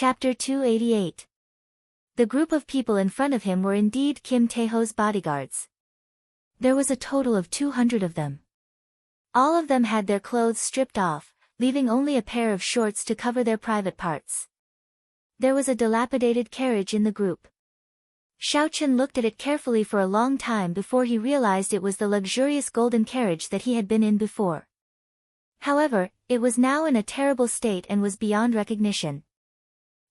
Chapter 288. The group of people in front of him were indeed Kim Taeho's bodyguards. There was a total of 200 of them. All of them had their clothes stripped off, leaving only a pair of shorts to cover their private parts. There was a dilapidated carriage in the group. Xiaochen looked at it carefully for a long time before he realized it was the luxurious golden carriage that he had been in before. However, it was now in a terrible state and was beyond recognition.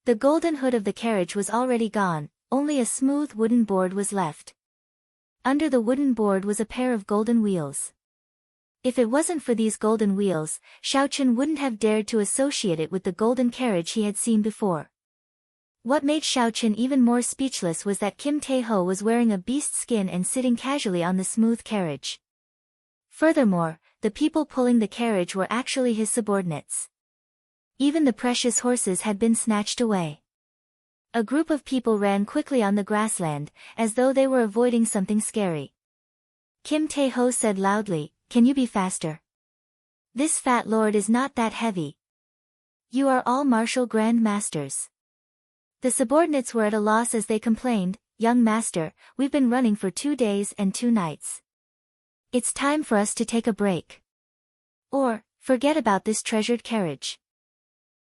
The golden hood of the carriage was already gone, only a smooth wooden board was left. Under the wooden board was a pair of golden wheels. If it wasn't for these golden wheels, Xiaochen wouldn't have dared to associate it with the golden carriage he had seen before. What made Xiaochen even more speechless was that Kim Taeho was wearing a beast skin and sitting casually on the smooth carriage. Furthermore, the people pulling the carriage were actually his subordinates. Even the precious horses had been snatched away. A group of people ran quickly on the grassland, as though they were avoiding something scary. Kim Taeho said loudly, "Can you be faster? This fat lord is not that heavy. You are all martial grand masters." The subordinates were at a loss as they complained, "Young master, we've been running for 2 days and 2 nights. It's time for us to take a break. Or, forget about this treasured carriage.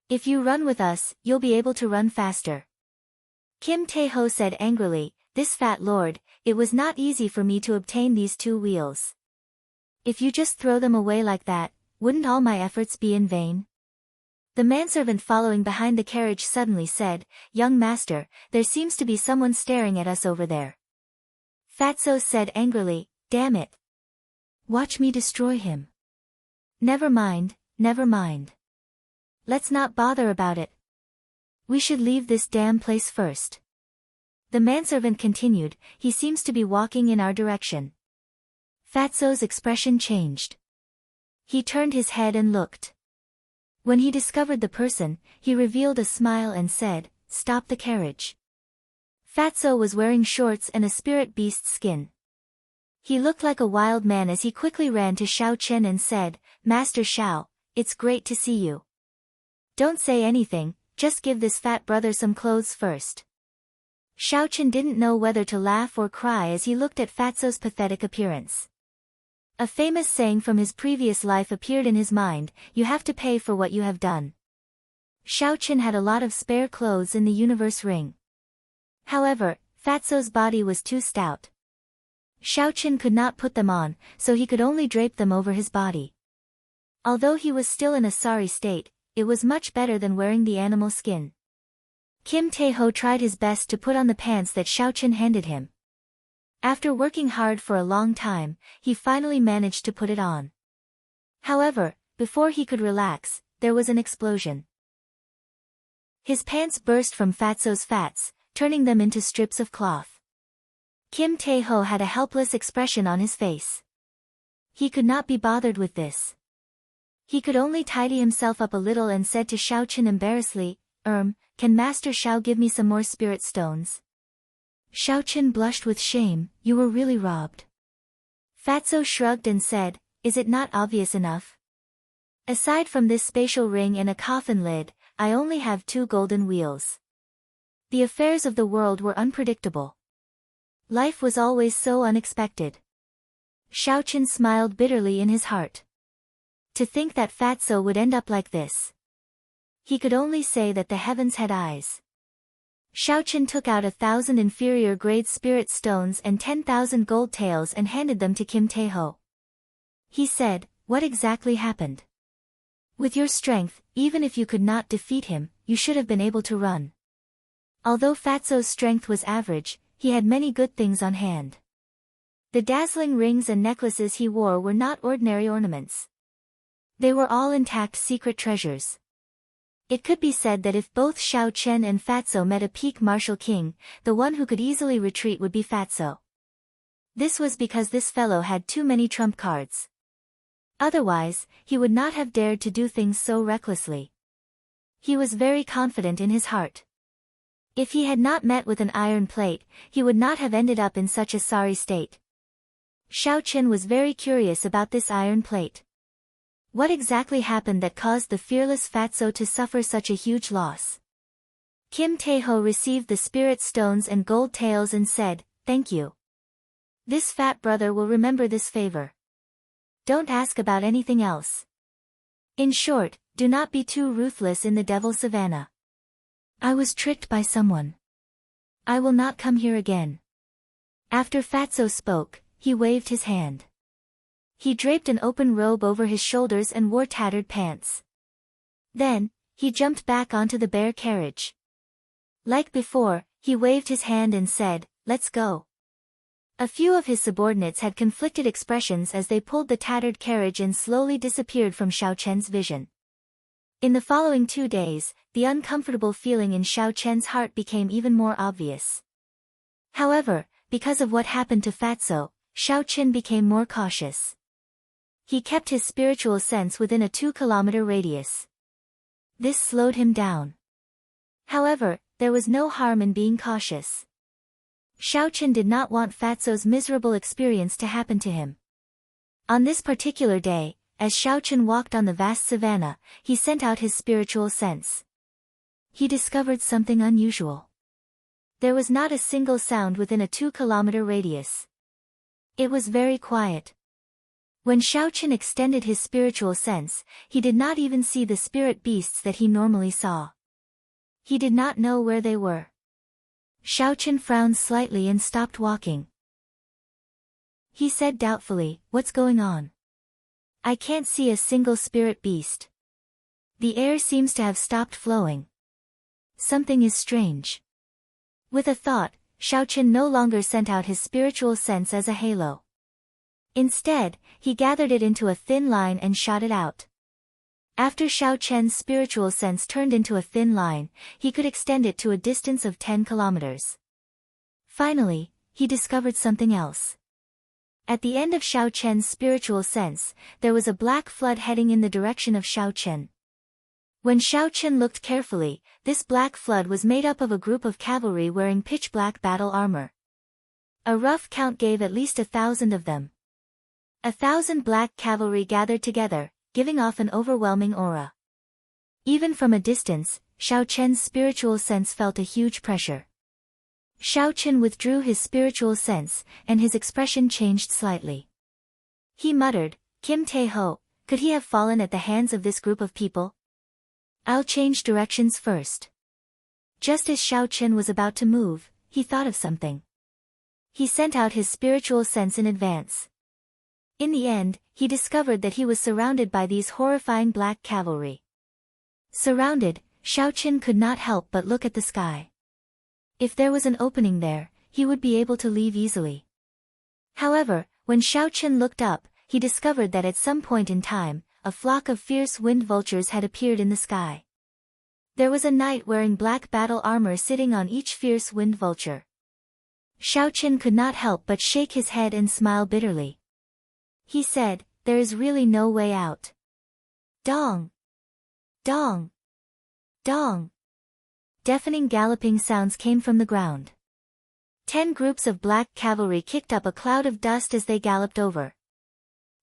If you run with us, you'll be able to run faster." Kim Taeho said angrily, "This fat lord, it was not easy for me to obtain these 2 wheels. If you just throw them away like that, wouldn't all my efforts be in vain?" The manservant following behind the carriage suddenly said, "Young master, there seems to be someone staring at us over there." Fatso said angrily, "Damn it. Watch me destroy him." Never mind. Let's not bother about it. We should leave this damn place first." The manservant continued, "He seems to be walking in our direction." Fatso's expression changed. He turned his head and looked. When he discovered the person, he revealed a smile and said, "Stop the carriage." Fatso was wearing shorts and a spirit beast skin. He looked like a wild man as he quickly ran to Xiaochen and said, "Master Xiao, it's great to see you. Don't say anything, just give this fat brother some clothes first." Xiaochen didn't know whether to laugh or cry as he looked at Fatso's pathetic appearance. A famous saying from his previous life appeared in his mind, "You have to pay for what you have done." Xiaochen had a lot of spare clothes in the universe ring. However, Fatso's body was too stout. Xiaochen could not put them on, so he could only drape them over his body. Although he was still in a sorry state, it was much better than wearing the animal skin. Kim Taeho tried his best to put on the pants that Xiaochen handed him. After working hard for a long time, he finally managed to put it on. However, before he could relax, there was an explosion. His pants burst from Fatso's fats, turning them into strips of cloth. Kim Taeho had a helpless expression on his face. He could not be bothered with this. He could only tidy himself up a little and said to Xiaochen embarrassedly, Can Master Xiao give me some more spirit stones?" Xiaochen blushed with shame, "You were really robbed." Fatso shrugged and said, "Is it not obvious enough? Aside from this spatial ring and a coffin lid, I only have 2 golden wheels." The affairs of the world were unpredictable. Life was always so unexpected. Xiaochen smiled bitterly in his heart. To think that Fatso would end up like this. He could only say that the heavens had eyes. Xiaochen took out 1,000 inferior grade spirit stones and 10,000 gold taels and handed them to Kim Taeho. He said, "What exactly happened? With your strength, even if you could not defeat him, you should have been able to run." Although Fatso's strength was average, he had many good things on hand. The dazzling rings and necklaces he wore were not ordinary ornaments. They were all intact secret treasures. It could be said that if both Xiaochen and Fatso met a peak martial king, the one who could easily retreat would be Fatso. This was because this fellow had too many trump cards. Otherwise, he would not have dared to do things so recklessly. He was very confident in his heart. If he had not met with an iron plate, he would not have ended up in such a sorry state. Xiaochen was very curious about this iron plate. What exactly happened that caused the fearless Fatso to suffer such a huge loss? Kim Tae-ho received the spirit stones and gold tails and said, "Thank you. This fat brother will remember this favor. Don't ask about anything else. In short, do not be too ruthless in the Devil Savannah. I was tricked by someone. I will not come here again." After Fatso spoke, he waved his hand. He draped an open robe over his shoulders and wore tattered pants. Then, he jumped back onto the bear carriage. Like before, he waved his hand and said, "Let's go." A few of his subordinates had conflicted expressions as they pulled the tattered carriage and slowly disappeared from Xiao Chen's vision. In the following 2 days, the uncomfortable feeling in Xiao Chen's heart became even more obvious. However, because of what happened to Fatso, Xiao Chen became more cautious. He kept his spiritual sense within a 2-kilometer radius. This slowed him down. However, there was no harm in being cautious. Xiao Chen did not want Fatso's miserable experience to happen to him. On this particular day, as Xiao Chen walked on the vast savannah, he sent out his spiritual sense. He discovered something unusual. There was not a single sound within a 2-kilometer radius. It was very quiet. When Xiao Chen extended his spiritual sense, he did not even see the spirit beasts that he normally saw. He did not know where they were. Xiao Chen frowned slightly and stopped walking. He said doubtfully, "What's going on? I can't see a single spirit beast. The air seems to have stopped flowing. Something is strange." With a thought, Xiao Chen no longer sent out his spiritual sense as a halo. Instead, he gathered it into a thin line and shot it out. After Xiao Chen's spiritual sense turned into a thin line, he could extend it to a distance of 10 kilometers. Finally, he discovered something else. At the end of Xiao Chen's spiritual sense, there was a black flood heading in the direction of Xiao Chen. When Xiao Chen looked carefully, this black flood was made up of a group of cavalry wearing pitch-black battle armor. A rough count gave at least 1,000 of them. 1,000 black cavalry gathered together, giving off an overwhelming aura. Even from a distance, Xiao Chen's spiritual sense felt a huge pressure. Xiao Chen withdrew his spiritual sense, and his expression changed slightly. He muttered, "Kim Tae-ho, could he have fallen at the hands of this group of people? I'll change directions first." Just as Xiao Chen was about to move, he thought of something. He sent out his spiritual sense in advance. In the end, he discovered that he was surrounded by these horrifying black cavalry. Surrounded, Xiao Chen could not help but look at the sky. If there was an opening there, he would be able to leave easily. However, when Xiao Chen looked up, he discovered that at some point in time, a flock of fierce wind vultures had appeared in the sky. There was a knight wearing black battle armor sitting on each fierce wind vulture. Xiao Chen could not help but shake his head and smile bitterly. He said, "There is really no way out." Dong! Dong! Dong! Deafening galloping sounds came from the ground. 10 groups of black cavalry kicked up a cloud of dust as they galloped over.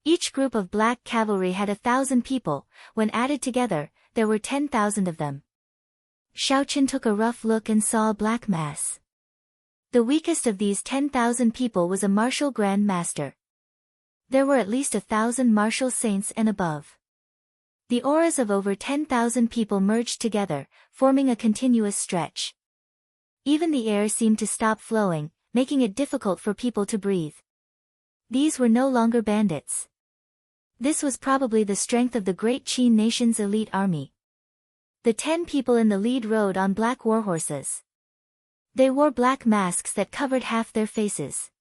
Each group of black cavalry had 1,000 people. When added together, there were 10,000 of them. Xiao Chen took a rough look and saw a black mass. The weakest of these 10,000 people was a martial grand master. There were at least 1,000 martial saints and above. The auras of over 10,000 people merged together, forming a continuous stretch. Even the air seemed to stop flowing, making it difficult for people to breathe. These were no longer bandits. This was probably the strength of the great Qin nation's elite army. The 10 people in the lead rode on black warhorses. They wore black masks that covered half their faces.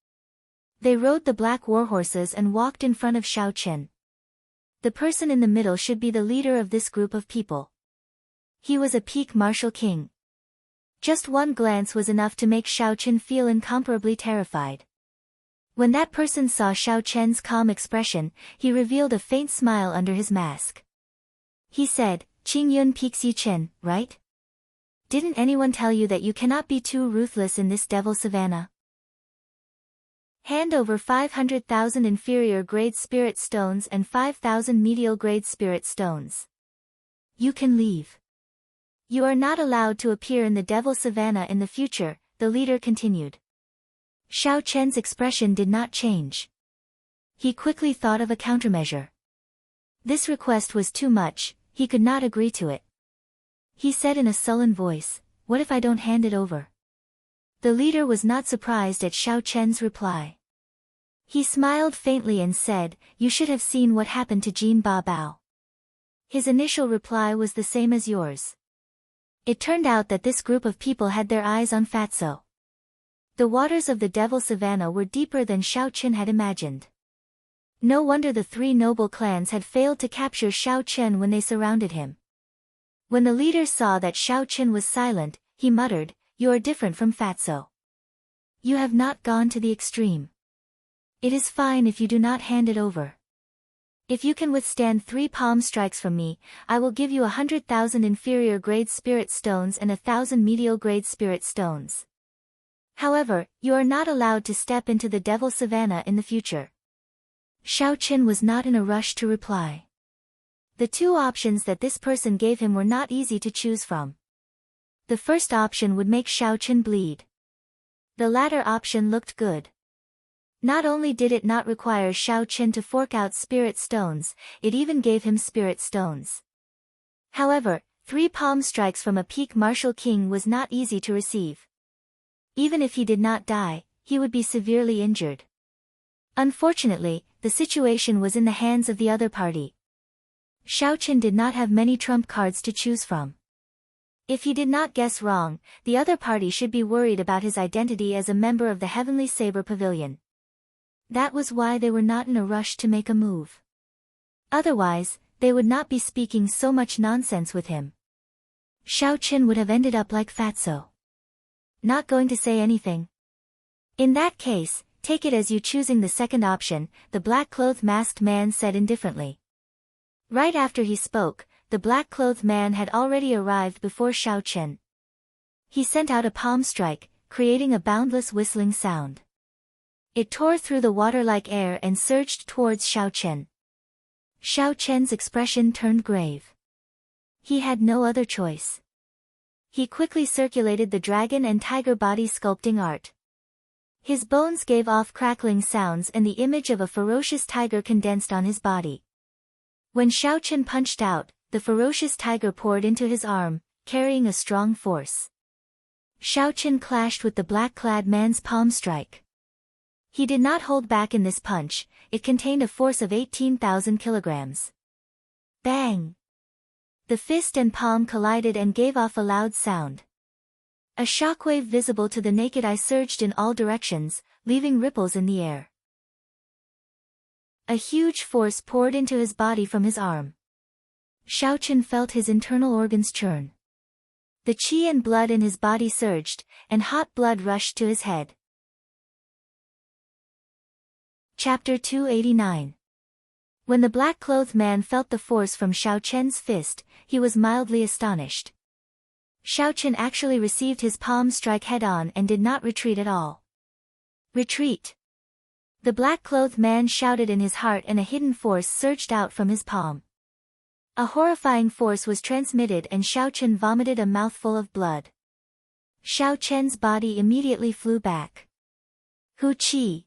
They rode the black warhorses and walked in front of Xiao Chen. The person in the middle should be the leader of this group of people. He was a peak martial king. Just one glance was enough to make Xiao Chen feel incomparably terrified. When that person saw Xiao Chen's calm expression, he revealed a faint smile under his mask. He said, "Qingyun Pixi Chen, right? Didn't anyone tell you that you cannot be too ruthless in this devil savannah? Hand over 500,000 inferior grade spirit stones and 5,000 medial grade spirit stones. You can leave." You are not allowed to appear in the Devil Savannah in the future, the leader continued. Xiao Chen's expression did not change. He quickly thought of a countermeasure. This request was too much, he could not agree to it. He said in a sullen voice, "What if I don't hand it over?" The leader was not surprised at Xiao Chen's reply. He smiled faintly and said, "You should have seen what happened to Jin Ba Bao. His initial reply was the same as yours." It turned out that this group of people had their eyes on Fatso. The waters of the Devil Savannah were deeper than Xiao Chen had imagined. No wonder the three noble clans had failed to capture Xiao Chen when they surrounded him. When the leader saw that Xiao Chen was silent, he muttered, "You are different from Fatso. You have not gone to the extreme. It is fine if you do not hand it over. If you can withstand 3 palm strikes from me, I will give you 100,000 inferior grade spirit stones and 1,000 medial grade spirit stones. However, you are not allowed to step into the Devil Savannah in the future." Xiao Chen was not in a rush to reply. The two options that this person gave him were not easy to choose from. The first option would make Xiao Chen bleed. The latter option looked good. Not only did it not require Xiao Chen to fork out spirit stones, it even gave him spirit stones. However, 3 palm strikes from a peak martial king was not easy to receive. Even if he did not die, he would be severely injured. Unfortunately, the situation was in the hands of the other party. Xiao Chen did not have many trump cards to choose from. If he did not guess wrong, the other party should be worried about his identity as a member of the Heavenly Saber Pavilion. That was why they were not in a rush to make a move. Otherwise, they would not be speaking so much nonsense with him. Xiao Chen would have ended up like Fatso. Not going to say anything. In that case, take it as you choosing the second option, the black-clothed masked man said indifferently. Right after he spoke, the black-clothed man had already arrived before Xiao Chen. He sent out a palm strike, creating a boundless whistling sound. It tore through the water-like air and surged towards Xiao Chen. Xiao Chen's expression turned grave. He had no other choice. He quickly circulated the dragon and tiger body sculpting art. His bones gave off crackling sounds and the image of a ferocious tiger condensed on his body. When Xiao Chen punched out, the ferocious tiger poured into his arm, carrying a strong force. Xiao Chen clashed with the black-clad man's palm strike. He did not hold back in this punch, it contained a force of 18,000 kilograms. Bang! The fist and palm collided and gave off a loud sound. A shockwave visible to the naked eye surged in all directions, leaving ripples in the air. A huge force poured into his body from his arm. Xiao Chen felt his internal organs churn. The qi and blood in his body surged, and hot blood rushed to his head. Chapter 289. When the black-clothed man felt the force from Xiao Chen's fist, he was mildly astonished. Xiao Chen actually received his palm strike head-on and did not retreat at all. Retreat! The black-clothed man shouted in his heart and a hidden force surged out from his palm. A horrifying force was transmitted and Xiao Chen vomited a mouthful of blood. Xiao Chen's body immediately flew back. Hu Qi!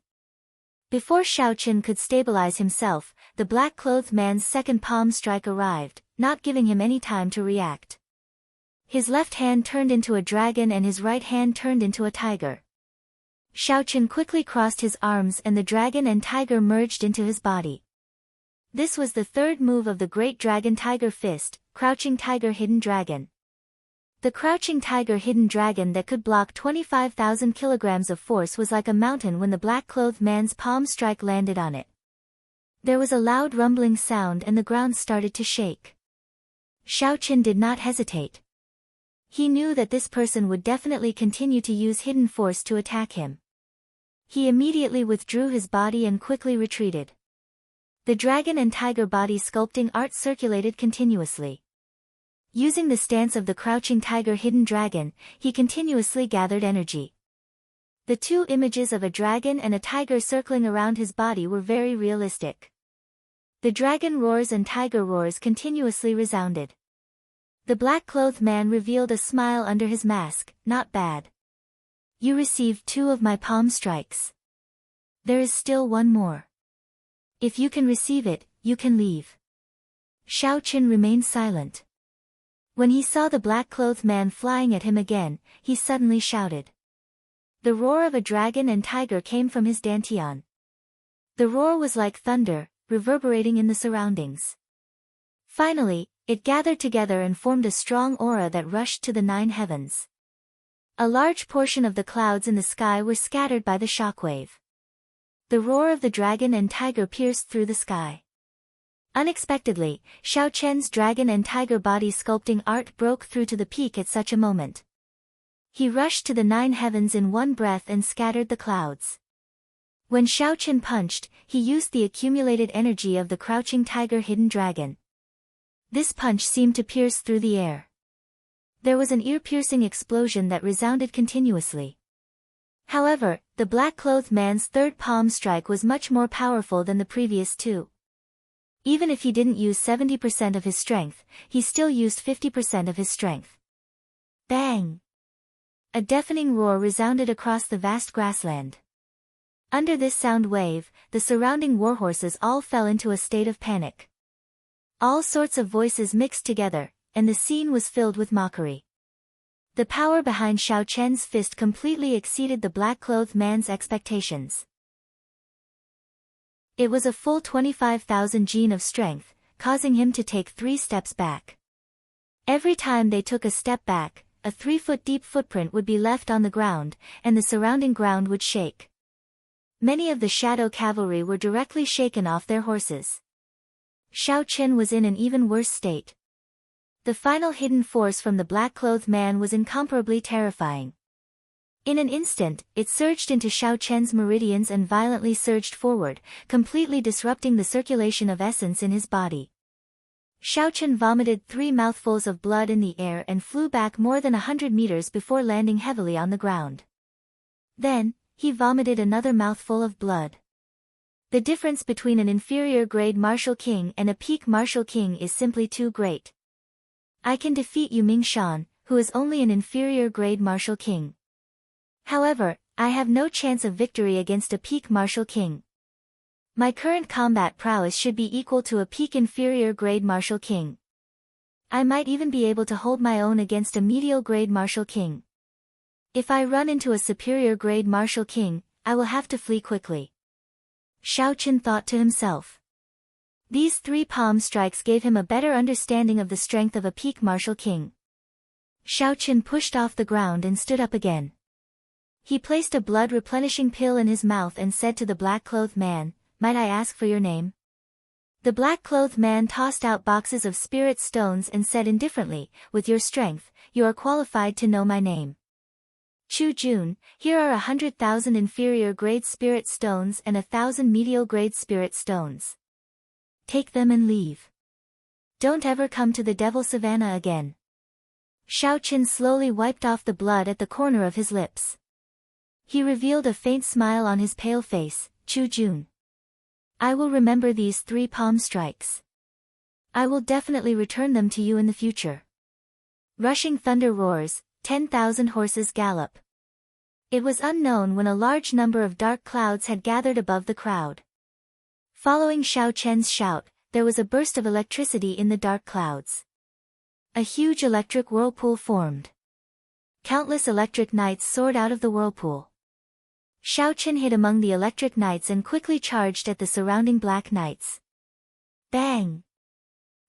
Before Xiao Chen could stabilize himself, the black-clothed man's second palm strike arrived, not giving him any time to react. His left hand turned into a dragon and his right hand turned into a tiger. Xiao Chen quickly crossed his arms and the dragon and tiger merged into his body. This was the third move of the Great Dragon Tiger Fist, Crouching Tiger Hidden Dragon. The Crouching Tiger Hidden Dragon that could block 25,000 kilograms of force was like a mountain when the black-clothed man's palm strike landed on it. There was a loud rumbling sound and the ground started to shake. Xiao Chen did not hesitate. He knew that this person would definitely continue to use hidden force to attack him. He immediately withdrew his body and quickly retreated. The dragon and tiger body sculpting art circulated continuously. Using the stance of the Crouching Tiger Hidden Dragon, he continuously gathered energy. The two images of a dragon and a tiger circling around his body were very realistic. The dragon roars and tiger roars continuously resounded. The black-clothed man revealed a smile under his mask. Not bad. You received 2 of my palm strikes. There is still one more. If you can receive it, you can leave. Xiao Qin remained silent. When he saw the black-clothed man flying at him again, he suddenly shouted. The roar of a dragon and tiger came from his dantian. The roar was like thunder, reverberating in the surroundings. Finally, it gathered together and formed a strong aura that rushed to the 9 heavens. A large portion of the clouds in the sky were scattered by the shockwave. The roar of the dragon and tiger pierced through the sky. Unexpectedly, Xiao Chen's dragon and tiger body sculpting art broke through to the peak at such a moment. He rushed to the 9 heavens in one breath and scattered the clouds. When Xiao Chen punched, he used the accumulated energy of the crouching tiger hidden dragon. This punch seemed to pierce through the air. There was an ear-piercing explosion that resounded continuously. However, the black-clothed man's 3rd palm strike was much more powerful than the previous 2. Even if he didn't use 70% of his strength, he still used 50% of his strength. Bang! A deafening roar resounded across the vast grassland. Under this sound wave, the surrounding warhorses all fell into a state of panic. All sorts of voices mixed together, and the scene was filled with mockery. The power behind Xiao Chen's fist completely exceeded the black-clothed man's expectations. It was a full 25,000 gene of strength, causing him to take 3 steps back. Every time they took a step back, a 3-foot-deep footprint would be left on the ground, and the surrounding ground would shake. Many of the shadow cavalry were directly shaken off their horses. Xiao Chen was in an even worse state. The final hidden force from the black-clothed man was incomparably terrifying. In an instant, it surged into Xiao Chen's meridians and violently surged forward, completely disrupting the circulation of essence in his body. Xiao Chen vomited 3 mouthfuls of blood in the air and flew back more than 100 meters before landing heavily on the ground. Then, he vomited another mouthful of blood. The difference between an inferior grade martial king and a peak martial king is simply too great. I can defeat Yu Mingshan, who is only an inferior grade martial king. However, I have no chance of victory against a peak martial king. My current combat prowess should be equal to a peak inferior grade martial king. I might even be able to hold my own against a medial grade martial king. If I run into a superior grade martial king, I will have to flee quickly. Xiao Chen thought to himself. These 3 palm strikes gave him a better understanding of the strength of a peak martial king. Xiao Chen pushed off the ground and stood up again. He placed a blood-replenishing pill in his mouth and said to the black-clothed man, "Might I ask for your name?" The black-clothed man tossed out boxes of spirit stones and said indifferently, "With your strength, you are qualified to know my name. Chu Jun, here are 100,000 inferior-grade spirit stones and 1,000 medial-grade spirit stones. Take them and leave. Don't ever come to the Devil Savannah again." Xiao Chen slowly wiped off the blood at the corner of his lips. He revealed a faint smile on his pale face. "Chu Jun. I will remember these 3 palm strikes. I will definitely return them to you in the future." Rushing thunder roars, 10,000 horses gallop. It was unknown when a large number of dark clouds had gathered above the crowd. Following Xiao Chen's shout, there was a burst of electricity in the dark clouds. A huge electric whirlpool formed. Countless electric knights soared out of the whirlpool. Xiao Chen hid among the electric knights and quickly charged at the surrounding black knights. Bang!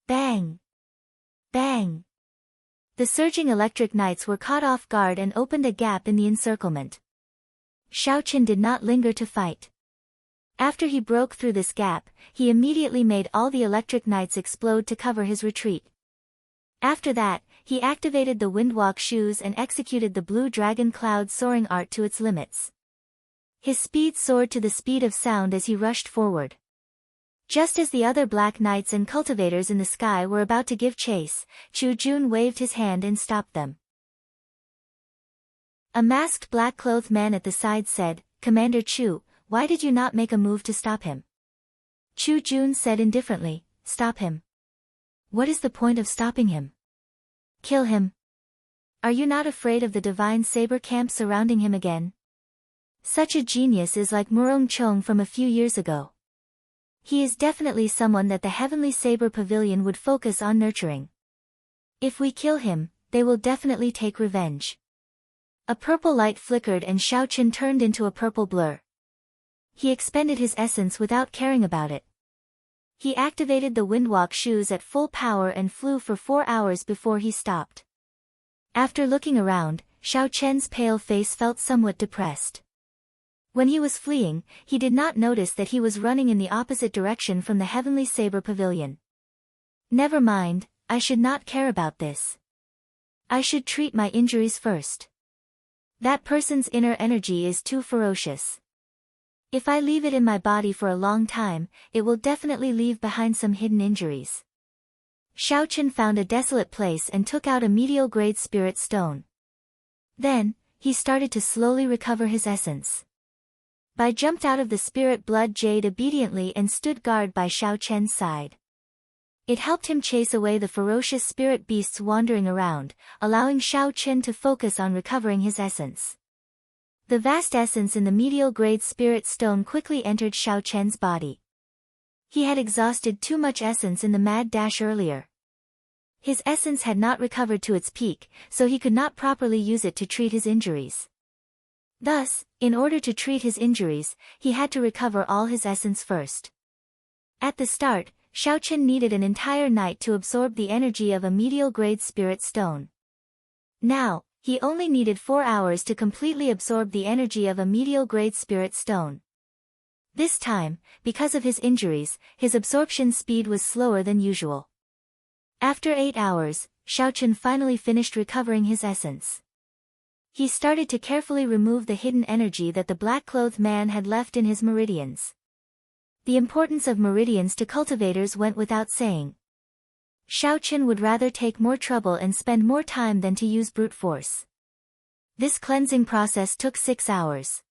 Bang! Bang! The surging electric knights were caught off guard and opened a gap in the encirclement. Xiao Chen did not linger to fight. After he broke through this gap, he immediately made all the electric knights explode to cover his retreat. After that, he activated the Windwalk shoes and executed the blue dragon cloud soaring art to its limits. His speed soared to the speed of sound as he rushed forward. Just as the other black knights and cultivators in the sky were about to give chase, Chu Jun waved his hand and stopped them. A masked black-clothed man at the side said, "Commander Chu, why did you not make a move to stop him?" Chu Jun said indifferently, "Stop him? What is the point of stopping him? Kill him. Are you not afraid of the divine saber camp surrounding him again? Such a genius is like Murong Chong from a few years ago. He is definitely someone that the Heavenly Saber Pavilion would focus on nurturing. If we kill him, they will definitely take revenge. A purple light flickered and Xiaoqin turned into a purple blur. He expended his essence without caring about it. He activated the windwalk shoes at full power and flew for 4 hours before he stopped. After looking around, Xiaoqian's pale face felt somewhat depressed. When he was fleeing, he did not notice that he was running in the opposite direction from the Heavenly Saber Pavilion. Never mind, I should not care about this. I should treat my injuries first. That person's inner energy is too ferocious. If I leave it in my body for a long time, it will definitely leave behind some hidden injuries. Xiaoqin found a desolate place and took out a medial-grade spirit stone. Then, he started to slowly recover his essence. Bai jumped out of the spirit blood jade obediently and stood guard by Xiaoqian's side. It helped him chase away the ferocious spirit beasts wandering around, allowing Xiaoqin to focus on recovering his essence. The vast essence in the medial-grade spirit stone quickly entered Xiaoqian's body. He had exhausted too much essence in the mad dash earlier. His essence had not recovered to its peak, so he could not properly use it to treat his injuries. Thus, in order to treat his injuries, he had to recover all his essence first. At the start, Xiaoqin needed an entire night to absorb the energy of a medial-grade spirit stone. Now, he only needed 4 hours to completely absorb the energy of a medial-grade spirit stone. This time, because of his injuries, his absorption speed was slower than usual. After 8 hours, Xiaoqin finally finished recovering his essence. He started to carefully remove the hidden energy that the black-clothed man had left in his meridians. The importance of meridians to cultivators went without saying. Xiaoqin would rather take more trouble and spend more time than to use brute force. This cleansing process took 6 hours.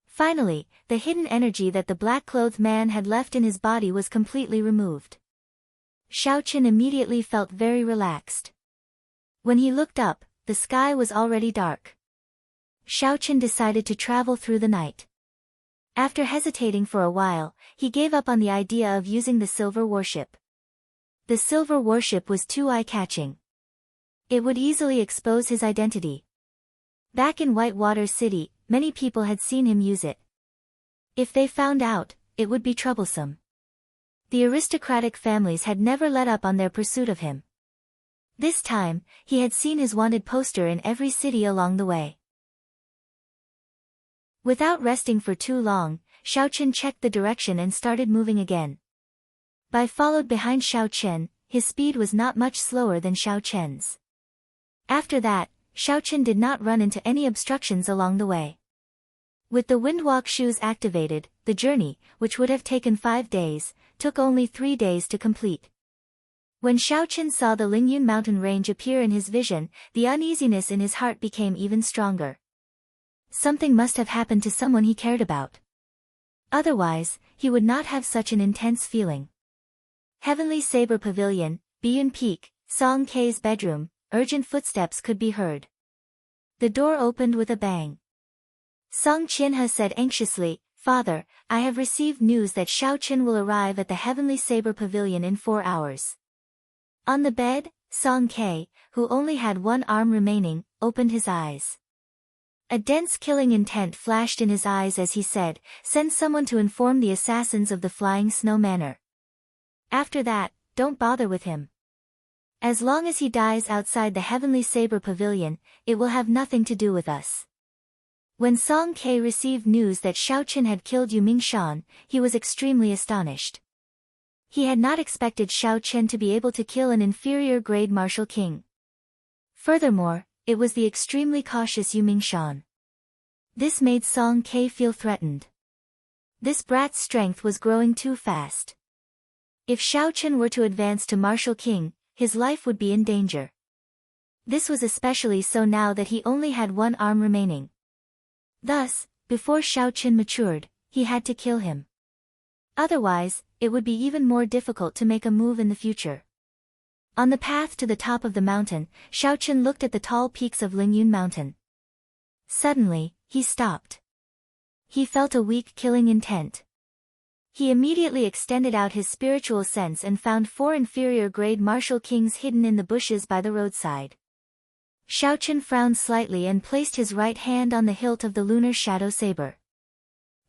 Finally, the hidden energy that the black-clothed man had left in his body was completely removed. Xiaoqin immediately felt very relaxed. When he looked up, the sky was already dark. Xiaoqin decided to travel through the night. After hesitating for a while, he gave up on the idea of using the silver warship. The silver warship was too eye-catching. It would easily expose his identity. Back in Whitewater City, many people had seen him use it. If they found out, it would be troublesome. The aristocratic families had never let up on their pursuit of him. This time, he had seen his wanted poster in every city along the way. Without resting for too long, Xiaoqin checked the direction and started moving again. Bai followed behind Xiaoqin, his speed was not much slower than Xiaoqian's. After that, Xiaoqin did not run into any obstructions along the way. With the windwalk shoes activated, the journey, which would have taken 5 days, took only 3 days to complete. When Xiaoqin saw the Lingyun mountain range appear in his vision, the uneasiness in his heart became even stronger. Something must have happened to someone he cared about. Otherwise, he would not have such an intense feeling. Heavenly Saber Pavilion, Biyun Peak, Song Kei's bedroom, urgent footsteps could be heard. The door opened with a bang. Song Qinhe said anxiously, "Father, I have received news that Xiaoqin will arrive at the Heavenly Saber Pavilion in 4 hours." On the bed, Song Kei, who only had one arm remaining, opened his eyes. A dense killing intent flashed in his eyes as he said, "Send someone to inform the assassins of the Flying Snow Manor. After that, don't bother with him. As long as he dies outside the Heavenly Saber Pavilion, it will have nothing to do with us." When Song Kei received news that Xiaoqin had killed Yu Mingshan, he was extremely astonished. He had not expected Xiaoqin to be able to kill an inferior-grade martial king. Furthermore, it was the extremely cautious Yu Mingshan. This made Song Kei feel threatened. This brat's strength was growing too fast. If Xiaoqin were to advance to martial king, his life would be in danger. This was especially so now that he only had one arm remaining. Thus, before Xiaoqin matured, he had to kill him. Otherwise, it would be even more difficult to make a move in the future. On the path to the top of the mountain, Xiaochen looked at the tall peaks of Lingyun Mountain. Suddenly, he stopped. He felt a weak killing intent. He immediately extended out his spiritual sense and found 4 inferior-grade martial kings hidden in the bushes by the roadside. Xiaochen frowned slightly and placed his right hand on the hilt of the lunar shadow saber.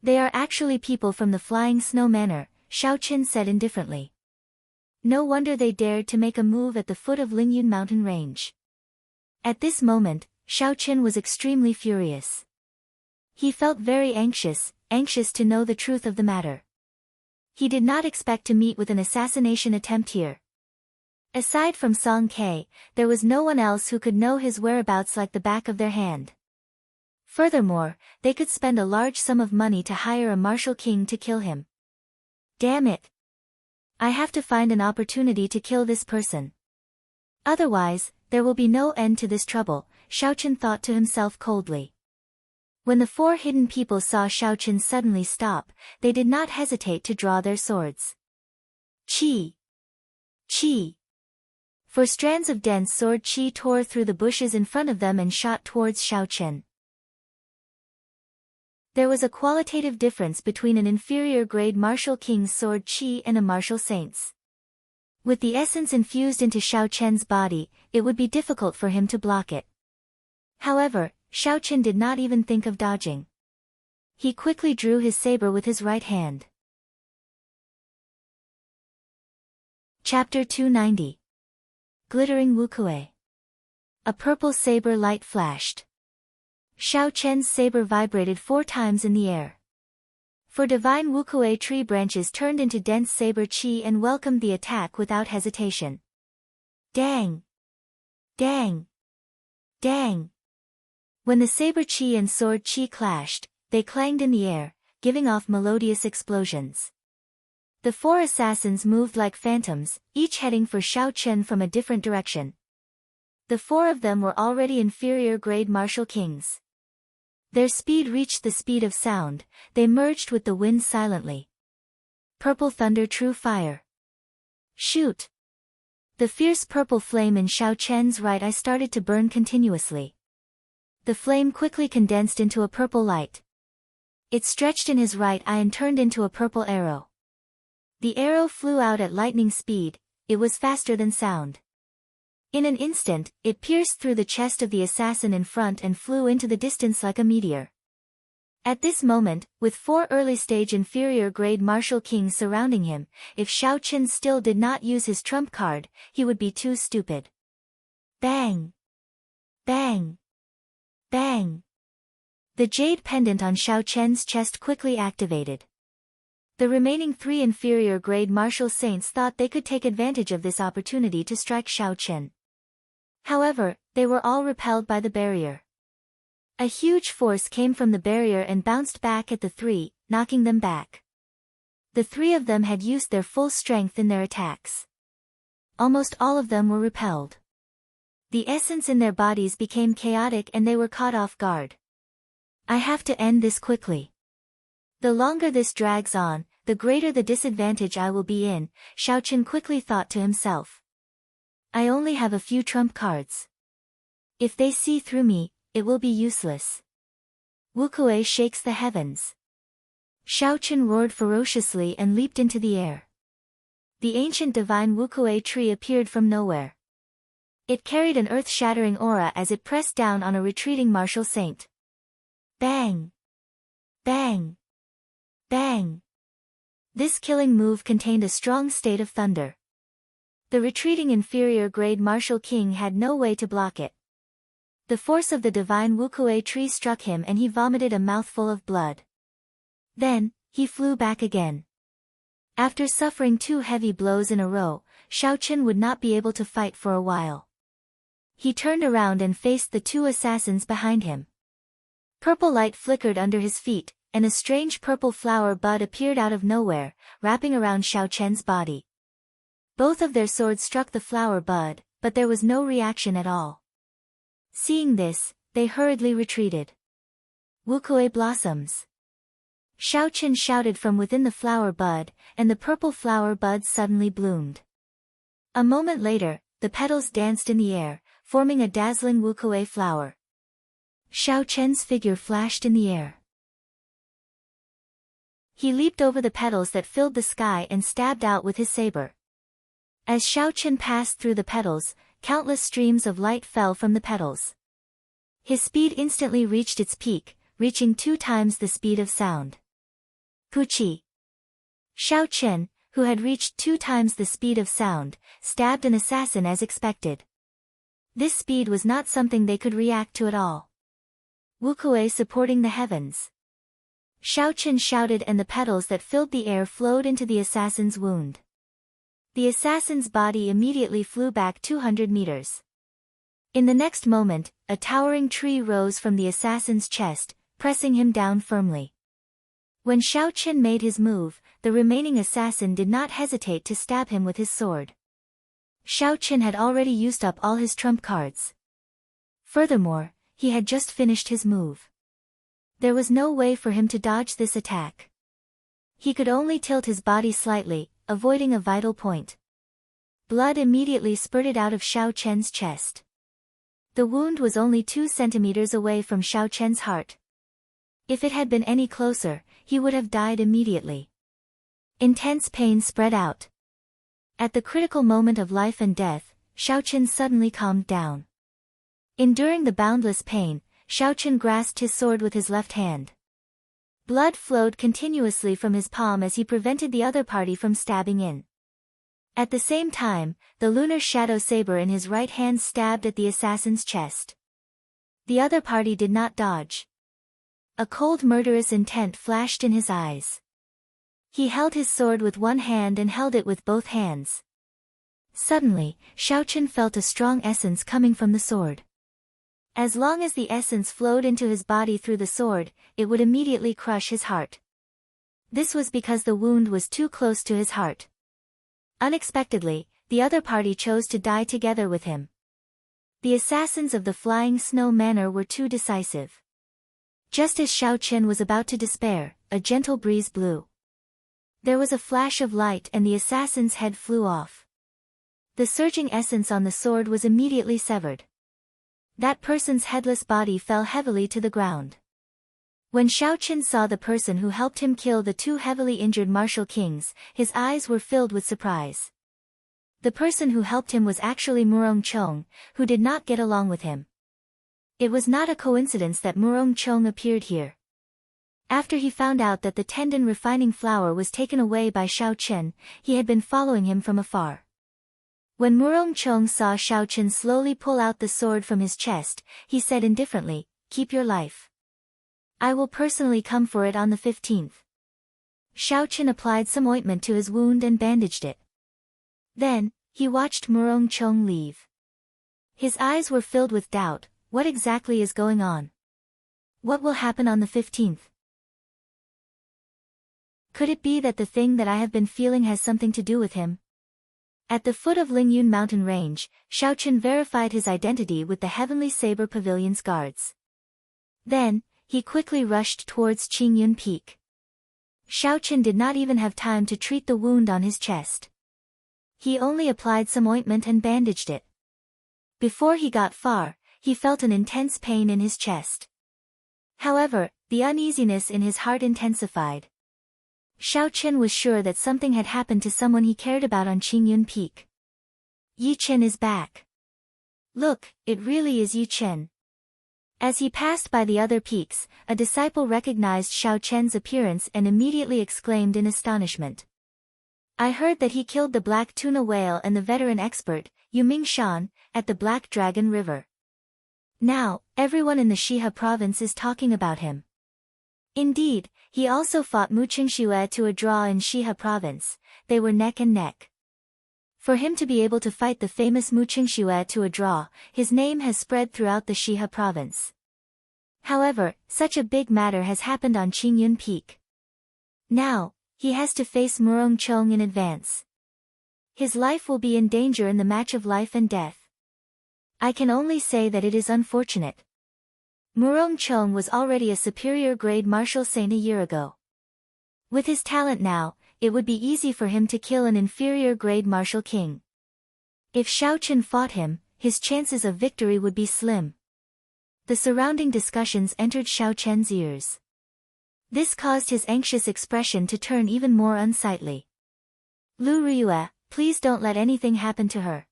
"They are actually people from the Flying Snow Manor," Xiaochen said indifferently. No wonder they dared to make a move at the foot of Lingyun mountain range. At this moment, Xiaochen was extremely furious. He felt very anxious to know the truth of the matter. He did not expect to meet with an assassination attempt here. Aside from Song Ke, there was no one else who could know his whereabouts like the back of their hand. Furthermore, they could spend a large sum of money to hire a martial king to kill him. Damn it! I have to find an opportunity to kill this person. Otherwise, there will be no end to this trouble, Xiaochen thought to himself coldly. When the 4 hidden people saw Xiaochen suddenly stop, they did not hesitate to draw their swords. Qi! Qi! 4 strands of dense sword qi tore through the bushes in front of them and shot towards Xiaochen. There was a qualitative difference between an inferior-grade martial king's sword qi and a martial saint's. With the essence infused into Xiaochen's body, it would be difficult for him to block it. However, Xiaochen did not even think of dodging. He quickly drew his saber with his right hand. Chapter 290. Glittering Wukue. A purple saber light flashed. Xiaochen's saber vibrated 4 times in the air. 4 divine Wukue tree branches turned into dense saber qi and welcomed the attack without hesitation. Dang! Dang! Dang! When the saber qi and sword qi clashed, they clanged in the air, giving off melodious explosions. The 4 assassins moved like phantoms, each heading for Xiaochen from a different direction. The 4 of them were already inferior-grade martial kings. Their speed reached the speed of sound, they merged with the wind silently. Purple thunder, true fire. Shoot! The fierce purple flame in Xiaochen's right eye started to burn continuously. The flame quickly condensed into a purple light. It stretched in his right eye and turned into a purple arrow. The arrow flew out at lightning speed, it was faster than sound. In an instant, it pierced through the chest of the assassin in front and flew into the distance like a meteor. At this moment, with 4 early-stage inferior-grade martial kings surrounding him, if Xiaochen still did not use his trump card, he would be too stupid. Bang! Bang! Bang! The jade pendant on Xiaochen's chest quickly activated. The remaining 3 inferior-grade martial saints thought they could take advantage of this opportunity to strike Xiaochen. However, they were all repelled by the barrier. A huge force came from the barrier and bounced back at the 3, knocking them back. The 3 of them had used their full strength in their attacks. Almost all of them were repelled. The essence in their bodies became chaotic and they were caught off guard. I have to end this quickly. The longer this drags on, the greater the disadvantage I will be in, Xiaochen quickly thought to himself. I only have a few trump cards. If they see through me, it will be useless. Wukue shakes the heavens. Xiaochen roared ferociously and leaped into the air. The ancient divine Wukue tree appeared from nowhere. It carried an earth-shattering aura as it pressed down on a retreating martial saint. Bang! Bang! Bang! This killing move contained a strong state of thunder. The retreating inferior-grade martial king had no way to block it. The force of the divine Wukue tree struck him and he vomited a mouthful of blood. Then, he flew back again. After suffering 2 heavy blows in a row, Xiaochen would not be able to fight for a while. He turned around and faced the 2 assassins behind him. Purple light flickered under his feet, and a strange purple flower bud appeared out of nowhere, wrapping around Xiaochen's body. Both of their swords struck the flower bud, but there was no reaction at all. Seeing this, they hurriedly retreated. Wukue blossoms! Xiaochen shouted from within the flower bud, and the purple flower bud suddenly bloomed. A moment later, the petals danced in the air, forming a dazzling wukuei flower. Xiao Chen's figure flashed in the air. He leaped over the petals that filled the sky and stabbed out with his saber. As Xiao Chen passed through the petals, countless streams of light fell from the petals. His speed instantly reached its peak, reaching 2 times the speed of sound. Puchi. Xiao Chen, who had reached 2 times the speed of sound, stabbed an assassin as expected. This speed was not something they could react to at all. Wukuei supporting the heavens. Xiao Chen shouted and the petals that filled the air flowed into the assassin's wound. The assassin's body immediately flew back 200 meters. In the next moment, a towering tree rose from the assassin's chest, pressing him down firmly. When Xiao Chen made his move, the remaining assassin did not hesitate to stab him with his sword. Xiao Chen had already used up all his trump cards. Furthermore, he had just finished his move. There was no way for him to dodge this attack. He could only tilt his body slightly, avoiding a vital point. Blood immediately spurted out of Xiao Chen's chest. The wound was only 2 centimeters away from Xiao Chen's heart. If it had been any closer, he would have died immediately. Intense pain spread out. At the critical moment of life and death, Xiao Chen suddenly calmed down. Enduring the boundless pain, Xiao Chen grasped his sword with his left hand. Blood flowed continuously from his palm as he prevented the other party from stabbing in. At the same time, the lunar shadow saber in his right hand stabbed at the assassin's chest. The other party did not dodge. A cold murderous intent flashed in his eyes. He held his sword with one hand and held it with both hands. Suddenly, Xiao Chen felt a strong essence coming from the sword. As long as the essence flowed into his body through the sword, it would immediately crush his heart. This was because the wound was too close to his heart. Unexpectedly, the other party chose to die together with him. The assassins of the Flying Snow Manor were too decisive. Just as Xiao Chen was about to despair, a gentle breeze blew. There was a flash of light and the assassin's head flew off. The surging essence on the sword was immediately severed. That person's headless body fell heavily to the ground. When Xiao Chen saw the person who helped him kill the 2 heavily injured martial kings, his eyes were filled with surprise. The person who helped him was actually Murong Chong, who did not get along with him. It was not a coincidence that Murong Chong appeared here. After he found out that the tendon refining flour was taken away by Xiao Chen, he had been following him from afar. When Murong Chong saw Xiao Chen slowly pull out the sword from his chest, he said indifferently, "Keep your life. I will personally come for it on the 15th. Xiao Chen applied some ointment to his wound and bandaged it. Then, he watched Murong Chong leave. His eyes were filled with doubt. What exactly is going on? What will happen on the 15th? Could it be that the thing that I have been feeling has something to do with him? At the foot of Lingyun mountain range, Xiao Chen verified his identity with the Heavenly Saber Pavilion's guards. Then, he quickly rushed towards Qingyun Peak. Xiao Chen did not even have time to treat the wound on his chest. He only applied some ointment and bandaged it. Before he got far, he felt an intense pain in his chest. However, the uneasiness in his heart intensified. Xiao Chen was sure that something had happened to someone he cared about on Qingyun Peak. Yi Chen is back. Look, it really is Yi Chen. As he passed by the other peaks, a disciple recognized Xiao Chen's appearance and immediately exclaimed in astonishment. I heard that he killed the black tuna whale and the veteran expert, Yu Mingshan, at the Black Dragon River. Now, everyone in the Shihe province is talking about him. Indeed, he also fought Mu Qingxue to a draw in Shihe province. They were neck and neck. For him to be able to fight the famous Mu Qingxue to a draw, his name has spread throughout the Shihe province. However, such a big matter has happened on Qingyun Peak. Now, he has to face Murong Chong in advance. His life will be in danger in the match of life and death. I can only say that it is unfortunate. Murong Chong was already a superior grade martial saint a year ago. With his talent now, it would be easy for him to kill an inferior grade martial king. If Xiao Chen fought him, his chances of victory would be slim. The surrounding discussions entered Xiao Chen's ears. This caused his anxious expression to turn even more unsightly. Lu Riyue, please don't let anything happen to her.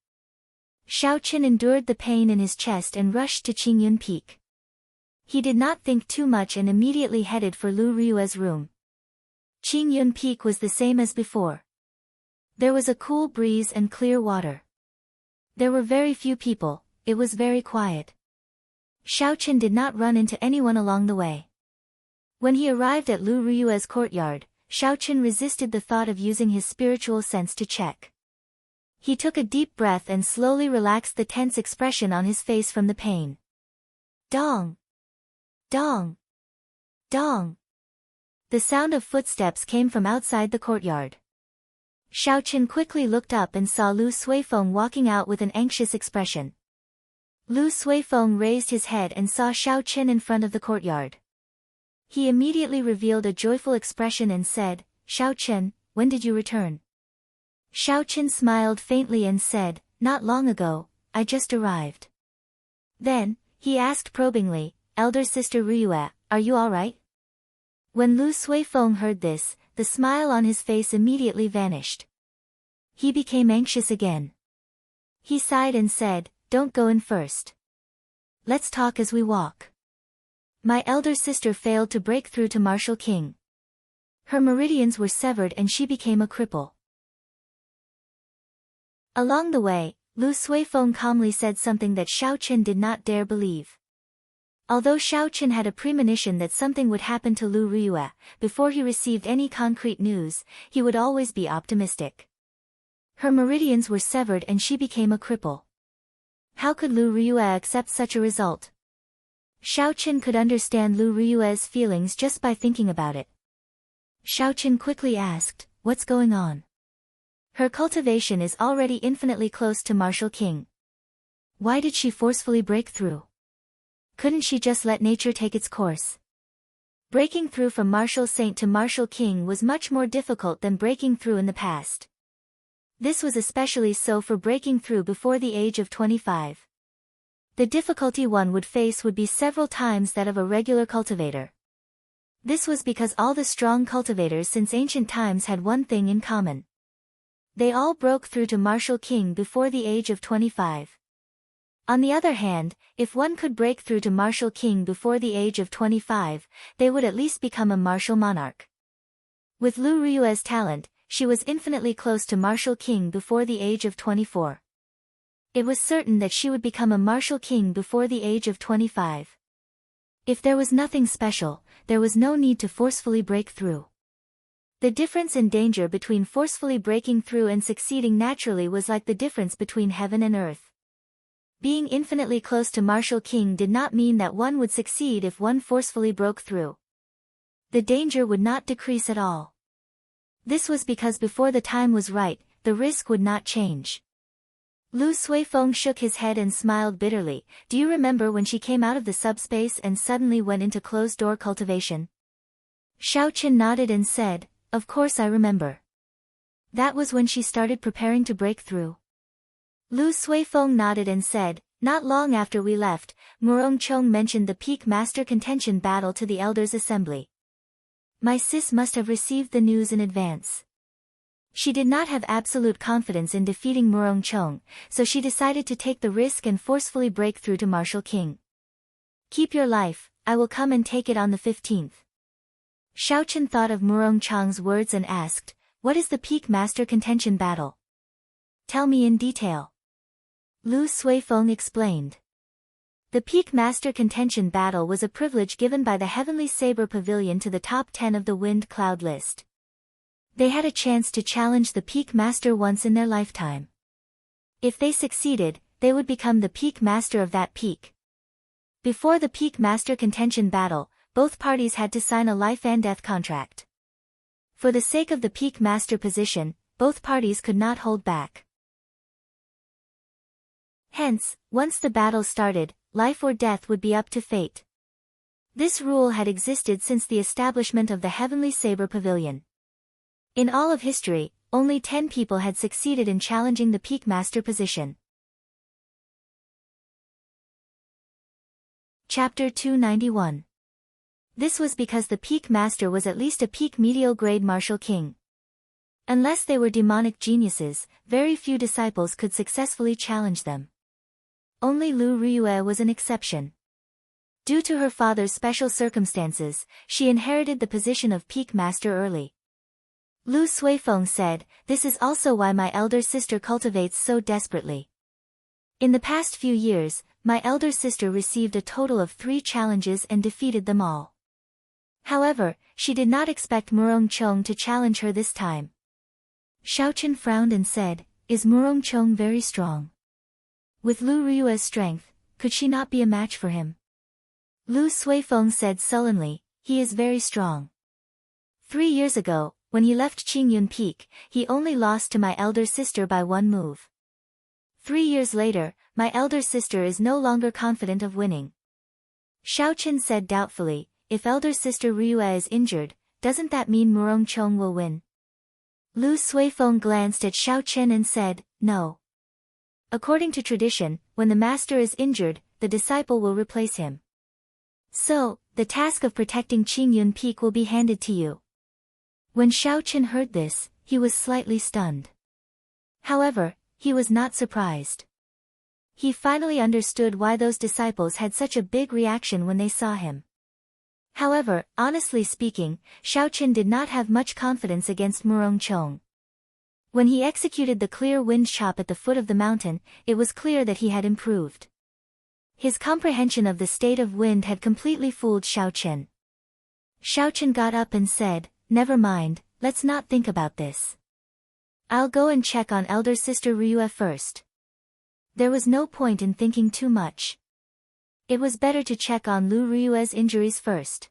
Xiao Chen endured the pain in his chest and rushed to Qingyun Peak. He did not think too much and immediately headed for Lu Riyue's room. Qingyun Peak was the same as before. There was a cool breeze and clear water. There were very few people, it was very quiet. Xiao Chen did not run into anyone along the way. When he arrived at Lu Riyue's courtyard, Xiao Chen resisted the thought of using his spiritual sense to check. He took a deep breath and slowly relaxed the tense expression on his face from the pain. Dong! Dong! Dong! The sound of footsteps came from outside the courtyard. Xiao Chen quickly looked up and saw Lu Suifeng walking out with an anxious expression. Lu Suifeng raised his head and saw Xiao Chen in front of the courtyard. He immediately revealed a joyful expression and said, Xiao Chen, when did you return? Xiao Chen smiled faintly and said, not long ago, I just arrived. Then, he asked probingly, Elder Sister Riyue, are you all right? When Lu Suifeng heard this, the smile on his face immediately vanished. He became anxious again. He sighed and said, don't go in first. Let's talk as we walk. My elder sister failed to break through to Martial King. Her meridians were severed and she became a cripple. Along the way, Lu Suifeng calmly said something that Xiao Chen did not dare believe. Although Xiao Chen had a premonition that something would happen to Lu Riyue, before he received any concrete news, he would always be optimistic. Her meridians were severed and she became a cripple. How could Lu Riyue accept such a result? Xiao Chen could understand Lu Riyue's feelings just by thinking about it. Xiao Chen quickly asked, what's going on? Her cultivation is already infinitely close to Martial King. Why did she forcefully break through? Couldn't she just let nature take its course? Breaking through from Martial Saint to Martial King was much more difficult than breaking through in the past. This was especially so for breaking through before the age of 25. The difficulty one would face would be several times that of a regular cultivator. This was because all the strong cultivators since ancient times had one thing in common. They all broke through to Martial King before the age of 25. On the other hand, if one could break through to Martial King before the age of 25, they would at least become a martial monarch. With Lu Riyue's talent, she was infinitely close to Martial King before the age of 24. It was certain that she would become a Martial King before the age of 25. If there was nothing special, there was no need to forcefully break through. The difference in danger between forcefully breaking through and succeeding naturally was like the difference between heaven and earth. Being infinitely close to Martial King did not mean that one would succeed if one forcefully broke through. The danger would not decrease at all. This was because before the time was right, the risk would not change. Lu Suifeng shook his head and smiled bitterly. Do you remember when she came out of the subspace and suddenly went into closed-door cultivation? Xiao Chen nodded and said, of course I remember. That was when she started preparing to break through. Lu Suifeng nodded and said, not long after we left, Murong Chong mentioned the Peak Master Contention battle to the Elders' Assembly. My sis must have received the news in advance. She did not have absolute confidence in defeating Murong Chong, so she decided to take the risk and forcefully break through to Martial King. Keep your life, I will come and take it on the 15th. Xiao Chen thought of Murong Chong's words and asked, what is the Peak Master Contention battle? Tell me in detail. Lu Suifeng explained. The Peak Master Contention battle was a privilege given by the Heavenly Saber Pavilion to the top 10 of the Wind Cloud list. They had a chance to challenge the Peak Master once in their lifetime. If they succeeded, they would become the Peak Master of that peak. Before the Peak Master Contention battle, both parties had to sign a life and death contract. For the sake of the Peak Master position, both parties could not hold back. Hence, once the battle started, life or death would be up to fate. This rule had existed since the establishment of the Heavenly Saber Pavilion. In all of history, only 10 people had succeeded in challenging the peak master position. Chapter 291. This was because the peak master was at least a peak medial grade martial king. Unless they were demonic geniuses, very few disciples could successfully challenge them. Only Lu Ryue was an exception. Due to her father's special circumstances, she inherited the position of peak master early. Lu Suifeng said, "This is also why my elder sister cultivates so desperately. In the past few years, my elder sister received a total of 3 challenges and defeated them all. However, she did not expect Murong Chong to challenge her this time." Xiaochen frowned and said, "Is Murong Chong very strong? With Lu Ryue's strength, could she not be a match for him?" Lu Suifeng said sullenly, "He is very strong. 3 years ago, when he left Qingyun Peak, he only lost to my elder sister by 1 move. 3 years later, my elder sister is no longer confident of winning." Xiaochen said doubtfully, "If elder sister Ryue is injured, doesn't that mean Murong Chong will win?" Lu Suifeng glanced at Xiaochen and said, "No. According to tradition, when the master is injured, the disciple will replace him. So, the task of protecting Qingyun Peak will be handed to you." When Xiaochen heard this, he was slightly stunned. However, he was not surprised. He finally understood why those disciples had such a big reaction when they saw him. However, honestly speaking, Xiaochen did not have much confidence against Murong Chong. When he executed the clear wind chop at the foot of the mountain, it was clear that he had improved. His comprehension of the state of wind had completely fooled Xiaochen. Xiaochen got up and said, "Never mind, let's not think about this. I'll go and check on elder sister Ryue first." There was no point in thinking too much. It was better to check on Lu Ryue's injuries first.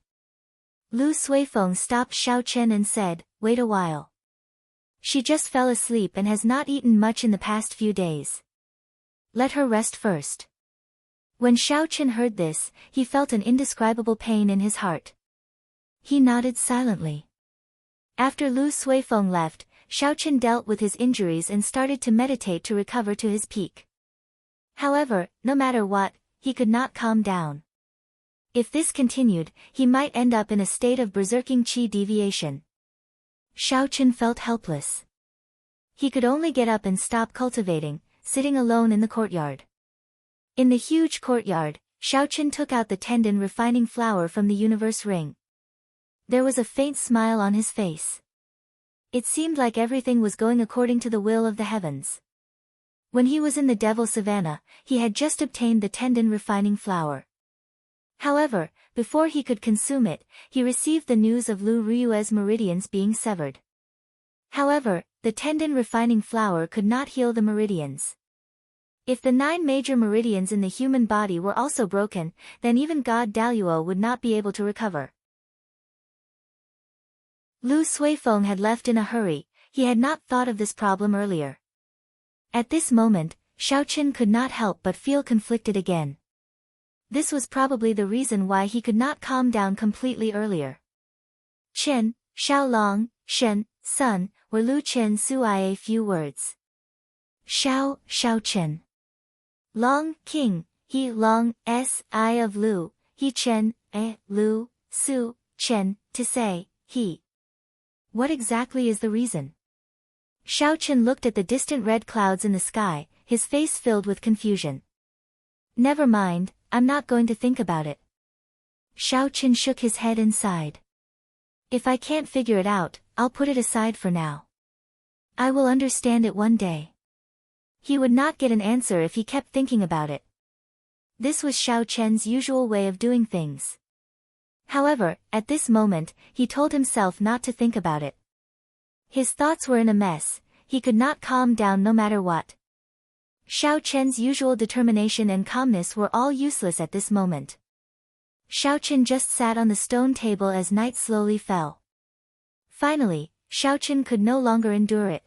Lu Suifeng stopped Xiaochen and said, "Wait a while. She just fell asleep and has not eaten much in the past few days. Let her rest first." When Xiaochen heard this, he felt an indescribable pain in his heart. He nodded silently. After Lu Suifeng left, Xiaochen dealt with his injuries and started to meditate to recover to his peak. However, no matter what, he could not calm down. If this continued, he might end up in a state of berserking qi deviation. Xiaochen felt helpless. He could only get up and stop cultivating, sitting alone in the courtyard. In the huge courtyard, Xiaochen took out the tendon refining flower from the universe ring. There was a faint smile on his face. It seemed like everything was going according to the will of the heavens. When he was in the Devil Savannah, he had just obtained the tendon refining flower. However, before he could consume it, he received the news of Lu Ryue's meridians being severed. However, the tendon refining flower could not heal the meridians. If the 9 major meridians in the human body were also broken, then even God Daluo would not be able to recover. Lu Suifeng had left in a hurry, he had not thought of this problem earlier. At this moment, Xiaochen could not help but feel conflicted again. This was probably the reason why he could not calm down completely earlier. Chen, Xiaolong, Shen, Sun, were Lu Chen Sui's few words. Xiao, Xiaochen. Long, King, He Long, S.I. of Lu, He Chen, Lu, Su, Chen, to say, He. What exactly is the reason? Xiaochen looked at the distant red clouds in the sky, his face filled with confusion. Never mind, I'm not going to think about it. Xiaochen shook his head and sighed. If I can't figure it out, I'll put it aside for now. I will understand it one day. He would not get an answer if he kept thinking about it. This was Xiaochen's usual way of doing things. However, at this moment, he told himself not to think about it. His thoughts were in a mess, he could not calm down no matter what. Xiaochen's usual determination and calmness were all useless at this moment. Xiaochen just sat on the stone table as night slowly fell. Finally, Xiaochen could no longer endure it.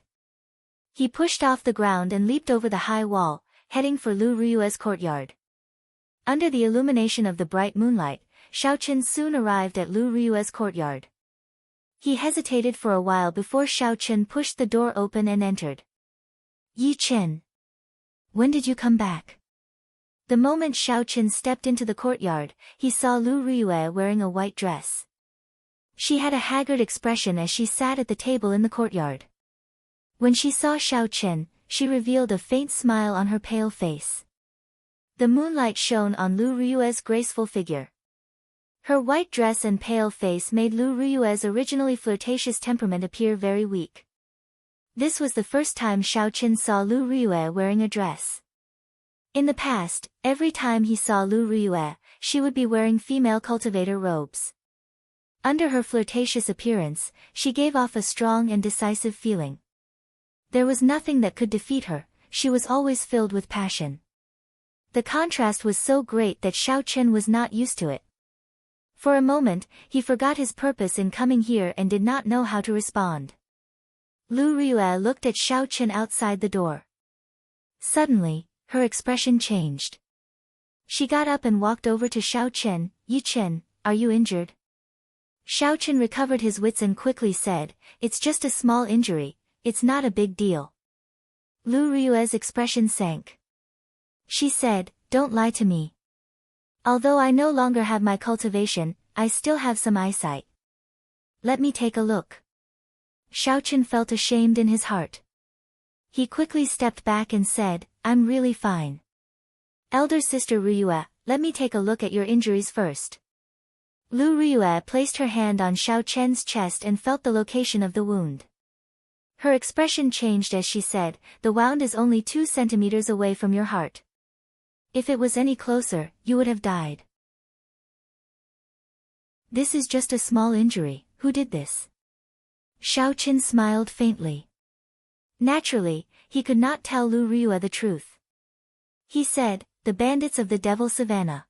He pushed off the ground and leaped over the high wall, heading for Lu Ryue's courtyard. Under the illumination of the bright moonlight, Xiaochen soon arrived at Lu Ryue's courtyard. He hesitated for a while before Xiao Chen pushed the door open and entered. Yi Chen. When did you come back? The moment Xiao Chen stepped into the courtyard, he saw Lu Riyue wearing a white dress. She had a haggard expression as she sat at the table in the courtyard. When she saw Xiao Chen, she revealed a faint smile on her pale face. The moonlight shone on Lu Riyue's graceful figure. Her white dress and pale face made Lu Riyue's originally flirtatious temperament appear very weak. This was the first time Xiao Chen saw Lu Riyue wearing a dress. In the past, every time he saw Lu Riyue, she would be wearing female cultivator robes. Under her flirtatious appearance, she gave off a strong and decisive feeling. There was nothing that could defeat her, she was always filled with passion. The contrast was so great that Xiao Chen was not used to it. For a moment, he forgot his purpose in coming here and did not know how to respond. Lu Riyue looked at Xiao Chen outside the door. Suddenly, her expression changed. She got up and walked over to Xiao Chen. Yi Chen, are you injured? Xiao Chen recovered his wits and quickly said, it's just a small injury, it's not a big deal. Lu Riyue's expression sank. She said, don't lie to me. Although I no longer have my cultivation, I still have some eyesight. Let me take a look. Xiao Chen felt ashamed in his heart. He quickly stepped back and said, I'm really fine. Elder sister Riyue, let me take a look at your injuries first. Lu Riyue placed her hand on Xiao Chen's chest and felt the location of the wound. Her expression changed as she said, the wound is only 2 centimeters away from your heart. If it was any closer, you would have died. This is just a small injury, who did this? Xiao Chen smiled faintly. Naturally, he could not tell Lu Riyue the truth. He said, the bandits of the Devil Savannah.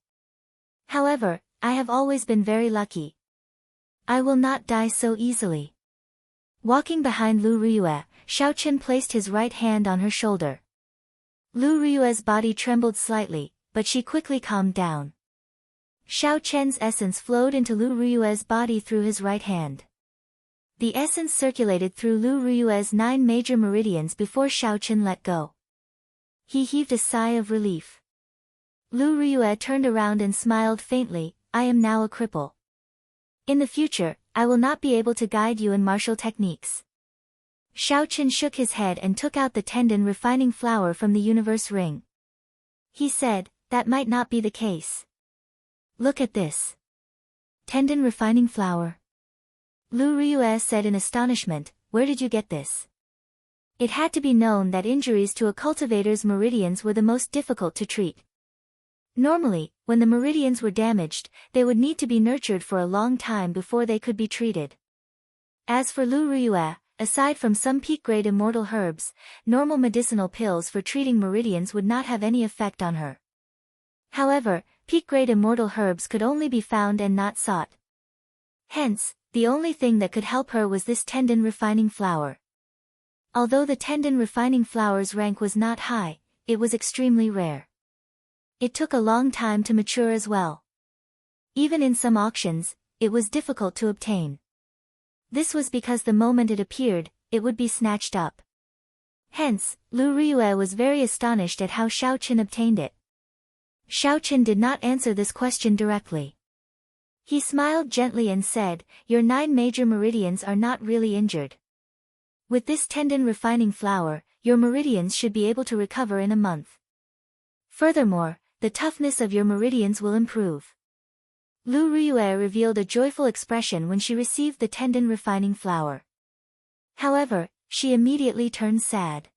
However, I have always been very lucky. I will not die so easily. Walking behind Lu Riyue, Xiao Chen placed his right hand on her shoulder. Lu Riyue's body trembled slightly, but she quickly calmed down. Xiao Chen's essence flowed into Lu Riyue's body through his right hand. The essence circulated through Lu Riyue's 9 major meridians before Xiao Chen let go. He heaved a sigh of relief. Lu Riyue turned around and smiled faintly, I am now a cripple. In the future, I will not be able to guide you in martial techniques. Xiao Chen shook his head and took out the tendon refining flower from the universe ring. He said, that might not be the case. Look at this. Tendon refining flower. Lu Riyue said in astonishment, where did you get this? It had to be known that injuries to a cultivator's meridians were the most difficult to treat. Normally, when the meridians were damaged, they would need to be nurtured for a long time before they could be treated. As for Lu Riyue, aside from some peak-grade immortal herbs, normal medicinal pills for treating meridians would not have any effect on her. However, peak-grade immortal herbs could only be found and not sought. Hence, the only thing that could help her was this tendon refining flower. Although the tendon refining flower's rank was not high, it was extremely rare. It took a long time to mature as well. Even in some auctions, it was difficult to obtain. This was because the moment it appeared, it would be snatched up. Hence, Lu Riyue was very astonished at how Xiao Chen obtained it. Xiao Chen did not answer this question directly. He smiled gently and said, your 9 major meridians are not really injured. With this tendon refining flower, your meridians should be able to recover in a month. Furthermore, the toughness of your meridians will improve. Lu Riyue revealed a joyful expression when she received the tendon refining flower. However, she immediately turned sad.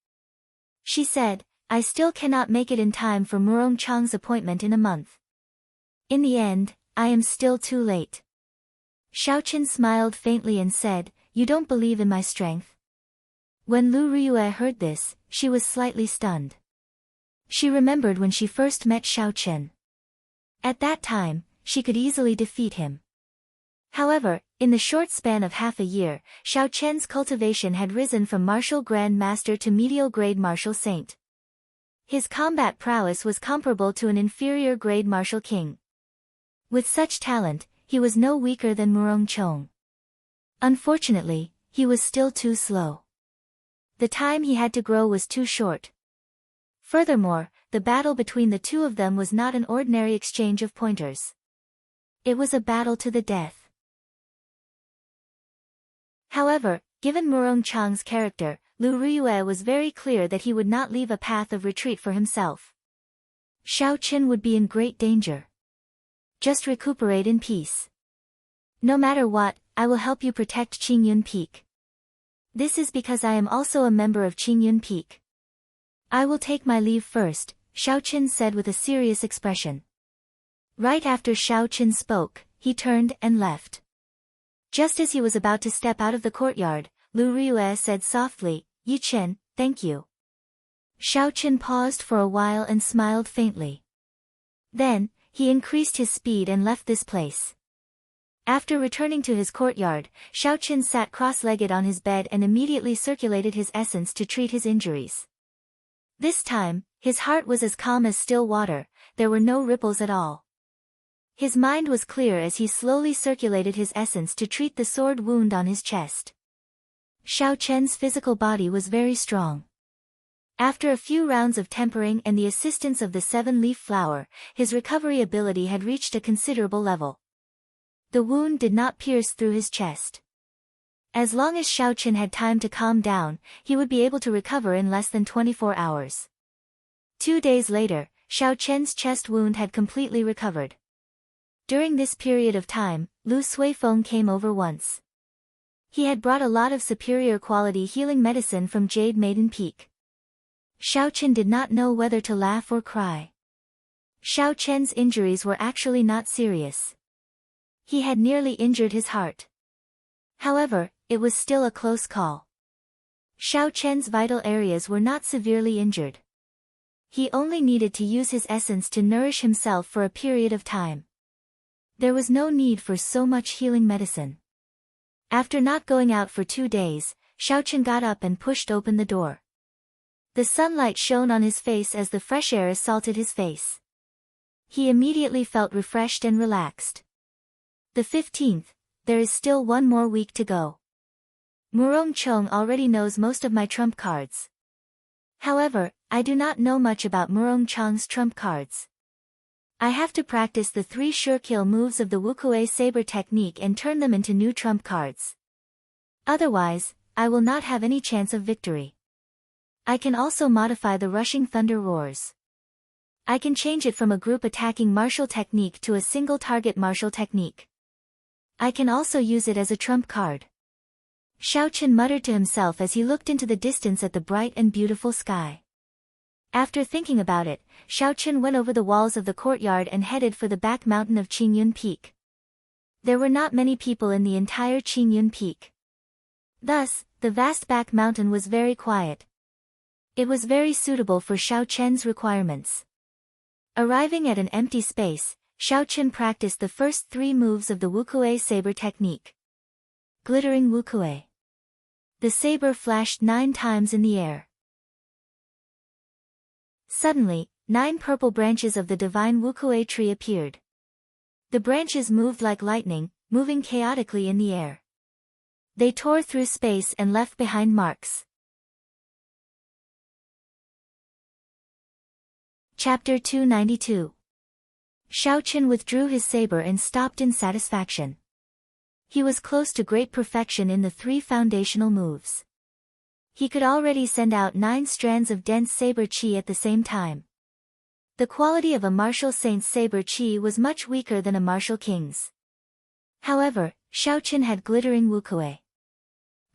She said, I still cannot make it in time for Murong Chang's appointment in a month. In the end, I am still too late. Xiao Chen smiled faintly and said, you don't believe in my strength? When Lu Riyue heard this, she was slightly stunned. She remembered when she first met Xiao Chen. At that time, she could easily defeat him. However, in the short span of half a year, Xiao Chen's cultivation had risen from martial grand master to medial grade martial saint. His combat prowess was comparable to an inferior grade martial king. With such talent, he was no weaker than Murong Chong. Unfortunately, he was still too slow. The time he had to grow was too short. Furthermore, the battle between the two of them was not an ordinary exchange of pointers. It was a battle to the death. However, given Murong Chang's character, Lu Riyue was very clear that he would not leave a path of retreat for himself. Xiao Qin would be in great danger. Just recuperate in peace. No matter what, I will help you protect Qingyun Peak. This is because I am also a member of Qingyun Peak. I will take my leave first, Xiao Qin said with a serious expression. Right after Xiao Qin spoke, he turned and left. Just as he was about to step out of the courtyard, Lu Riyue said softly, "Yi Chen, thank you." Xiao Qin paused for a while and smiled faintly. Then, he increased his speed and left this place. After returning to his courtyard, Xiao Qin sat cross-legged on his bed and immediately circulated his essence to treat his injuries. This time, his heart was as calm as still water, there were no ripples at all. His mind was clear as he slowly circulated his essence to treat the sword wound on his chest. Xiao Chen's physical body was very strong. After a few rounds of tempering and the assistance of the 7-leaf flower, his recovery ability had reached a considerable level. The wound did not pierce through his chest. As long as Xiao Qin had time to calm down, he would be able to recover in less than 24 hours. 2 days later, Xiao Chen's chest wound had completely recovered. During this period of time, Lu Suifeng came over once. He had brought a lot of superior quality healing medicine from Jade Maiden Peak. Xiao Qin did not know whether to laugh or cry. Xiao Chen's injuries were actually not serious. He had nearly injured his heart. However, it was still a close call. Xiao Chen's vital areas were not severely injured. He only needed to use his essence to nourish himself for a period of time. There was no need for so much healing medicine. After not going out for 2 days, Xiao Qin got up and pushed open the door. The sunlight shone on his face as the fresh air assaulted his face. He immediately felt refreshed and relaxed. The 15th, there is still 1 more week to go. Murong Chong already knows most of my trump cards. However, I do not know much about Murong Chang's trump cards. I have to practice the 3 sure-kill moves of the Wukue Saber technique and turn them into new trump cards. Otherwise, I will not have any chance of victory. I can also modify the Rushing Thunder Roars. I can change it from a group attacking martial technique to a single target martial technique. I can also use it as a trump card. Xiao Qin muttered to himself as he looked into the distance at the bright and beautiful sky. After thinking about it, Xiao Qin went over the walls of the courtyard and headed for the back mountain of Qingyun Peak. There were not many people in the entire Qingyun Peak. Thus, the vast back mountain was very quiet. It was very suitable for Xiao Chen's requirements. Arriving at an empty space, Xiao Qin practiced the first 3 moves of the Wukue Saber technique. Glittering Wukue. The saber flashed 9 times in the air. Suddenly, 9 purple branches of the divine Wukue tree appeared. The branches moved like lightning, moving chaotically in the air. They tore through space and left behind marks. Chapter 292. Xiao Qin withdrew his saber and stopped in satisfaction. He was close to great perfection in the 3 foundational moves. He could already send out 9 strands of dense saber chi at the same time. The quality of a martial saint's saber chi was much weaker than a martial king's. However, Xiao Qin had glittering Wukue.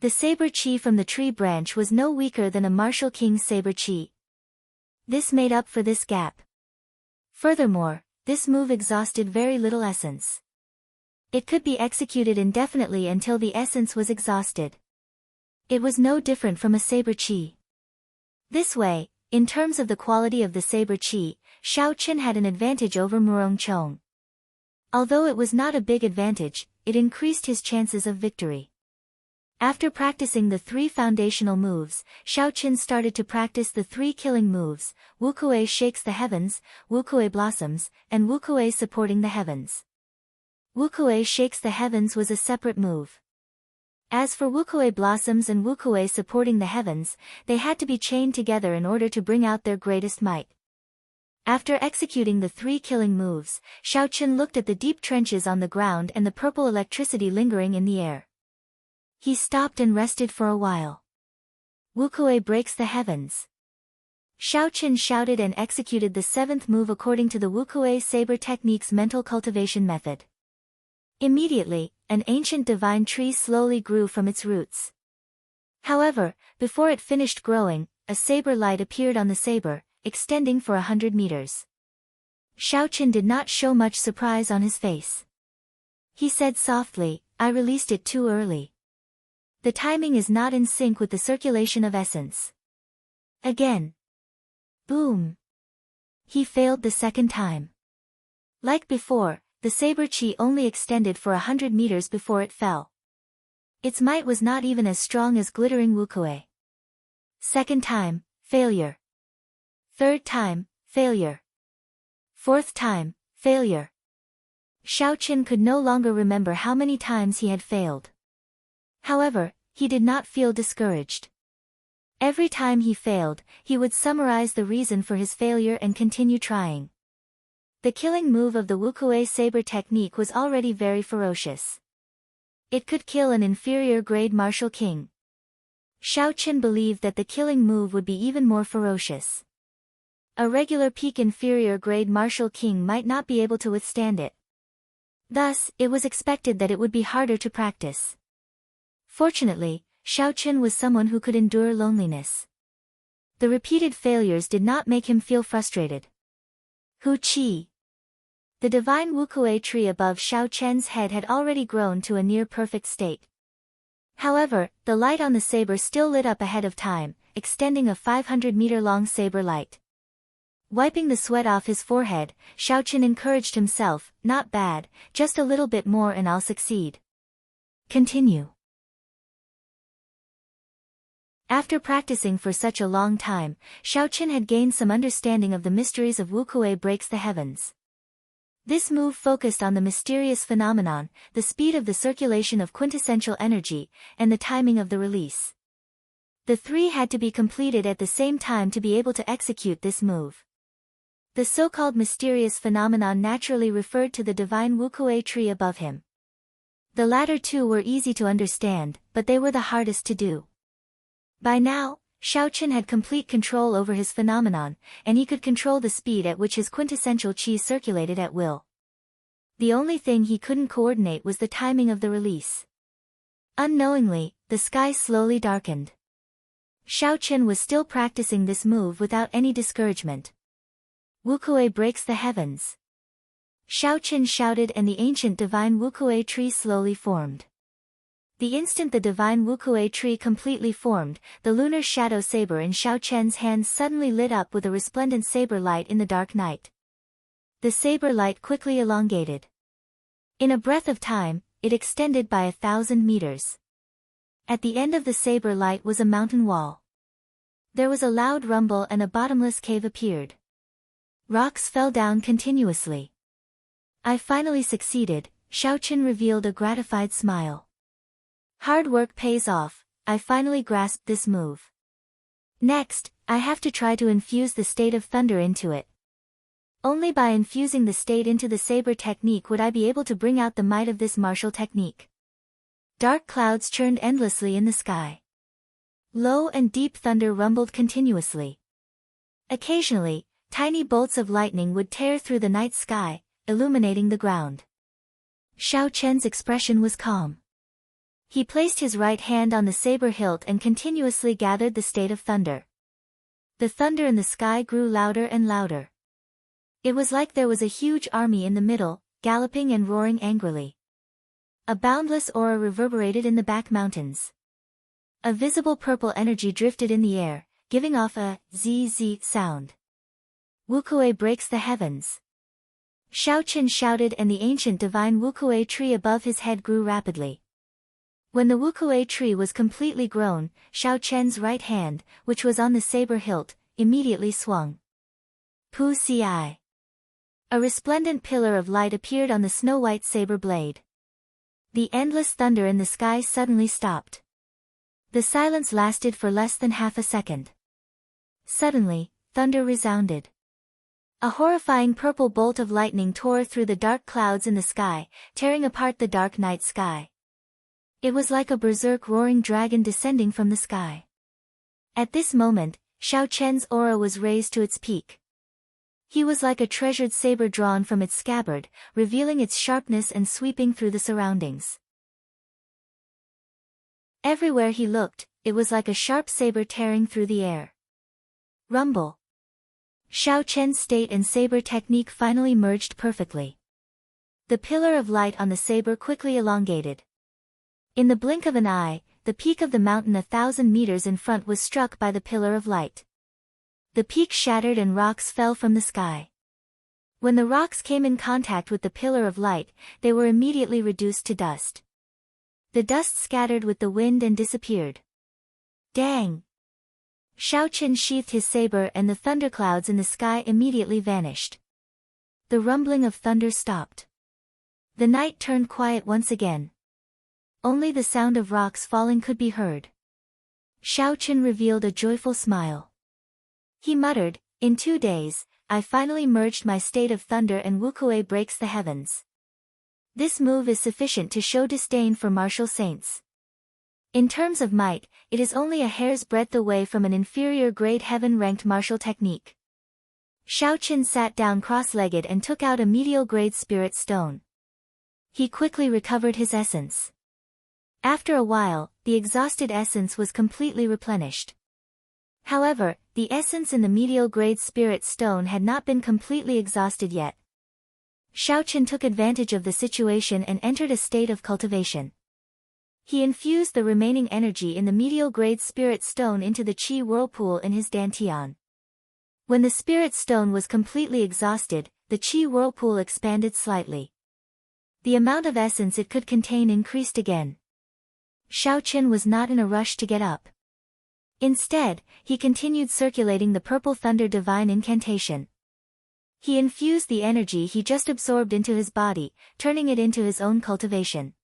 The saber chi from the tree branch was no weaker than a martial king's saber chi. This made up for this gap. Furthermore, this move exhausted very little essence. It could be executed indefinitely until the essence was exhausted. It was no different from a saber chi. This way, in terms of the quality of the saber chi, Xiao Qin had an advantage over Murong Chong. Although it was not a big advantage, it increased his chances of victory. After practicing the 3 foundational moves, Xiao Qin started to practice the 3 killing moves, Wukue Shakes the Heavens, Wukue Blossoms, and Wukue Supporting the Heavens. Wukue Shakes the Heavens was a separate move. As for Wukuei blossoms and Wukuei supporting the heavens, they had to be chained together in order to bring out their greatest might. After executing the 3 killing moves, Xiaochen looked at the deep trenches on the ground and the purple electricity lingering in the air. He stopped and rested for a while. Wukuei breaks the heavens. Xiaochen shouted and executed the 7th move according to the Wukuei saber technique's mental cultivation method. Immediately, an ancient divine tree slowly grew from its roots. However, before it finished growing, a saber light appeared on the saber, extending for 100 meters. Xiaochen did not show much surprise on his face. He said softly, "I released it too early. The timing is not in sync with the circulation of essence." Again. Boom. He failed the second time. Like before, the saber chi only extended for 100 meters before it fell. Its might was not even as strong as glittering Wukuei. Second time, failure. Third time, failure. Fourth time, failure. Xiaochen could no longer remember how many times he had failed. However, he did not feel discouraged. Every time he failed, he would summarize the reason for his failure and continue trying. The killing move of the Wukuei saber technique was already very ferocious. It could kill an inferior grade martial king. Xiaochen believed that the killing move would be even more ferocious. A regular peak inferior grade martial king might not be able to withstand it. Thus, it was expected that it would be harder to practice. Fortunately, Xiaochen was someone who could endure loneliness. The repeated failures did not make him feel frustrated. Hu Qi. The divine Wukuei tree above Xiaochen's head had already grown to a near-perfect state. However, the light on the saber still lit up ahead of time, extending a 500-meter-long saber light. Wiping the sweat off his forehead, Xiaochen encouraged himself, "Not bad, just a little bit more and I'll succeed." Continue. After practicing for such a long time, Xiaochen had gained some understanding of the mysteries of Wukuei breaks the heavens. This move focused on the mysterious phenomenon, the speed of the circulation of quintessential energy, and the timing of the release. The 3 had to be completed at the same time to be able to execute this move. The so-called mysterious phenomenon naturally referred to the divine Wukuei tree above him. The latter 2 were easy to understand, but they were the hardest to do. By now, Xiaochen had complete control over his phenomenon, and he could control the speed at which his quintessential qi circulated at will. The only thing he couldn't coordinate was the timing of the release. Unknowingly, the sky slowly darkened. Xiaochen was still practicing this move without any discouragement. Wukuei breaks the heavens. Xiaochen shouted and the ancient divine Wukuei tree slowly formed. The instant the divine Wukuei tree completely formed, the lunar shadow saber in Xiaochen's hands suddenly lit up with a resplendent saber light in the dark night. The saber light quickly elongated. In a breath of time, it extended by 1,000 meters. At the end of the saber light was a mountain wall. There was a loud rumble and a bottomless cave appeared. Rocks fell down continuously. "I finally succeeded," Xiaochen revealed a gratified smile. "Hard work pays off, I finally grasped this move. Next, I have to try to infuse the state of thunder into it. Only by infusing the state into the saber technique would I be able to bring out the might of this martial technique." Dark clouds churned endlessly in the sky. Low and deep thunder rumbled continuously. Occasionally, tiny bolts of lightning would tear through the night sky, illuminating the ground. Xiaochen's expression was calm. He placed his right hand on the saber hilt and continuously gathered the state of thunder. The thunder in the sky grew louder and louder. It was like there was a huge army in the middle, galloping and roaring angrily. A boundless aura reverberated in the back mountains. A visible purple energy drifted in the air, giving off a zzz sound. Wukuei breaks the heavens. Xiaochen shouted and the ancient divine Wukuei tree above his head grew rapidly. When the Wukuei tree was completely grown, Xiaochen's right hand, which was on the saber hilt, immediately swung. Pu Ci. A resplendent pillar of light appeared on the snow-white saber blade. The endless thunder in the sky suddenly stopped. The silence lasted for less than half a second. Suddenly, thunder resounded. A horrifying purple bolt of lightning tore through the dark clouds in the sky, tearing apart the dark night sky. It was like a berserk roaring dragon descending from the sky. At this moment, Xiao Chen's aura was raised to its peak. He was like a treasured saber drawn from its scabbard, revealing its sharpness and sweeping through the surroundings. Everywhere he looked, it was like a sharp saber tearing through the air. Rumble. Xiao Chen's state and saber technique finally merged perfectly. The pillar of light on the saber quickly elongated. In the blink of an eye, the peak of the mountain 1,000 meters in front was struck by the pillar of light. The peak shattered and rocks fell from the sky. When the rocks came in contact with the pillar of light, they were immediately reduced to dust. The dust scattered with the wind and disappeared. Dang! Xiao Chen sheathed his saber and the thunderclouds in the sky immediately vanished. The rumbling of thunder stopped. The night turned quiet once again. Only the sound of rocks falling could be heard. Xiao Chen revealed a joyful smile. He muttered, "In 2 days, I finally merged my state of thunder and Wukuei breaks the heavens. This move is sufficient to show disdain for martial saints. In terms of might, it is only a hair's breadth away from an inferior grade heaven-ranked martial technique." Xiao Chen sat down cross-legged and took out a medial grade spirit stone. He quickly recovered his essence. After a while, the exhausted essence was completely replenished. However, the essence in the medial grade spirit stone had not been completely exhausted yet. Xiao Chen took advantage of the situation and entered a state of cultivation. He infused the remaining energy in the medial grade spirit stone into the qi whirlpool in his dantian. When the spirit stone was completely exhausted, the qi whirlpool expanded slightly. The amount of essence it could contain increased again. Xiao Chen was not in a rush to get up. Instead, he continued circulating the purple thunder divine incantation. He infused the energy he just absorbed into his body, turning it into his own cultivation.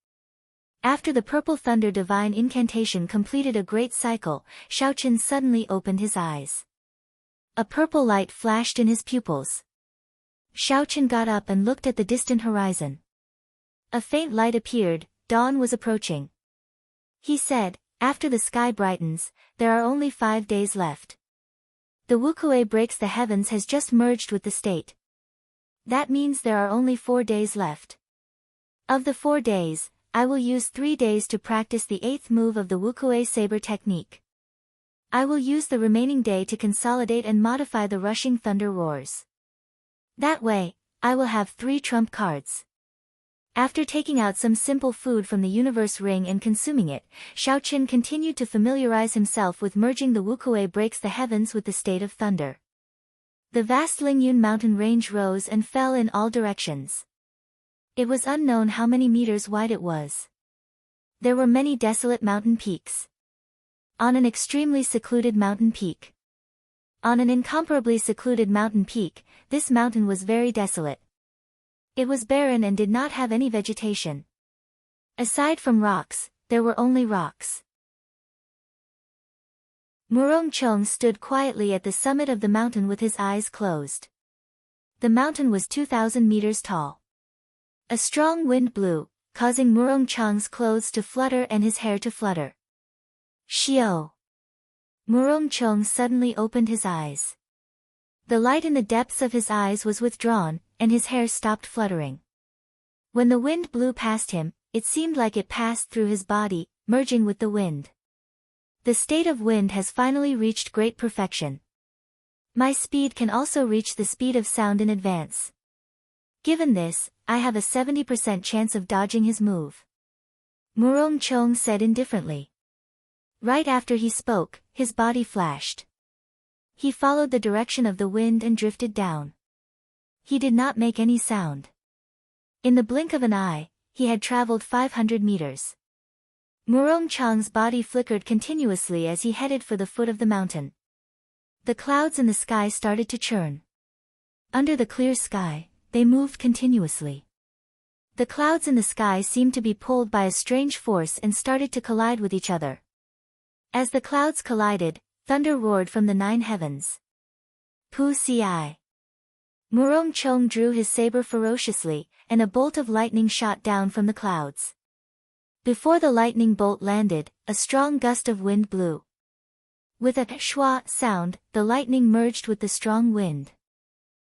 After the purple thunder divine incantation completed a great cycle, Xiao Chen suddenly opened his eyes. A purple light flashed in his pupils. Xiao Chen got up and looked at the distant horizon. A faint light appeared, dawn was approaching. He said, "After the sky brightens, there are only 5 days left. The Wukuei breaks the heavens has just merged with the state. That means there are only 4 days left. Of the 4 days, I will use 3 days to practice the 8th move of the Wukuei saber technique. I will use the remaining day to consolidate and modify the rushing thunder roars. That way, I will have 3 trump cards." After taking out some simple food from the universe ring and consuming it, Xiao Chen continued to familiarize himself with merging the Wukuei breaks the heavens with the state of thunder. The vast Lingyun mountain range rose and fell in all directions. It was unknown how many meters wide it was. There were many desolate mountain peaks. On an extremely secluded mountain peak. On an incomparably secluded mountain peak, this mountain was very desolate. It was barren and did not have any vegetation. Aside from rocks, there were only rocks. Murong Chong stood quietly at the summit of the mountain with his eyes closed. The mountain was 2,000 meters tall. A strong wind blew, causing Murong Chong's clothes to flutter and his hair to flutter. Xiao! Murong Chong suddenly opened his eyes. The light in the depths of his eyes was withdrawn, and his hair stopped fluttering. When the wind blew past him, it seemed like it passed through his body, merging with the wind. The state of wind has finally reached great perfection. My speed can also reach the speed of sound in advance. Given this, I have a 70% chance of dodging his move. Murong Chong said indifferently. Right after he spoke, his body flashed. He followed the direction of the wind and drifted down. He did not make any sound. In the blink of an eye, he had traveled 500 meters. Murong Chong's body flickered continuously as he headed for the foot of the mountain. The clouds in the sky started to churn. Under the clear sky, they moved continuously. The clouds in the sky seemed to be pulled by a strange force and started to collide with each other. As the clouds collided, thunder roared from the 9 heavens. Pu ci. Murong Chong drew his saber ferociously, and a bolt of lightning shot down from the clouds. Before the lightning bolt landed, a strong gust of wind blew. With a shwa sound, the lightning merged with the strong wind.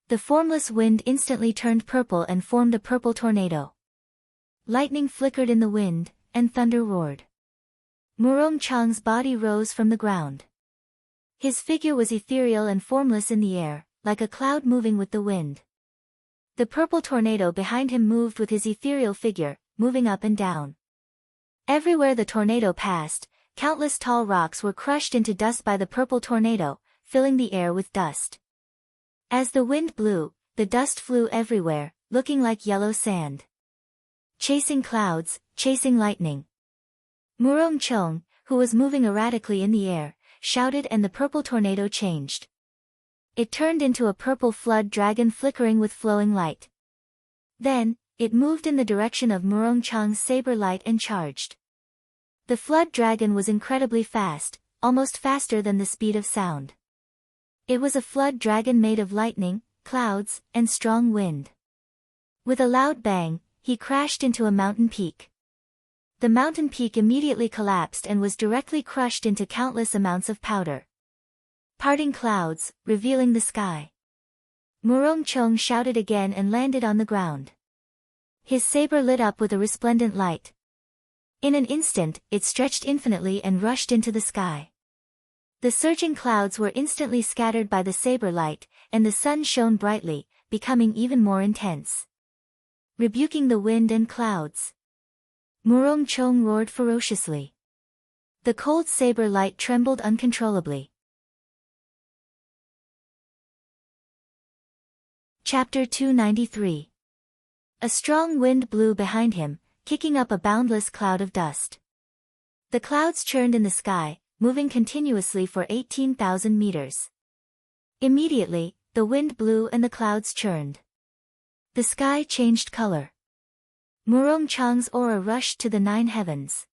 The formless wind instantly turned purple and formed a purple tornado. Lightning flickered in the wind, and thunder roared. Murong Chong's body rose from the ground. His figure was ethereal and formless in the air, like a cloud moving with the wind. The purple tornado behind him moved with his ethereal figure, moving up and down. Everywhere the tornado passed, countless tall rocks were crushed into dust by the purple tornado, filling the air with dust. As the wind blew, the dust flew everywhere, looking like yellow sand. Chasing clouds, chasing lightning. Murong Chong, who was moving erratically in the air, shouted, and the purple tornado changed. It turned into a purple flood dragon flickering with flowing light. Then, it moved in the direction of Murong Chong's saber light and charged. The flood dragon was incredibly fast, almost faster than the speed of sound. It was a flood dragon made of lightning, clouds, and strong wind. With a loud bang, he crashed into a mountain peak. The mountain peak immediately collapsed and was directly crushed into countless amounts of powder. Parting clouds, revealing the sky. Murong Chong shouted again and landed on the ground. His saber lit up with a resplendent light. In an instant, it stretched infinitely and rushed into the sky. The surging clouds were instantly scattered by the saber light, and the sun shone brightly, becoming even more intense. Rebuking the wind and clouds, Murong Chong roared ferociously. The cold saber light trembled uncontrollably. Chapter 293. A strong wind blew behind him, kicking up a boundless cloud of dust. The clouds churned in the sky, moving continuously for 18,000 meters. Immediately, the wind blew and the clouds churned. The sky changed color. Murong Chong's aura rushed to the 9 heavens.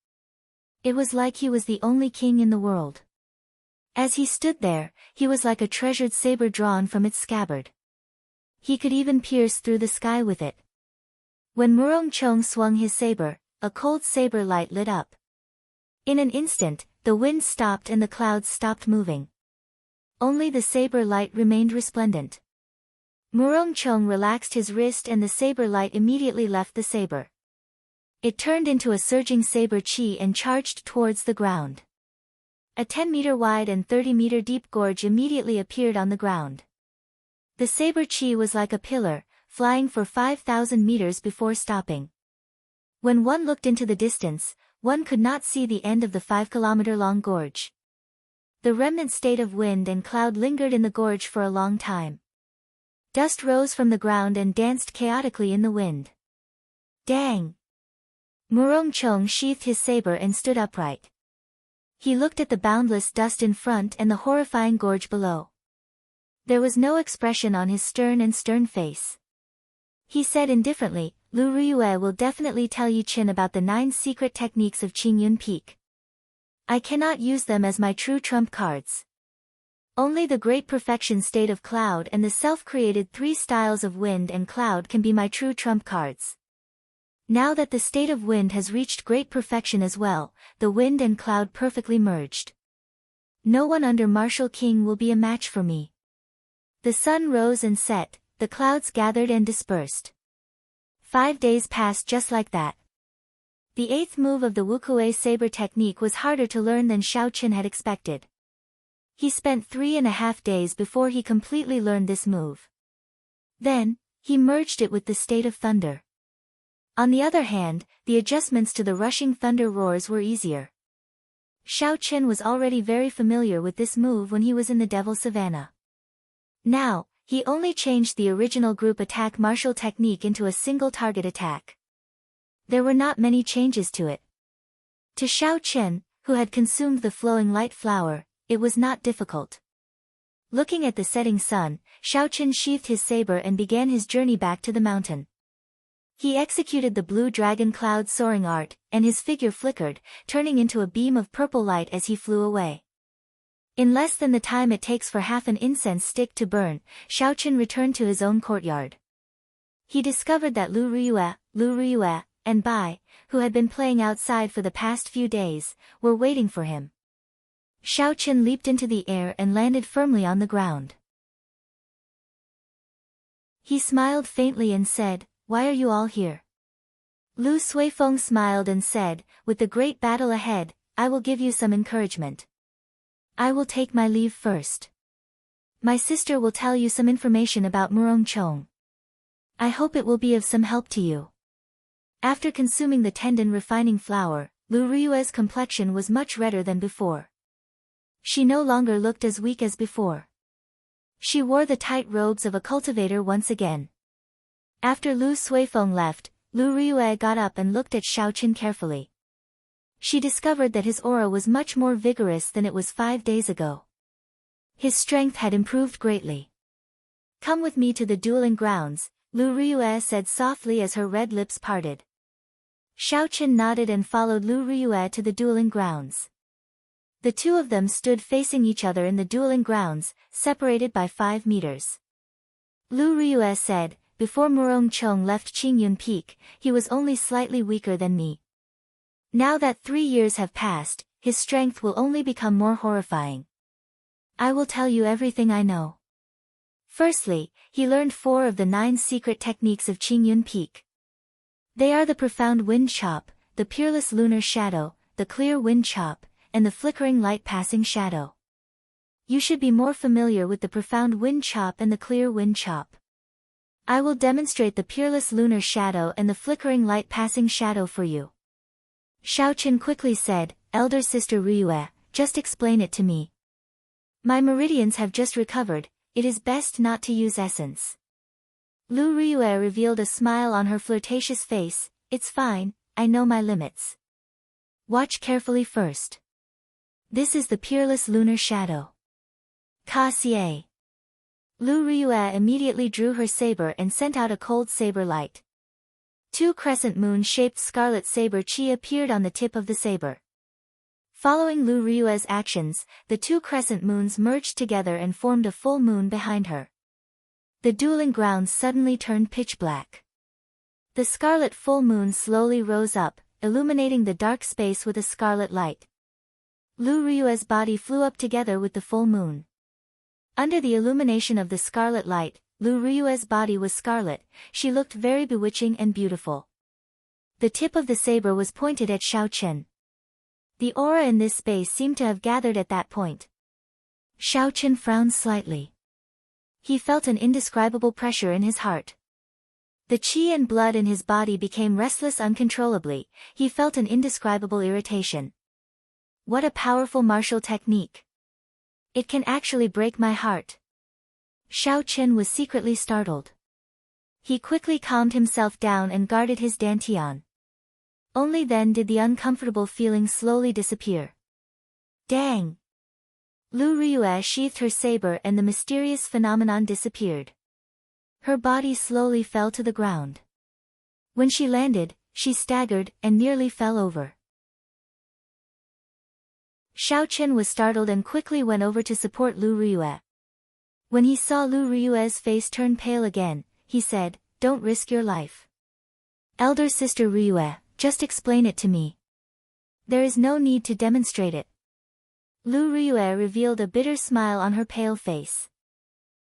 It was like he was the only king in the world. As he stood there, he was like a treasured saber drawn from its scabbard. He could even pierce through the sky with it. When Murong Chong swung his saber, a cold saber light lit up. In an instant, the wind stopped and the clouds stopped moving. Only the saber light remained resplendent. Murong Chong relaxed his wrist and the saber light immediately left the saber. It turned into a surging saber chi and charged towards the ground. A 10-meter wide and 30-meter deep gorge immediately appeared on the ground. The saber chi was like a pillar, flying for 5,000 meters before stopping. When one looked into the distance, one could not see the end of the 5-kilometer-long gorge. The remnant state of wind and cloud lingered in the gorge for a long time. Dust rose from the ground and danced chaotically in the wind. Dang! Murong Chong sheathed his saber and stood upright. He looked at the boundless dust in front and the horrifying gorge below. There was no expression on his stern face. He said indifferently, Lu Riyue will definitely tell Yi Qin about the 9 secret techniques of Qingyun Peak. I cannot use them as my true trump cards. Only the great perfection state of cloud and the self-created 3 styles of wind and cloud can be my true trump cards. Now that the state of wind has reached great perfection as well, the wind and cloud perfectly merged. No one under Martial King will be a match for me. The sun rose and set, the clouds gathered and dispersed. 5 days passed just like that. The 8th move of the Wukue saber technique was harder to learn than Xiao Qin had expected. He spent 3.5 days before he completely learned this move. Then, he merged it with the state of thunder. On the other hand, the adjustments to the rushing thunder roars were easier. Xiao Qin was already very familiar with this move when he was in the Devil Savannah. Now, he only changed the original group attack martial technique into a single target attack. There were not many changes to it. To Xiao Qin, who had consumed the flowing light flower, it was not difficult. Looking at the setting sun, Xiao Qin sheathed his saber and began his journey back to the mountain. He executed the blue dragon cloud soaring art, and his figure flickered, turning into a beam of purple light as he flew away. In less than the time it takes for half an incense stick to burn, Xiaochen returned to his own courtyard. He discovered that Lu Riyue, and Bai, who had been playing outside for the past few days, were waiting for him. Xiaochen leaped into the air and landed firmly on the ground. He smiled faintly and said, "Why are you all here?" Lu Suifeng smiled and said, "With the great battle ahead, I will give you some encouragement. I will take my leave first. My sister will tell you some information about Murongchong. I hope it will be of some help to you." After consuming the tendon refining flour, Lu Riyue's complexion was much redder than before. She no longer looked as weak as before. She wore the tight robes of a cultivator once again. After Lu Suifeng left, Lu Riyue got up and looked at Xiaochen carefully. She discovered that his aura was much more vigorous than it was 5 days ago. His strength had improved greatly. "Come with me to the dueling grounds," Lu Riyue said softly as her red lips parted. Xiaochen nodded and followed Lu Riyue to the dueling grounds. The two of them stood facing each other in the dueling grounds, separated by 5 meters. Lu Riyue said, "Before Murongchong left Qingyun Peak, he was only slightly weaker than me. Now that 3 years have passed, his strength will only become more horrifying. I will tell you everything I know." Firstly, he learned 4 of the 9 secret techniques of Qingyun Peak. They are the profound wind chop, the peerless lunar shadow, the clear wind chop, and the flickering light passing shadow. You should be more familiar with the profound wind chop and the clear wind chop. I will demonstrate the peerless lunar shadow and the flickering light passing shadow for you. Xiaochen quickly said, "Elder sister Riyue, just explain it to me. My meridians have just recovered, it is best not to use essence." Lu Riyue revealed a smile on her flirtatious face, "It's fine, I know my limits. Watch carefully first. This is the peerless lunar shadow. Ka Xie." Lu Riyue immediately drew her saber and sent out a cold saber light. 2 crescent moon-shaped scarlet saber chi appeared on the tip of the saber. Following Lu Riyue's actions, the 2 crescent moons merged together and formed a full moon behind her. The dueling grounds suddenly turned pitch black. The scarlet full moon slowly rose up, illuminating the dark space with a scarlet light. Lu Riyue's body flew up together with the full moon. Under the illumination of the scarlet light, Lu Riyue's body was scarlet, she looked very bewitching and beautiful. The tip of the saber was pointed at Xiaochen. The aura in this space seemed to have gathered at that point. Xiaochen frowned slightly. He felt an indescribable pressure in his heart. The qi and blood in his body became restless uncontrollably, he felt an indescribable irritation. What a powerful martial technique! It can actually break my heart. Xiaochen was secretly startled. He quickly calmed himself down and guarded his dantian. Only then did the uncomfortable feeling slowly disappear. Dang! Lu Riyue sheathed her saber and the mysterious phenomenon disappeared. Her body slowly fell to the ground. When she landed, she staggered and nearly fell over. Xiaochen was startled and quickly went over to support Lu Riyue. When he saw Lu Riyue's face turn pale again, he said, "Don't risk your life. Elder sister Riyue, just explain it to me. There is no need to demonstrate it." Lu Riyue revealed a bitter smile on her pale face.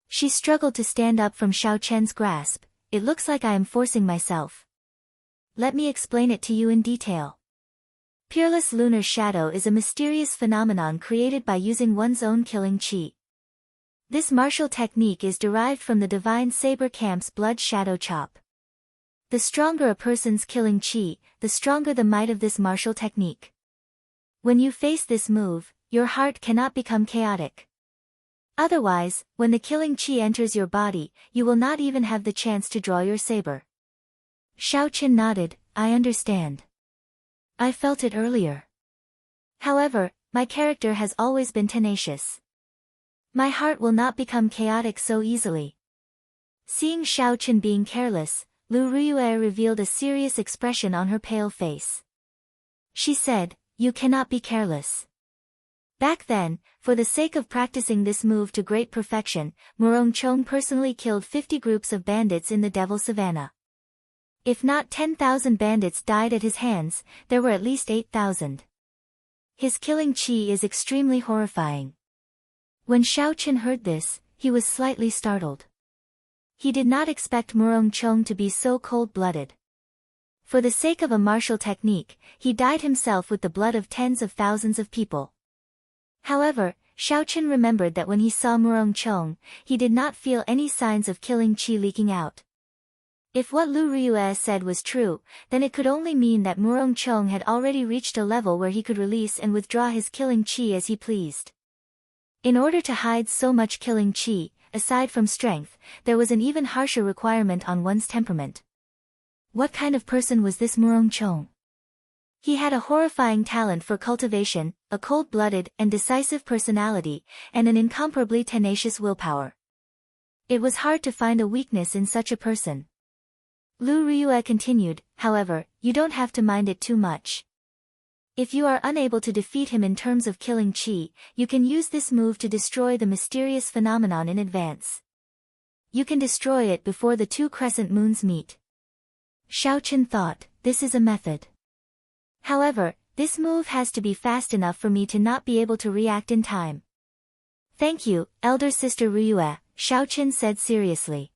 She struggled to stand up from Xiaochen's grasp. "It looks like I am forcing myself. Let me explain it to you in detail. Peerless lunar shadow is a mysterious phenomenon created by using one's own killing qi. This martial technique is derived from the divine saber camp's blood shadow chop. The stronger a person's killing qi, the stronger the might of this martial technique. When you face this move, your heart cannot become chaotic. Otherwise, when the killing qi enters your body, you will not even have the chance to draw your saber." Xiaochen nodded, "I understand. I felt it earlier. However, my character has always been tenacious. My heart will not become chaotic so easily." Seeing Xiaochen being careless, Lu Riyue revealed a serious expression on her pale face. She said, "You cannot be careless." Back then, for the sake of practicing this move to great perfection, Murong Chong personally killed 50 groups of bandits in the Devil Savannah. If not 10,000 bandits died at his hands, there were at least 8,000. His killing chi is extremely horrifying. When Xiao Chen heard this, he was slightly startled. He did not expect Murong Chong to be so cold-blooded. For the sake of a martial technique, he dyed himself with the blood of tens of thousands of people. However, Xiao Chen remembered that when he saw Murong Chong, he did not feel any signs of killing chi leaking out. If what Lu Riyue said was true, then it could only mean that Murong Chong had already reached a level where he could release and withdraw his killing chi as he pleased. In order to hide so much killing chi, aside from strength, there was an even harsher requirement on one's temperament. What kind of person was this Murong Chong? He had a horrifying talent for cultivation, a cold-blooded and decisive personality, and an incomparably tenacious willpower. It was hard to find a weakness in such a person. Lu Riyue continued, "However, you don't have to mind it too much. If you are unable to defeat him in terms of killing chi, you can use this move to destroy the mysterious phenomenon in advance. You can destroy it before the two crescent moons meet." Xiao Chen thought, this is a method. However, this move has to be fast enough for me to not be able to react in time. "Thank you, elder sister Riyue," Xiao Chen said seriously.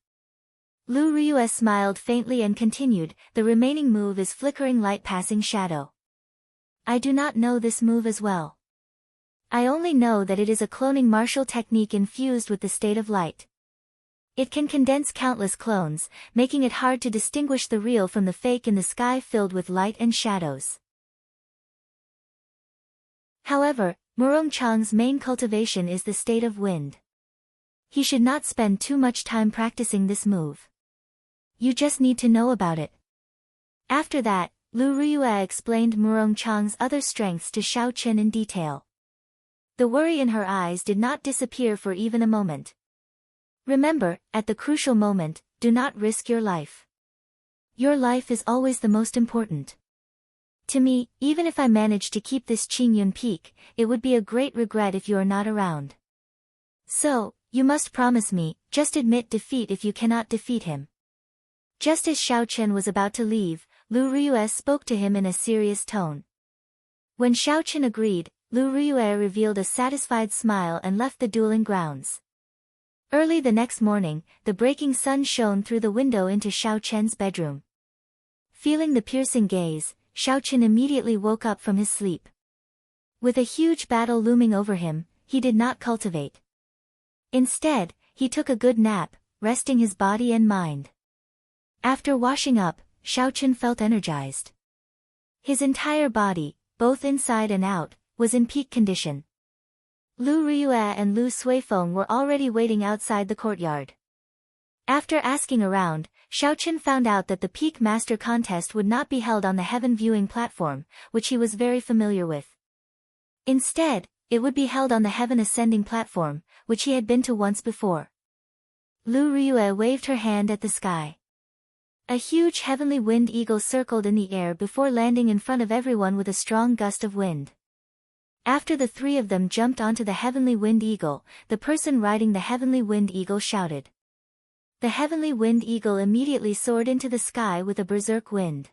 Lu Riyue smiled faintly and continued, "The remaining move is flickering light passing shadow. I do not know this move as well. I only know that it is a cloning martial technique infused with the state of light. It can condense countless clones, making it hard to distinguish the real from the fake in the sky filled with light and shadows." However, Murong Chong's main cultivation is the state of wind. He should not spend too much time practicing this move. You just need to know about it. After that, Lu Riyue explained Murong Chong's other strengths to Xiao Chen in detail. The worry in her eyes did not disappear for even a moment. "Remember, at the crucial moment, do not risk your life. Your life is always the most important. To me, even if I manage to keep this Qingyun peak, it would be a great regret if you are not around. So, you must promise me, just admit defeat if you cannot defeat him." Just as Xiao Chen was about to leave, Lu Riyue spoke to him in a serious tone. When Xiao Chen agreed, Lu Riyue revealed a satisfied smile and left the dueling grounds. Early the next morning, the breaking sun shone through the window into Xiao Chen's bedroom. Feeling the piercing gaze, Xiao Chen immediately woke up from his sleep. With a huge battle looming over him, he did not cultivate. Instead, he took a good nap, resting his body and mind. After washing up, Xiao Chen felt energized. His entire body, both inside and out, was in peak condition. Lu Riyue and Lu Suifeng were already waiting outside the courtyard. After asking around, Xiao Chen found out that the Peak Master contest would not be held on the Heaven Viewing platform, which he was very familiar with. Instead, it would be held on the Heaven Ascending platform, which he had been to once before. Lu Riyue waved her hand at the sky. A huge heavenly wind eagle circled in the air before landing in front of everyone with a strong gust of wind. After the three of them jumped onto the heavenly wind eagle, the person riding the heavenly wind eagle shouted. The heavenly wind eagle immediately soared into the sky with a berserk wind.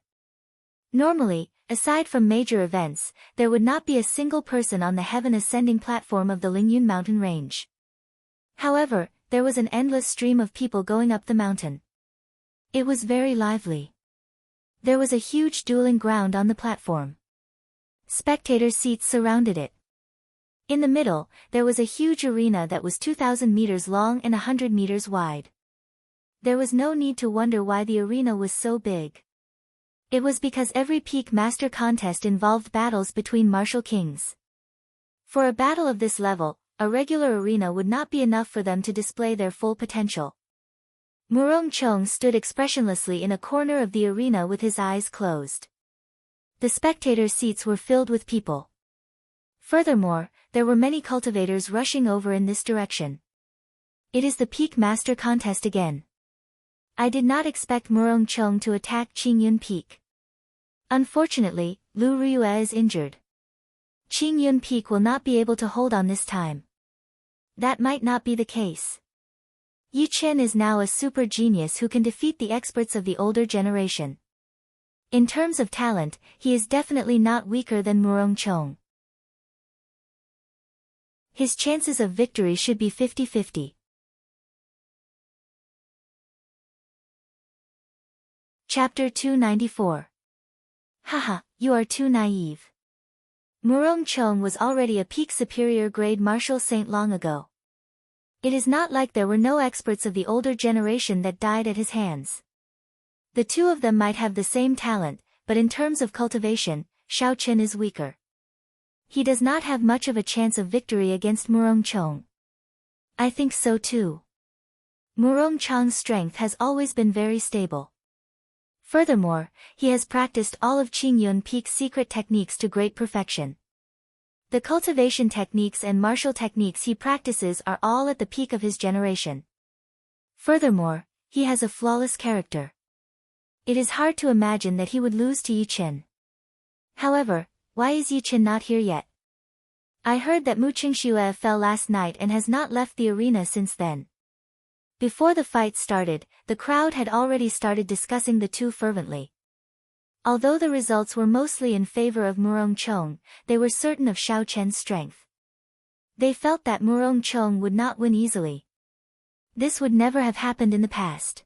Normally, aside from major events, there would not be a single person on the Heaven Ascending platform of the Lingyun mountain range. However, there was an endless stream of people going up the mountain. It was very lively. There was a huge dueling ground on the platform. Spectator seats surrounded it. In the middle, there was a huge arena that was 2,000 meters long and 100 meters wide. There was no need to wonder why the arena was so big. It was because every Peak Master contest involved battles between martial kings. For a battle of this level, a regular arena would not be enough for them to display their full potential. Murong Chong stood expressionlessly in a corner of the arena with his eyes closed. The spectator seats were filled with people. Furthermore, there were many cultivators rushing over in this direction. It is the Peak Master contest again. I did not expect Murong Chong to attack Qingyun Peak. Unfortunately, Lu Riyue is injured. Qingyun Peak will not be able to hold on this time. That might not be the case. Yu Chen is now a super genius who can defeat the experts of the older generation. In terms of talent, he is definitely not weaker than Murong Chong. His chances of victory should be 50-50. Chapter 294. Haha, you are too naive. Murong Chong was already a peak superior grade martial saint long ago. It is not like there were no experts of the older generation that died at his hands. The two of them might have the same talent, but in terms of cultivation, Xiao Chen is weaker. He does not have much of a chance of victory against Murong Chong. I think so too. Murong Chong's strength has always been very stable. Furthermore, he has practiced all of Qingyun Peak's secret techniques to great perfection. The cultivation techniques and martial techniques he practices are all at the peak of his generation. Furthermore, he has a flawless character. It is hard to imagine that he would lose to Yu Chen. However, why is Yu Chen not here yet? I heard that Mu Qingxue fell last night and has not left the arena since then. Before the fight started, the crowd had already started discussing the two fervently. Although the results were mostly in favor of Murong Chong, they were certain of Xiao Chen's strength. They felt that Murong Chong would not win easily. This would never have happened in the past.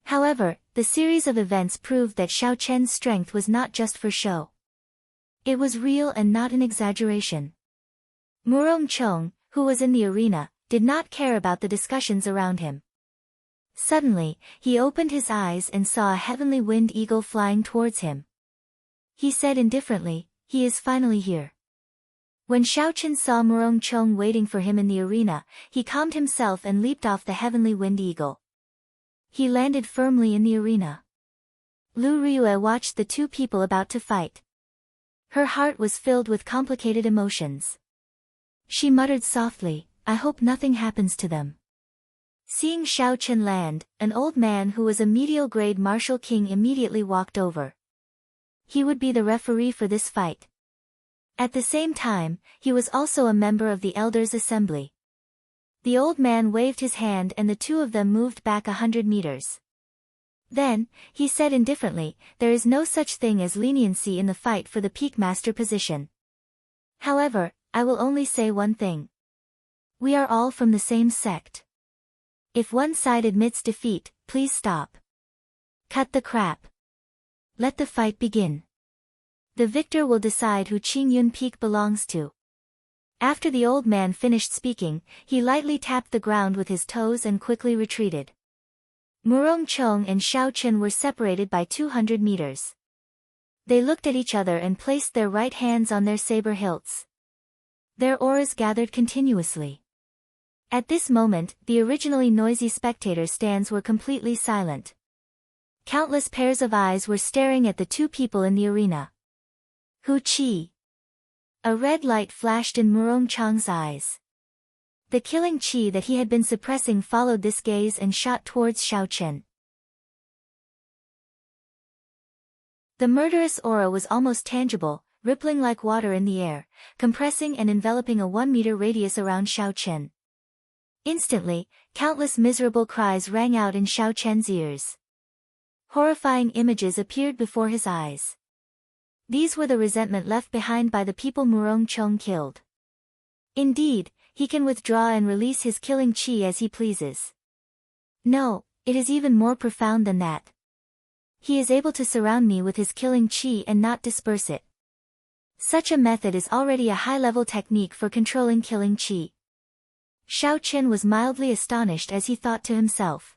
However, the series of events proved that Xiao Chen's strength was not just for show. It was real and not an exaggeration. Murong Chong, who was in the arena, did not care about the discussions around him. Suddenly, he opened his eyes and saw a heavenly winged eagle flying towards him. He said indifferently, "He is finally here." When Xiao Chen saw Murong Chong waiting for him in the arena, he calmed himself and leaped off the heavenly winged eagle. He landed firmly in the arena. Lu Riyue watched the two people about to fight. Her heart was filled with complicated emotions. She muttered softly, "I hope nothing happens to them." Seeing Xiao Chen land, an old man who was a medial grade martial king immediately walked over. He would be the referee for this fight. At the same time, he was also a member of the Elders' Assembly. The old man waved his hand and the two of them moved back 100 meters. Then, he said indifferently, "There is no such thing as leniency in the fight for the peak master position. However, I will only say one thing. We are all from the same sect. If one side admits defeat, please stop. Cut the crap. Let the fight begin. The victor will decide who Qingyun Peak belongs to." After the old man finished speaking, he lightly tapped the ground with his toes and quickly retreated. Murong Chong and Xiao Chen were separated by 200 meters. They looked at each other and placed their right hands on their saber hilts. Their auras gathered continuously. At this moment, the originally noisy spectator stands were completely silent. Countless pairs of eyes were staring at the two people in the arena. Hu Qi. A red light flashed in Murong Chong's eyes. The killing qi that he had been suppressing followed this gaze and shot towards Xiao Chen. The murderous aura was almost tangible, rippling like water in the air, compressing and enveloping a 1-meter radius around Xiao Chen. Instantly, countless miserable cries rang out in Xiao Chen's ears. Horrifying images appeared before his eyes. These were the resentment left behind by the people Murong Chong killed. Indeed, he can withdraw and release his killing qi as he pleases. No, it is even more profound than that. He is able to surround me with his killing qi and not disperse it. Such a method is already a high-level technique for controlling killing qi. Xiao Chen was mildly astonished as he thought to himself.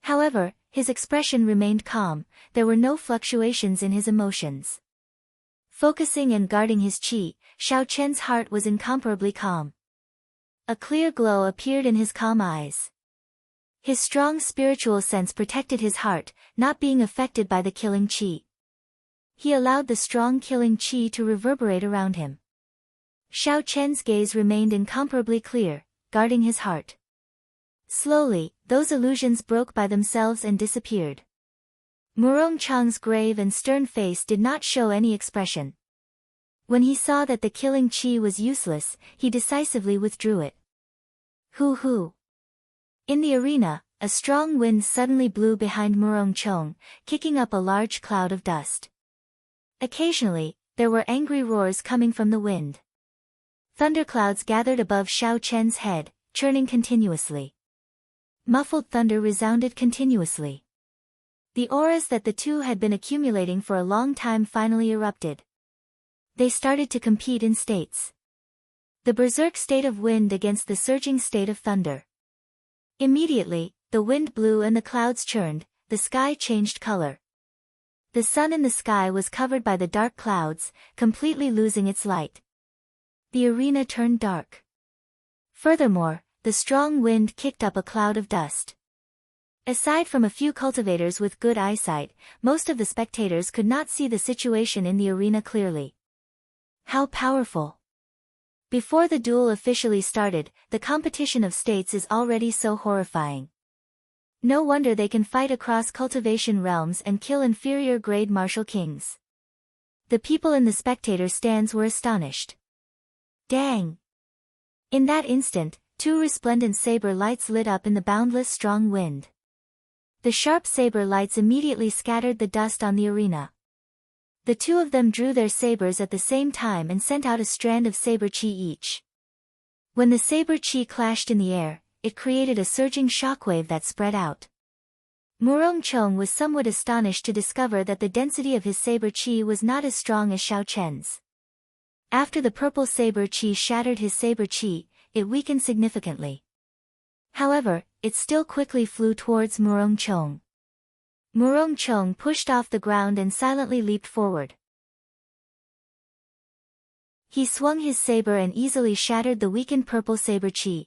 However, his expression remained calm, there were no fluctuations in his emotions. Focusing and guarding his qi, Xiao Chen's heart was incomparably calm. A clear glow appeared in his calm eyes. His strong spiritual sense protected his heart, not being affected by the killing qi. He allowed the strong killing qi to reverberate around him. Xiao Chen's gaze remained incomparably clear, guarding his heart. Slowly, those illusions broke by themselves and disappeared. Murong Chang's grave and stern face did not show any expression. When he saw that the killing chi was useless, he decisively withdrew it. Hoo! In the arena, a strong wind suddenly blew behind Murong Chong, kicking up a large cloud of dust. Occasionally, there were angry roars coming from the wind. Thunderclouds gathered above Xiao Chen's head, churning continuously. Muffled thunder resounded continuously. The auras that the two had been accumulating for a long time finally erupted. They started to compete in states. The berserk state of wind against the surging state of thunder. Immediately, the wind blew and the clouds churned, the sky changed color. The sun in the sky was covered by the dark clouds, completely losing its light. The arena turned dark. Furthermore, the strong wind kicked up a cloud of dust. Aside from a few cultivators with good eyesight, most of the spectators could not see the situation in the arena clearly. How powerful! Before the duel officially started, the competition of states is already so horrifying. No wonder they can fight across cultivation realms and kill inferior grade martial kings. The people in the spectator stands were astonished. Dang! In that instant, two resplendent saber lights lit up in the boundless strong wind. The sharp saber lights immediately scattered the dust on the arena. The two of them drew their sabers at the same time and sent out a strand of saber chi each. When the saber chi clashed in the air, it created a surging shockwave that spread out. Murong Chong was somewhat astonished to discover that the density of his saber chi was not as strong as Xiao Chen's. After the purple saber chi shattered his saber chi, it weakened significantly. However, it still quickly flew towards Murong Chong. Murong Chong pushed off the ground and silently leaped forward. He swung his saber and easily shattered the weakened purple saber chi.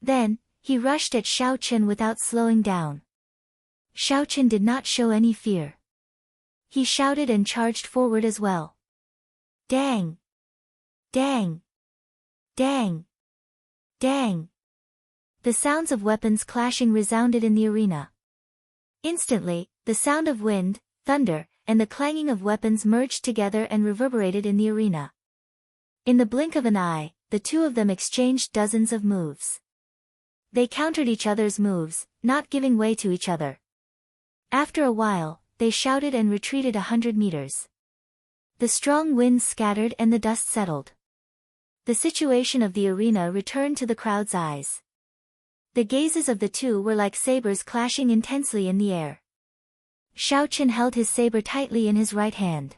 Then, he rushed at Xiao Chen without slowing down. Xiao Chen did not show any fear. He shouted and charged forward as well. Dang! Dang! Dang! Dang! The sounds of weapons clashing resounded in the arena. Instantly, the sound of wind, thunder, and the clanging of weapons merged together and reverberated in the arena. In the blink of an eye, the two of them exchanged dozens of moves. They countered each other's moves, not giving way to each other. After a while, they shouted and retreated 100 meters. The strong wind scattered and the dust settled. The situation of the arena returned to the crowd's eyes. The gazes of the two were like sabers clashing intensely in the air. Xiao Chen held his saber tightly in his right hand.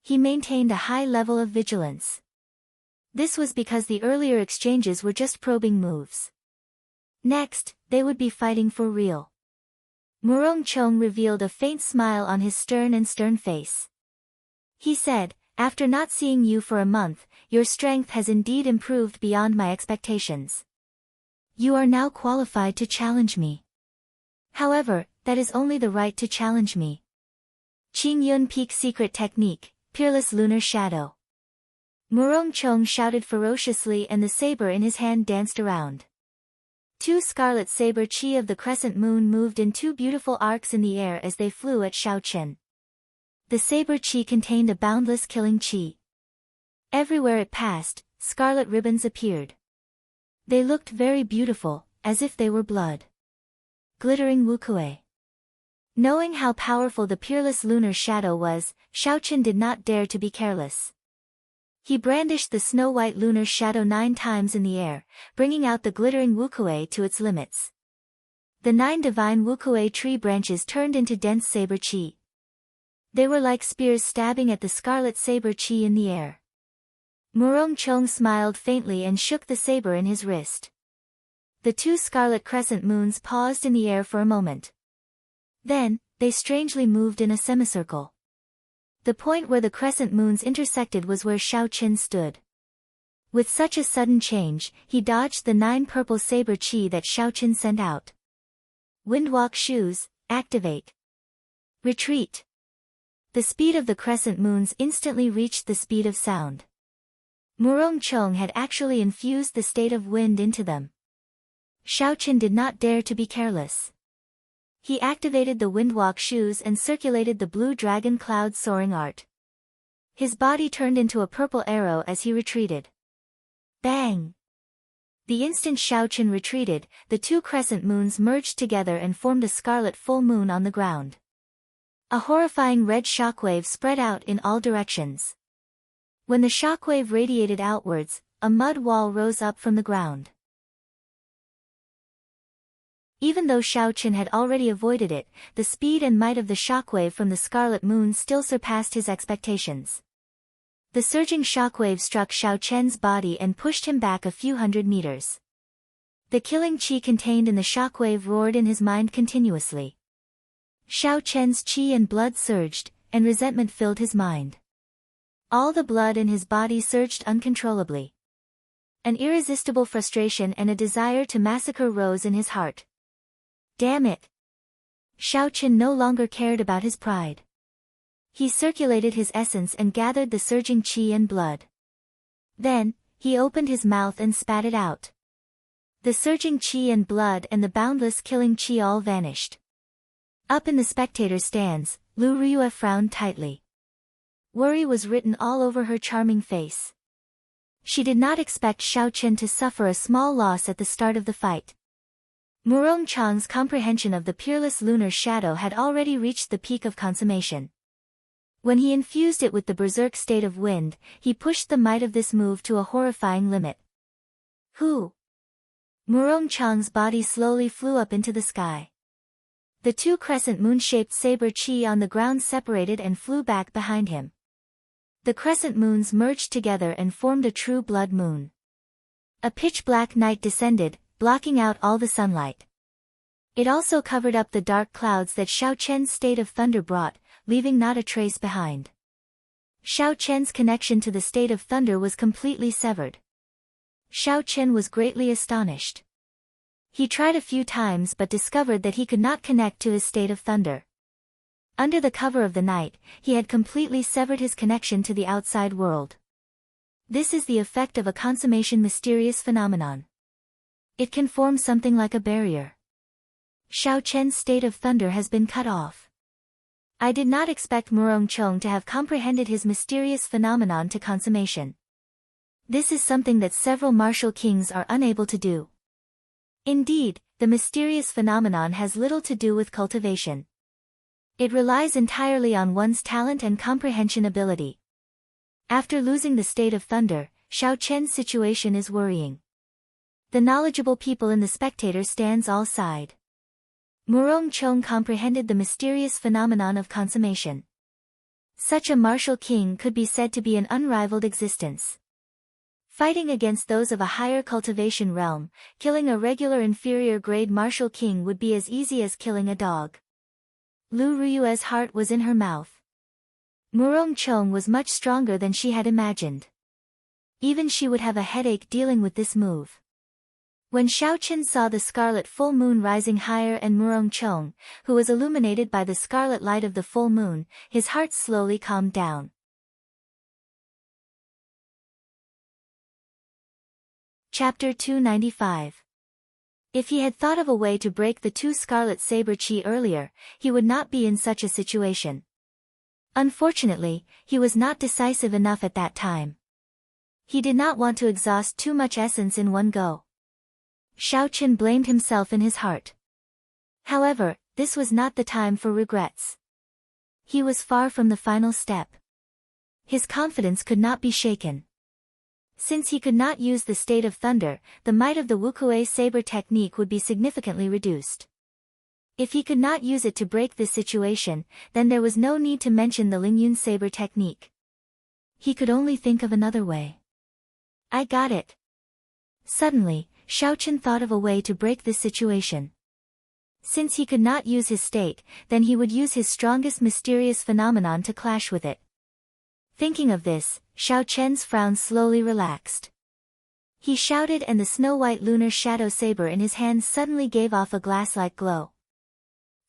He maintained a high level of vigilance. This was because the earlier exchanges were just probing moves. Next, they would be fighting for real. Murong Chong revealed a faint smile on his stern face. He said, "After not seeing you for a month, your strength has indeed improved beyond my expectations. You are now qualified to challenge me. However, that is only the right to challenge me." Qing Yun Peak Secret Technique, Peerless Lunar Shadow. Murong Chong shouted ferociously and the saber in his hand danced around. Two scarlet saber chi of the crescent moon moved in two beautiful arcs in the air as they flew at Xiao Chen. The saber chi contained a boundless killing chi. Everywhere it passed, scarlet ribbons appeared. They looked very beautiful, as if they were blood. Glittering wukuei. Knowing how powerful the peerless lunar shadow was, Xiao Chen did not dare to be careless. He brandished the snow-white lunar shadow 9 times in the air, bringing out the glittering wukuei to its limits. The 9 divine wukuei tree branches turned into dense saber chi. They were like spears stabbing at the scarlet saber chi in the air. Murong Chong smiled faintly and shook the saber in his wrist. The two scarlet crescent moons paused in the air for a moment. Then, they strangely moved in a semicircle. The point where the crescent moons intersected was where Xiao Chen stood. With such a sudden change, he dodged the 9 purple saber chi that Xiao Chen sent out. Windwalk shoes, activate. Retreat. The speed of the crescent moons instantly reached the speed of sound. Murong Chong had actually infused the state of wind into them. Xiao Chen did not dare to be careless. He activated the windwalk shoes and circulated the blue dragon cloud soaring art. His body turned into a purple arrow as he retreated. Bang! The instant Xiao Chen retreated, the two crescent moons merged together and formed a scarlet full moon on the ground. A horrifying red shockwave spread out in all directions. When the shockwave radiated outwards, a mud wall rose up from the ground. Even though Xiao Chen had already avoided it, the speed and might of the shockwave from the scarlet moon still surpassed his expectations. The surging shockwave struck Xiao Chen's body and pushed him back a few hundred meters. The killing qi contained in the shockwave roared in his mind continuously. Xiao Chen's qi and blood surged, and resentment filled his mind. All the blood in his body surged uncontrollably. An irresistible frustration and a desire to massacre rose in his heart. Damn it! Xiao Chen no longer cared about his pride. He circulated his essence and gathered the surging qi and blood. Then, he opened his mouth and spat it out. The surging qi and blood and the boundless killing qi all vanished. Up in the spectator stands, Lu Riyue frowned tightly. Worry was written all over her charming face. She did not expect Xiao Chen to suffer a small loss at the start of the fight. Murong Chang's comprehension of the peerless lunar shadow had already reached the peak of consummation. When he infused it with the berserk state of wind, he pushed the might of this move to a horrifying limit. Who? Murong Chang's body slowly flew up into the sky. The two crescent moon-shaped saber qi on the ground separated and flew back behind him. The crescent moons merged together and formed a true blood moon. A pitch-black night descended, blocking out all the sunlight. It also covered up the dark clouds that Xiao Chen's state of thunder brought, leaving not a trace behind. Xiao Chen's connection to the state of thunder was completely severed. Xiao Chen was greatly astonished. He tried a few times but discovered that he could not connect to his state of thunder. Under the cover of the night, he had completely severed his connection to the outside world. This is the effect of a consummation mysterious phenomenon. It can form something like a barrier. Xiao Chen's state of thunder has been cut off. I did not expect Murong Chong to have comprehended his mysterious phenomenon to consummation. This is something that several martial kings are unable to do. Indeed, the mysterious phenomenon has little to do with cultivation. It relies entirely on one's talent and comprehension ability. After losing the state of thunder, Xiao Chen's situation is worrying. The knowledgeable people in the spectator stands all sighed. Murong Chong comprehended the mysterious phenomenon of consummation. Such a martial king could be said to be an unrivaled existence. Fighting against those of a higher cultivation realm, killing a regular inferior grade martial king would be as easy as killing a dog. Lu Riyue's heart was in her mouth. Murong Chong was much stronger than she had imagined. Even she would have a headache dealing with this move. When Xiao Chen saw the scarlet full moon rising higher and Murong Chong, who was illuminated by the scarlet light of the full moon, his heart slowly calmed down. Chapter 295. If he had thought of a way to break the two scarlet saber qi earlier, he would not be in such a situation. Unfortunately, he was not decisive enough at that time. He did not want to exhaust too much essence in one go. Xiao Chen blamed himself in his heart. However, this was not the time for regrets. He was far from the final step. His confidence could not be shaken. Since he could not use the state of thunder, the might of the Wukuei saber technique would be significantly reduced. If he could not use it to break this situation, then there was no need to mention the Lingyun saber technique. He could only think of another way. I got it. Suddenly, Xiao Chen thought of a way to break this situation. Since he could not use his state, then he would use his strongest mysterious phenomenon to clash with it. Thinking of this, Xiao Chen's frown slowly relaxed. He shouted and the snow-white lunar shadow saber in his hand suddenly gave off a glass-like glow.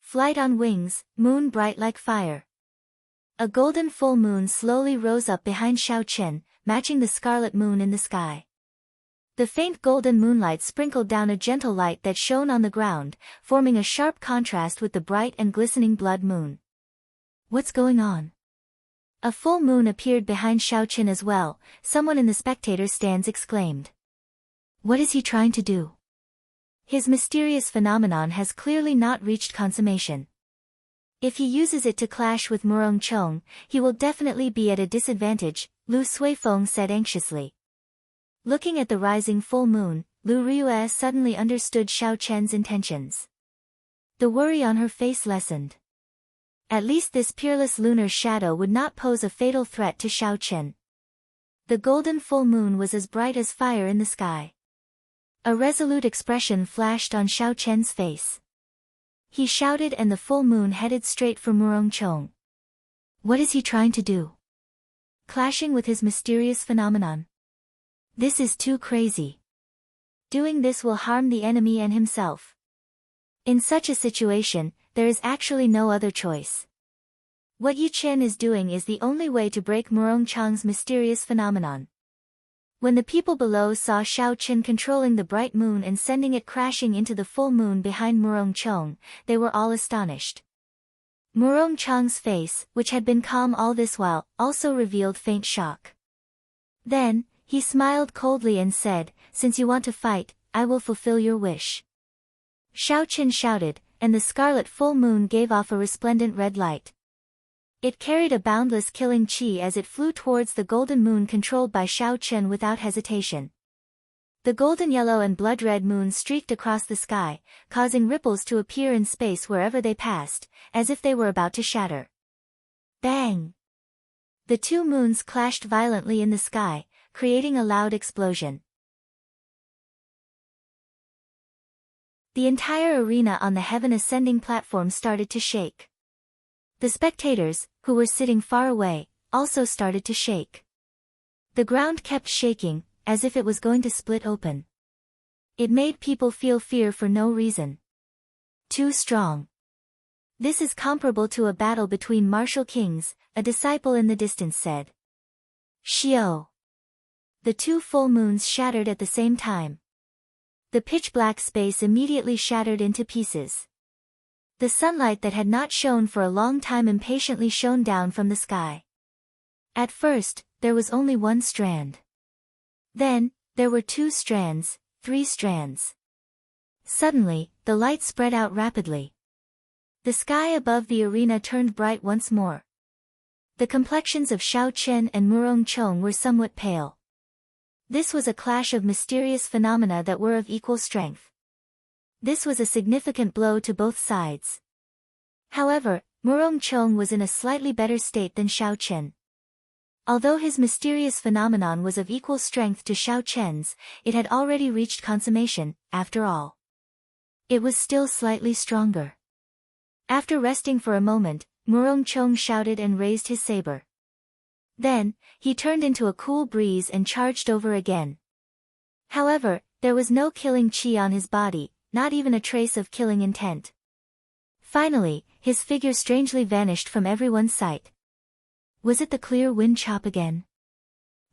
Flight on wings, moon bright like fire. A golden full moon slowly rose up behind Xiao Chen, matching the scarlet moon in the sky. The faint golden moonlight sprinkled down a gentle light that shone on the ground, forming a sharp contrast with the bright and glistening blood moon. What's going on? A full moon appeared behind Xiao Qin as well, someone in the spectator stands exclaimed. What is he trying to do? His mysterious phenomenon has clearly not reached consummation. If he uses it to clash with Murong Chong, he will definitely be at a disadvantage, Lu Suifeng said anxiously. Looking at the rising full moon, Lu Riyue suddenly understood Xiao Chen's intentions. The worry on her face lessened. At least this peerless lunar shadow would not pose a fatal threat to Xiao Chen. The golden full moon was as bright as fire in the sky. A resolute expression flashed on Xiao Chen's face. He shouted and the full moon headed straight for Murong Chong. What is he trying to do? Clashing with his mysterious phenomenon. This is too crazy. Doing this will harm the enemy and himself. In such a situation, there is actually no other choice. What Yi Chen is doing is the only way to break Murong Chang's mysterious phenomenon. When the people below saw Xiao Qin controlling the bright moon and sending it crashing into the full moon behind Murong Chong, they were all astonished. Murong Chang's face, which had been calm all this while, also revealed faint shock. Then, he smiled coldly and said, "Since you want to fight, I will fulfill your wish." Xiao Qin shouted, and the scarlet full moon gave off a resplendent red light. It carried a boundless killing qi as it flew towards the golden moon controlled by Xiao Qin without hesitation. The golden yellow and blood-red moon streaked across the sky, causing ripples to appear in space wherever they passed, as if they were about to shatter. Bang! The two moons clashed violently in the sky, creating a loud explosion. The entire arena on the heaven-ascending platform started to shake. The spectators, who were sitting far away, also started to shake. The ground kept shaking, as if it was going to split open. It made people feel fear for no reason. Too strong. This is comparable to a battle between martial kings, a disciple in the distance said. Xiao. The two full moons shattered at the same time. The pitch-black space immediately shattered into pieces. The sunlight that had not shone for a long time impatiently shone down from the sky. At first, there was only one strand. Then, there were 2 strands, 3 strands. Suddenly, the light spread out rapidly. The sky above the arena turned bright once more. The complexions of Xiao Chen and Murong Chong were somewhat pale. This was a clash of mysterious phenomena that were of equal strength. This was a significant blow to both sides. However, Murong Chong was in a slightly better state than Xiao Chen. Although his mysterious phenomenon was of equal strength to Xiao Chen's, it had already reached consummation, after all. It was still slightly stronger. After resting for a moment, Murong Chong shouted and raised his saber. Then, he turned into a cool breeze and charged over again. However, there was no killing qi on his body, not even a trace of killing intent. Finally, his figure strangely vanished from everyone's sight. Was it the clear wind chop again?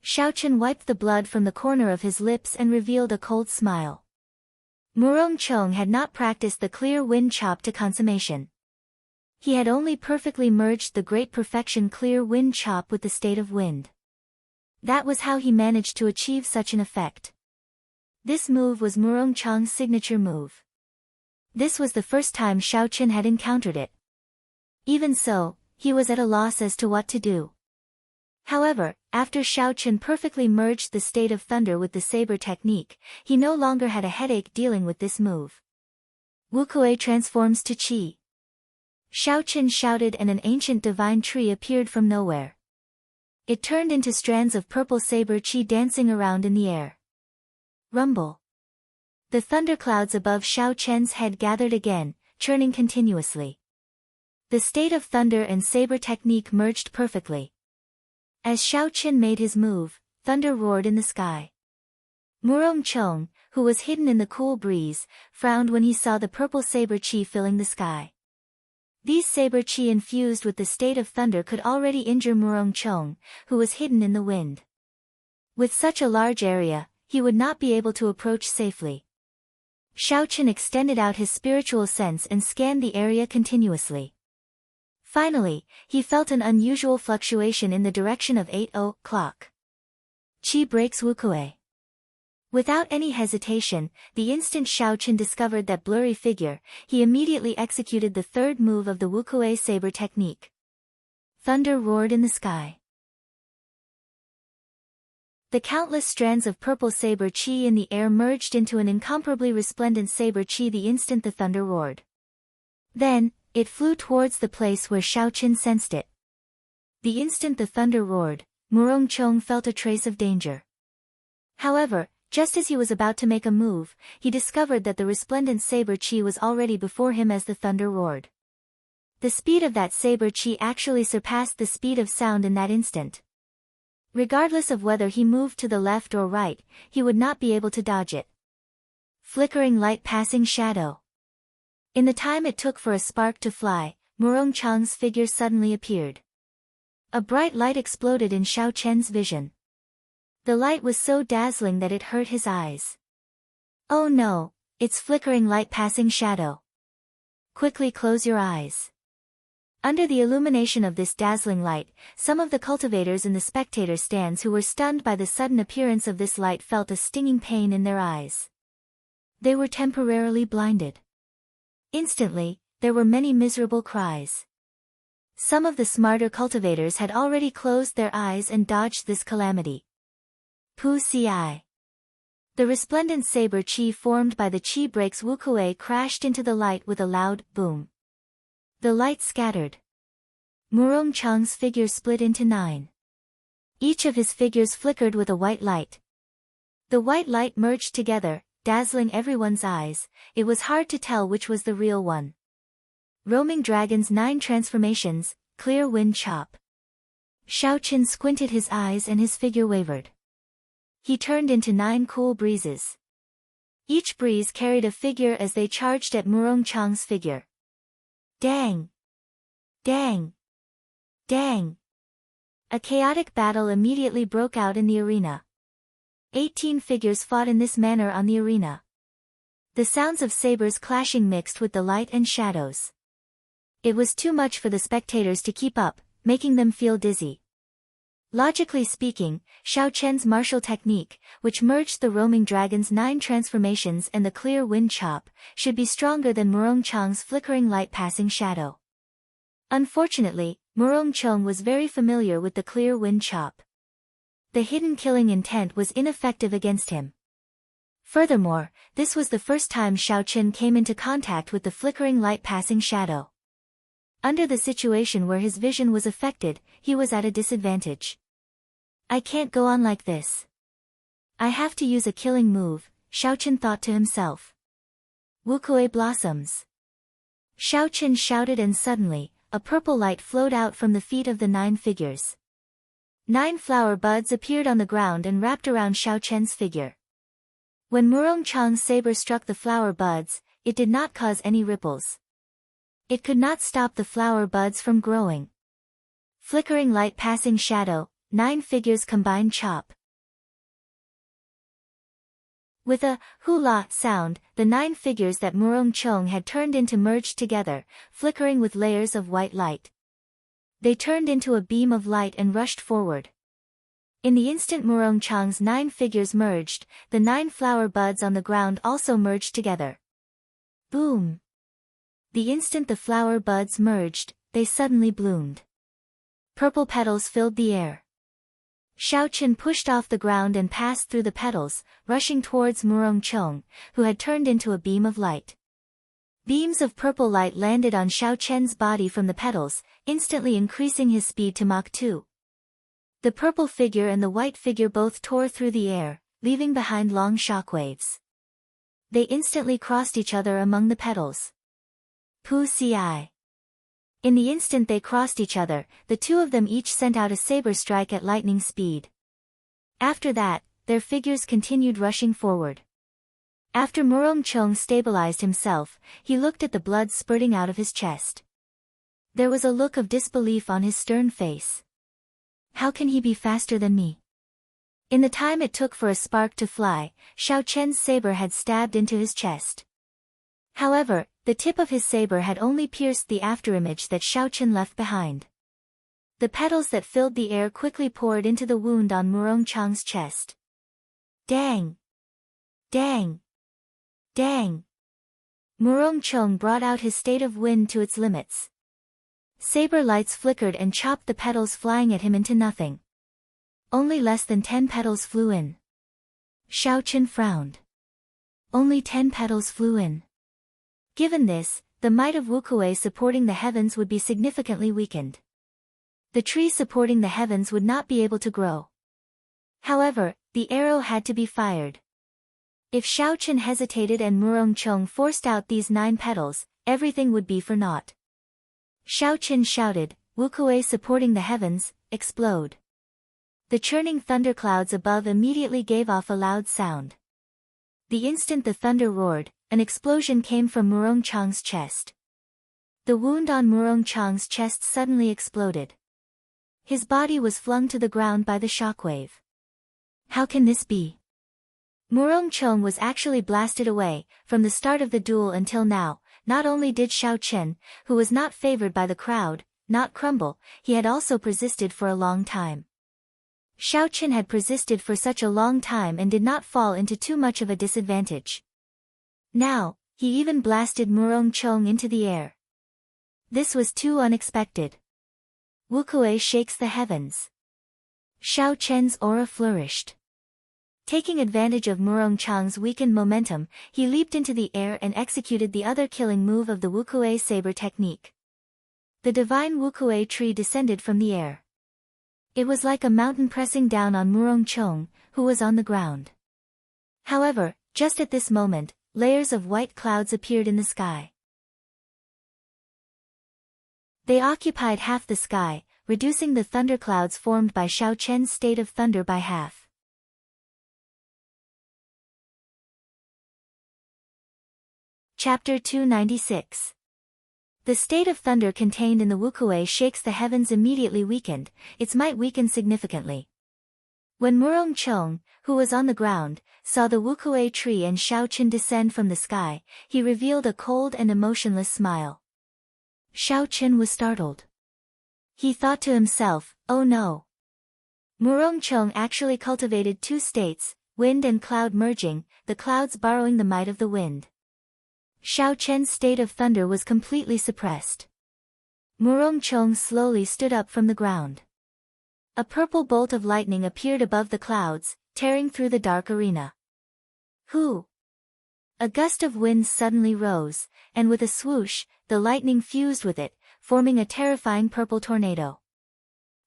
Xiao Chen wiped the blood from the corner of his lips and revealed a cold smile. Murong Chong had not practiced the clear wind chop to consummation. He had only perfectly merged the great perfection clear wind chop with the state of wind. That was how he managed to achieve such an effect. This move was Murong Chong's signature move. This was the first time Xiao Chen had encountered it. Even so, he was at a loss as to what to do. However, after Xiao Chen perfectly merged the state of thunder with the saber technique, he no longer had a headache dealing with this move. Wukuei transforms to qi. Xiao Chen shouted and an ancient divine tree appeared from nowhere. It turned into strands of purple saber qi dancing around in the air. Rumble. The thunderclouds above Xiao Chen's head gathered again, churning continuously. The state of thunder and saber technique merged perfectly. As Xiao Chen made his move, thunder roared in the sky. Murong Chong, who was hidden in the cool breeze, frowned when he saw the purple saber qi filling the sky. These saber qi infused with the state of thunder could already injure Murong Chong, who was hidden in the wind. With such a large area, he would not be able to approach safely. Xiaochen extended out his spiritual sense and scanned the area continuously. Finally, he felt an unusual fluctuation in the direction of 8 o'clock. Qi breaks wukuei. Without any hesitation, the instant Xiaochen discovered that blurry figure, he immediately executed the third move of the wukuei saber technique. Thunder roared in the sky. The countless strands of purple saber qi in the air merged into an incomparably resplendent saber qi the instant the thunder roared. Then, it flew towards the place where Xiaochen sensed it. The instant the thunder roared, Murongchong felt a trace of danger. However, just as he was about to make a move, he discovered that the resplendent saber qi was already before him as the thunder roared. The speed of that saber qi actually surpassed the speed of sound in that instant. Regardless of whether he moved to the left or right, he would not be able to dodge it. Flickering light passing shadow. In the time it took for a spark to fly, Murongchang's figure suddenly appeared. A bright light exploded in Xiaochen's vision. The light was so dazzling that it hurt his eyes. Oh no, it's flickering light passing shadow. Quickly close your eyes. Under the illumination of this dazzling light, some of the cultivators in the spectator stands who were stunned by the sudden appearance of this light felt a stinging pain in their eyes. They were temporarily blinded. Instantly, there were many miserable cries. Some of the smarter cultivators had already closed their eyes and dodged this calamity. Pu Ci. The resplendent saber qi formed by the qi breaks wukuei crashed into the light with a loud boom. The light scattered. Murongchang's figure split into 9. Each of his figures flickered with a white light. The white light merged together, dazzling everyone's eyes. It was hard to tell which was the real one. Roaming Dragon's 9 transformations, clear wind chop. Xiaochen squinted his eyes and his figure wavered. He turned into 9 cool breezes. Each breeze carried a figure as they charged at Murongchang's figure. Dang! Dang! Dang! A chaotic battle immediately broke out in the arena. 18 figures fought in this manner on the arena. The sounds of sabers clashing mixed with the light and shadows. It was too much for the spectators to keep up, making them feel dizzy. Logically speaking, Xiaochen's martial technique, which merged the roaming dragon's 9 transformations and the clear wind chop, should be stronger than Murongchang's flickering light passing shadow. Unfortunately, Murongchang was very familiar with the clear wind chop. The hidden killing intent was ineffective against him. Furthermore, this was the first time Xiaochen came into contact with the flickering light passing shadow. Under the situation where his vision was affected, he was at a disadvantage. I can't go on like this. I have to use a killing move, Xiaochen thought to himself. Wukuei blossoms. Xiaochen shouted and suddenly, a purple light flowed out from the feet of the 9 figures. 9 flower buds appeared on the ground and wrapped around Xiaochen's figure. When Murongchang's saber struck the flower buds, it did not cause any ripples. It could not stop the flower buds from growing. Flickering light passing shadow, 9 figures combined chop. With a hula sound, the 9 figures that Murongchang had turned into merged together, flickering with layers of white light. They turned into a beam of light and rushed forward. In the instant Murongchang's 9 figures merged, the 9 flower buds on the ground also merged together. Boom! The instant the flower buds merged, they suddenly bloomed. Purple petals filled the air. Xiaochen pushed off the ground and passed through the petals, rushing towards Murongchang, who had turned into a beam of light. Beams of purple light landed on Xiaochen's body from the petals, instantly increasing his speed to Mach 2. The purple figure and the white figure both tore through the air, leaving behind long shockwaves. They instantly crossed each other among the petals. Pu Ci. In the instant they crossed each other, the 2 of them each sent out a saber strike at lightning speed. After that, their figures continued rushing forward. After Murongchang stabilized himself, he looked at the blood spurting out of his chest. There was a look of disbelief on his stern face. How can he be faster than me? In the time it took for a spark to fly, Xiao Chen's saber had stabbed into his chest. However, the tip of his saber had only pierced the afterimage that Xiao Chen left behind. The petals that filled the air quickly poured into the wound on Murong Chang's chest. Dang! Dang! Dang! Murong Chang brought out his state of wind to its limits. Saber lights flickered and chopped the petals, flying at him into nothing. Only less than 10 petals flew in. Xiao Chen frowned. Only 10 petals flew in. Given this, the might of Wukuei supporting the heavens would be significantly weakened. The tree supporting the heavens would not be able to grow. However, the arrow had to be fired. If Xiao Chen hesitated and Murong Chang forced out these 9 petals, everything would be for naught. Xiao Chen shouted, "Wukuei supporting the heavens, explode." The churning thunderclouds above immediately gave off a loud sound. The instant the thunder roared, an explosion came from Murong Chang's chest. The wound on Murong Chang's chest suddenly exploded. His body was flung to the ground by the shockwave. How can this be? Murong Chang was actually blasted away. From the start of the duel until now, not only did Xiao Chen, who was not favored by the crowd, not crumble, he had also persisted for a long time. Xiao Chen had persisted for such a long time and did not fall into too much of a disadvantage. Now, he even blasted Murong Chang into the air. This was too unexpected. Wukuei shakes the heavens. Xiao Chen's aura flourished. Taking advantage of Murong Chang's weakened momentum, he leaped into the air and executed the other killing move of the Wukuei saber technique. The divine Wukuei tree descended from the air. It was like a mountain pressing down on Murong Chang, who was on the ground. However, just at this moment, layers of white clouds appeared in the sky. They occupied half the sky, reducing the thunderclouds formed by Xiao Chen's state of thunder by half. Chapter 296. The state of thunder contained in the Wukuei shakes the heavens immediately weakened, its might weakened significantly. When Murong Chang, who was on the ground, saw the Wukuei tree and Xiao Chen descend from the sky, he revealed a cold and emotionless smile. Xiao Chen was startled. He thought to himself, "Oh no." Murong Chang actually cultivated 2 states, wind and cloud merging, the clouds borrowing the might of the wind. Xiao Chen's state of thunder was completely suppressed. Murong Chang slowly stood up from the ground. A purple bolt of lightning appeared above the clouds, tearing through the dark arena. Whoo! A gust of wind suddenly rose, and with a swoosh, the lightning fused with it, forming a terrifying purple tornado.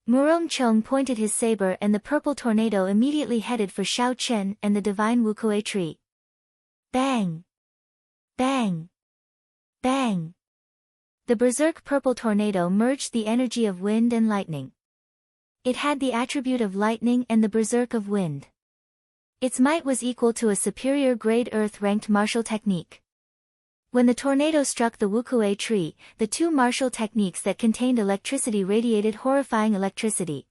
Murong Chang pointed his saber and the purple tornado immediately headed for Xiao Chen and the divine Wukuei tree. Bang! Bang! Bang! The berserk purple tornado merged the energy of wind and lightning. It had the attribute of lightning and the berserk of wind. Its might was equal to a superior grade earth-ranked martial technique. When the tornado struck the Wukuei tree, the 2 martial techniques that contained electricity radiated horrifying electricity.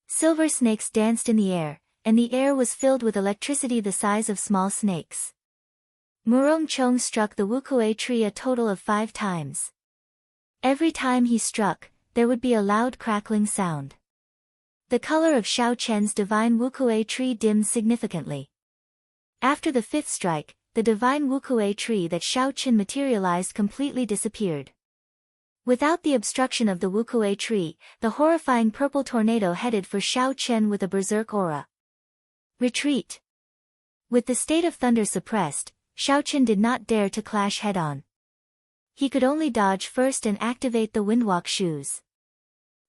Silver snakes danced in the air, and the air was filled with electricity the size of small snakes. Murong Chang struck the Wukuei tree a total of 5 times. Every time he struck, there would be a loud crackling sound. The color of Xiao Chen's divine Wukuei tree dimmed significantly. After the 5th strike, the divine Wukuei tree that Xiao Chen materialized completely disappeared. Without the obstruction of the Wukuei tree, the horrifying purple tornado headed for Xiao Chen with a berserk aura. Retreat! With the state of thunder suppressed, Xiao Chen did not dare to clash head-on. He could only dodge first and activate the windwalk shoes.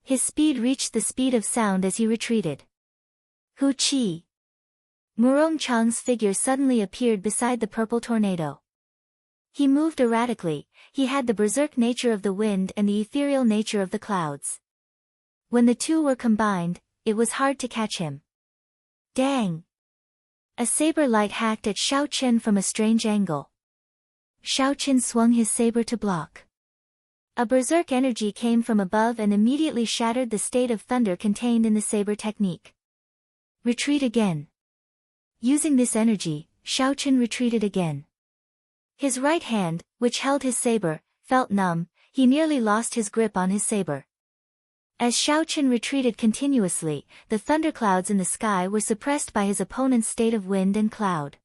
His speed reached the speed of sound as he retreated. Hu Qi! Murong Chang's figure suddenly appeared beside the purple tornado. He moved erratically, he had the berserk nature of the wind and the ethereal nature of the clouds. When the 2 were combined, it was hard to catch him. Dang! A saber light hacked at Xiao Chen from a strange angle. Xiao Chen swung his saber to block. A berserk energy came from above and immediately shattered the state of thunder contained in the saber technique. Retreat again. Using this energy, Xiaochen retreated again. His right hand, which held his saber, felt numb. He nearly lost his grip on his saber. As Xiaochen retreated continuously, the thunderclouds in the sky were suppressed by his opponent's state of wind and cloud.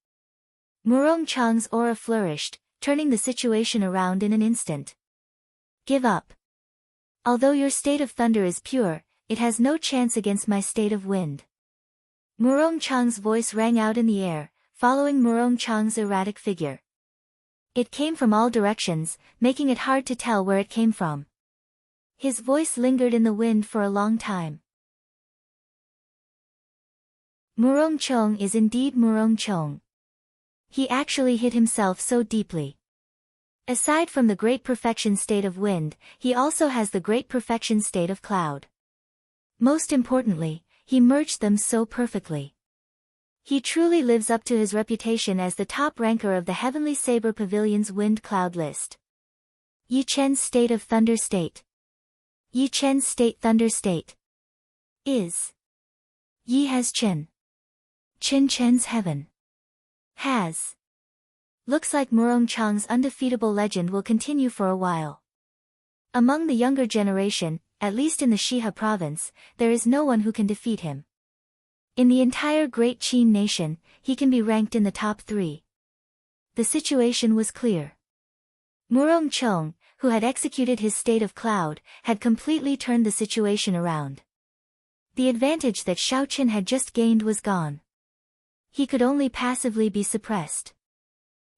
Murong Chang's aura flourished, turning the situation around in an instant. Give up. Although your state of thunder is pure, it has no chance against my state of wind. Murong Chang's voice rang out in the air, following Murong Chang's erratic figure. It came from all directions, making it hard to tell where it came from. His voice lingered in the wind for a long time. Murong Chong is indeed Murong Chong. He actually hit himself so deeply. Aside from the great perfection state of wind, he also has the great perfection state of cloud. Most importantly, he merged them so perfectly. He truly lives up to his reputation as the top ranker of the Heavenly Saber Pavilion's wind cloud list. Yi Chen's state of thunder state. Yi Chen's state thunder state is Yi has Chen. Chen Chen's heaven has. Looks like Murong Chang's undefeatable legend will continue for a while. Among the younger generation, at least in the Shiha province, there is no one who can defeat him. In the entire Great Qin nation, he can be ranked in the top 3. The situation was clear. Murong Chong, who had executed his state of cloud, had completely turned the situation around. The advantage that Xiaochen had just gained was gone. He could only passively be suppressed.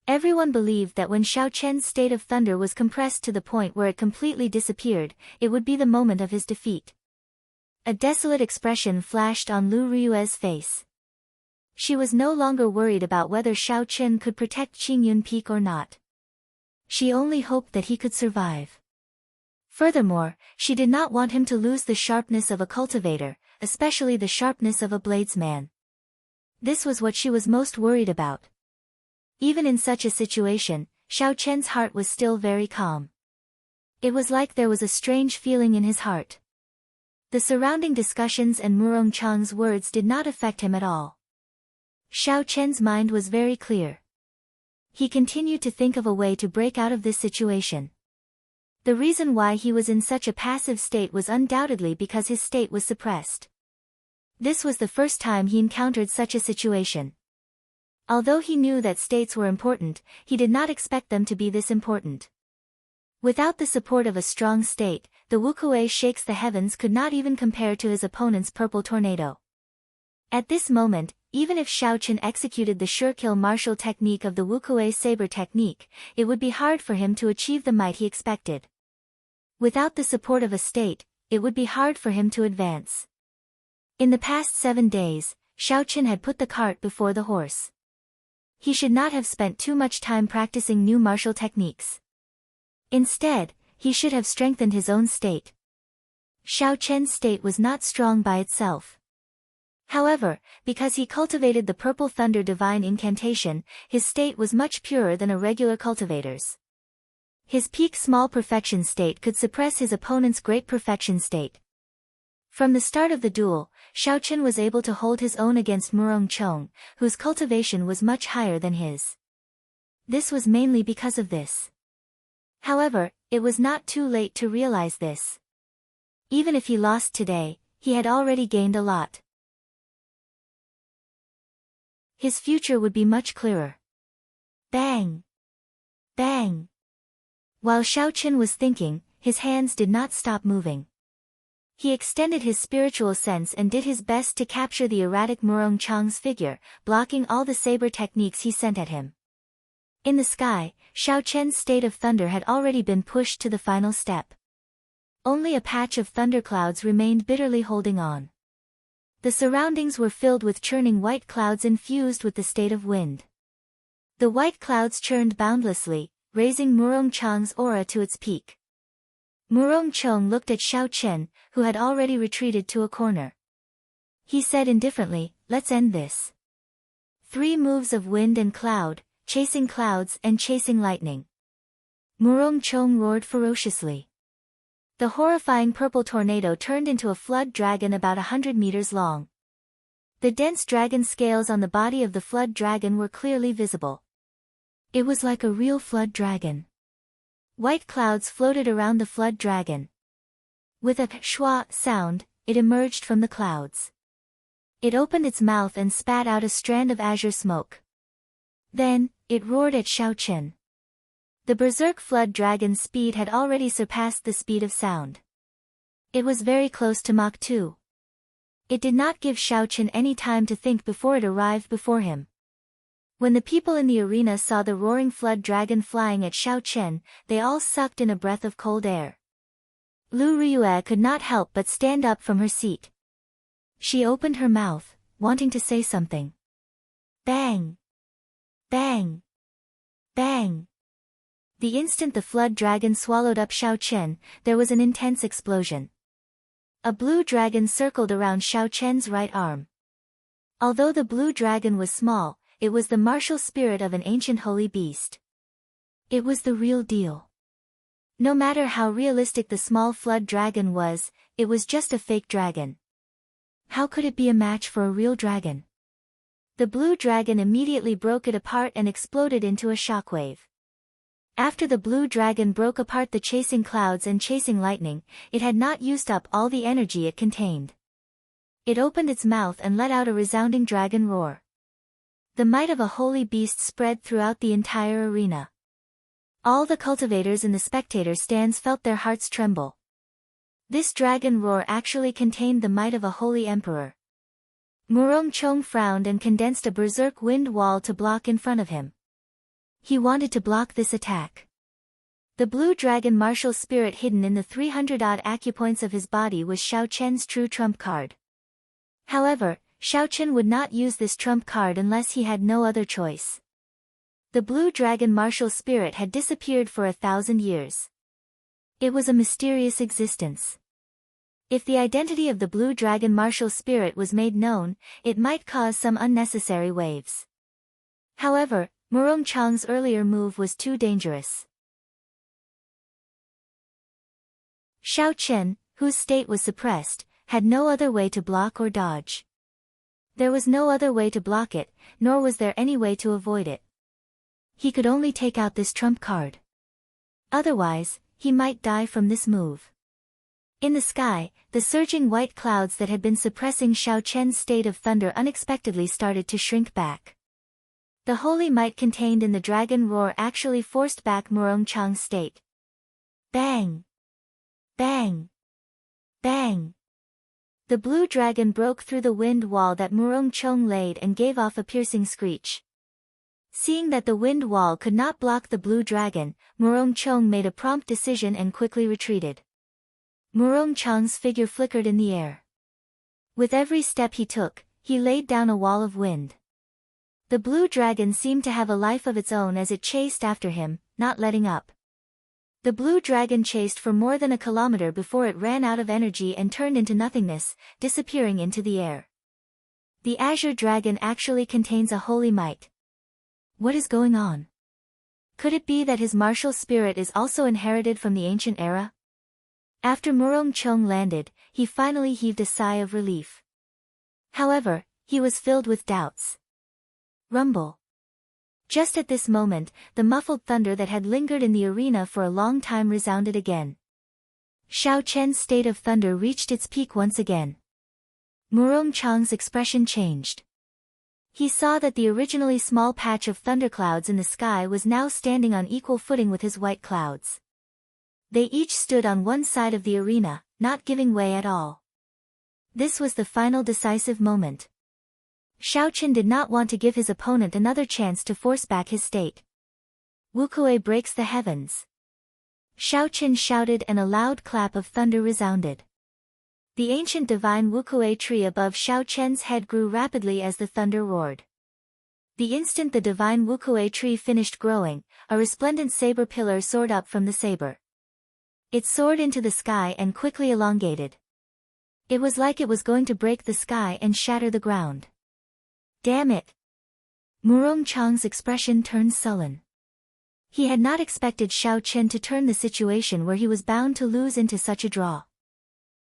Everyone believed that when Xiaochen's state of thunder was compressed to the point where it completely disappeared, it would be the moment of his defeat. A desolate expression flashed on Lu Ryue's face. She was no longer worried about whether Xiaochen could protect Qingyun Peak or not. She only hoped that he could survive. Furthermore, she did not want him to lose the sharpness of a cultivator, especially the sharpness of a bladesman. This was what she was most worried about. Even in such a situation, Xiaochen's heart was still very calm. It was like there was a strange feeling in his heart. The surrounding discussions and Murong Chang's words did not affect him at all. Xiaochen's mind was very clear. He continued to think of a way to break out of this situation. The reason why he was in such a passive state was undoubtedly because his state was suppressed. This was the first time he encountered such a situation. Although he knew that states were important, he did not expect them to be this important. Without the support of a strong state, the Wukuei shakes the heavens could not even compare to his opponent's purple tornado. At this moment, even if Xiaochen executed the sure-kill martial technique of the Wukuei saber technique, it would be hard for him to achieve the might he expected. Without the support of a state, it would be hard for him to advance. In the past 7 days, Xiaochen had put the cart before the horse. He should not have spent too much time practicing new martial techniques. Instead, he should have strengthened his own state. Xiaochen's state was not strong by itself. However, because he cultivated the Purple Thunder Divine Incantation, his state was much purer than a regular cultivator's. His peak small perfection state could suppress his opponent's great perfection state. From the start of the duel, Xiaochen was able to hold his own against Murong Chong, whose cultivation was much higher than his. This was mainly because of this. However, it was not too late to realize this. Even if he lost today, he had already gained a lot. His future would be much clearer. Bang! Bang! While Xiaochen was thinking, his hands did not stop moving. He extended his spiritual sense and did his best to capture the erratic Murong Chang's figure, blocking all the saber techniques he sent at him. In the sky, Xiaochen's state of thunder had already been pushed to the final step. Only a patch of thunderclouds remained bitterly holding on. The surroundings were filled with churning white clouds infused with the state of wind. The white clouds churned boundlessly, raising Murong Chang's aura to its peak. Murong Chong looked at Xiaochen, who had already retreated to a corner. He said indifferently, "Let's end this." 3 moves of wind and cloud, chasing clouds and chasing lightning. Murong Chong roared ferociously. The horrifying purple tornado turned into a flood dragon about 100 meters long. The dense dragon scales on the body of the flood dragon were clearly visible. It was like a real flood dragon. White clouds floated around the flood dragon. With a schwa sound, it emerged from the clouds. It opened its mouth and spat out a strand of azure smoke. Then, it roared at Xiao Chen. The berserk flood dragon's speed had already surpassed the speed of sound. It was very close to Mach 2. It did not give Xiao Chen any time to think before it arrived before him. When the people in the arena saw the roaring flood dragon flying at Xiao Chen, they all sucked in a breath of cold air. Lu Riyue could not help but stand up from her seat. She opened her mouth, wanting to say something. Bang! Bang! Bang! The instant the flood dragon swallowed up Xiao Chen, there was an intense explosion. A blue dragon circled around Xiao Chen's right arm. Although the blue dragon was small, it was the martial spirit of an ancient holy beast. It was the real deal. No matter how realistic the small flood dragon was, it was just a fake dragon. How could it be a match for a real dragon? The blue dragon immediately broke it apart and exploded into a shockwave. After the blue dragon broke apart the chasing clouds and chasing lightning, it had not used up all the energy it contained. It opened its mouth and let out a resounding dragon roar. The might of a holy beast spread throughout the entire arena. All the cultivators in the spectator stands felt their hearts tremble. This dragon roar actually contained the might of a holy emperor. Murong Chong frowned and condensed a berserk wind wall to block in front of him. He wanted to block this attack. The blue dragon martial spirit hidden in the 300-odd acupoints of his body was Xiao Chen's true trump card. However, Xiao Chen would not use this trump card unless he had no other choice. The blue dragon martial spirit had disappeared for 1,000 years. It was a mysterious existence. If the identity of the blue dragon martial spirit was made known, it might cause some unnecessary waves. However, Murong Chang's earlier move was too dangerous. Xiao Chen, whose state was suppressed, had no other way to block or dodge. There was no other way to block it, nor was there any way to avoid it. He could only take out this trump card. Otherwise, he might die from this move. In the sky, the surging white clouds that had been suppressing Xiao Chen's state of thunder unexpectedly started to shrink back. The holy might contained in the dragon roar actually forced back Murong Chang's state. Bang! Bang! Bang! The blue dragon broke through the wind wall that Murong Chong laid and gave off a piercing screech. Seeing that the wind wall could not block the blue dragon, Murong Chong made a prompt decision and quickly retreated. Murong Chang's figure flickered in the air. With every step he took, he laid down a wall of wind. The blue dragon seemed to have a life of its own as it chased after him, not letting up. The blue dragon chased for more than a kilometer before it ran out of energy and turned into nothingness, disappearing into the air. The azure dragon actually contains a holy might. What is going on? Could it be that his martial spirit is also inherited from the ancient era? After Murong Chong landed, he finally heaved a sigh of relief. However, he was filled with doubts. Rumble. Just at this moment, the muffled thunder that had lingered in the arena for a long time resounded again. Xiao Chen's state of thunder reached its peak once again. Murong Chang's expression changed. He saw that the originally small patch of thunderclouds in the sky was now standing on equal footing with his white clouds. They each stood on one side of the arena, not giving way at all. This was the final decisive moment. Xiao Chen did not want to give his opponent another chance to force back his state. Wukuei breaks the heavens. Xiao Chen shouted and a loud clap of thunder resounded. The ancient divine Wukuei tree above Xiao Chen's head grew rapidly as the thunder roared. The instant the divine Wukuei tree finished growing, a resplendent saber pillar soared up from the saber. It soared into the sky and quickly elongated. It was like it was going to break the sky and shatter the ground. Damn it! Murong Chang's expression turned sullen. He had not expected Xiao Chen to turn the situation where he was bound to lose into such a draw.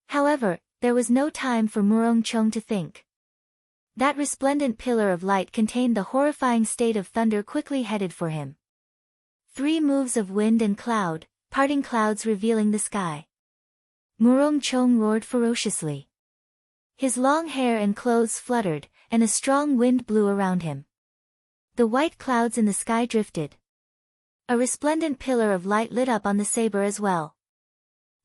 However, there was no time for Murong Chong to think. That resplendent pillar of light contained the horrifying state of thunder quickly headed for him. 3 moves of wind and cloud, parting clouds revealing the sky. Murong Chong roared ferociously. His long hair and clothes fluttered, and a strong wind blew around him. The white clouds in the sky drifted. A resplendent pillar of light lit up on the saber as well.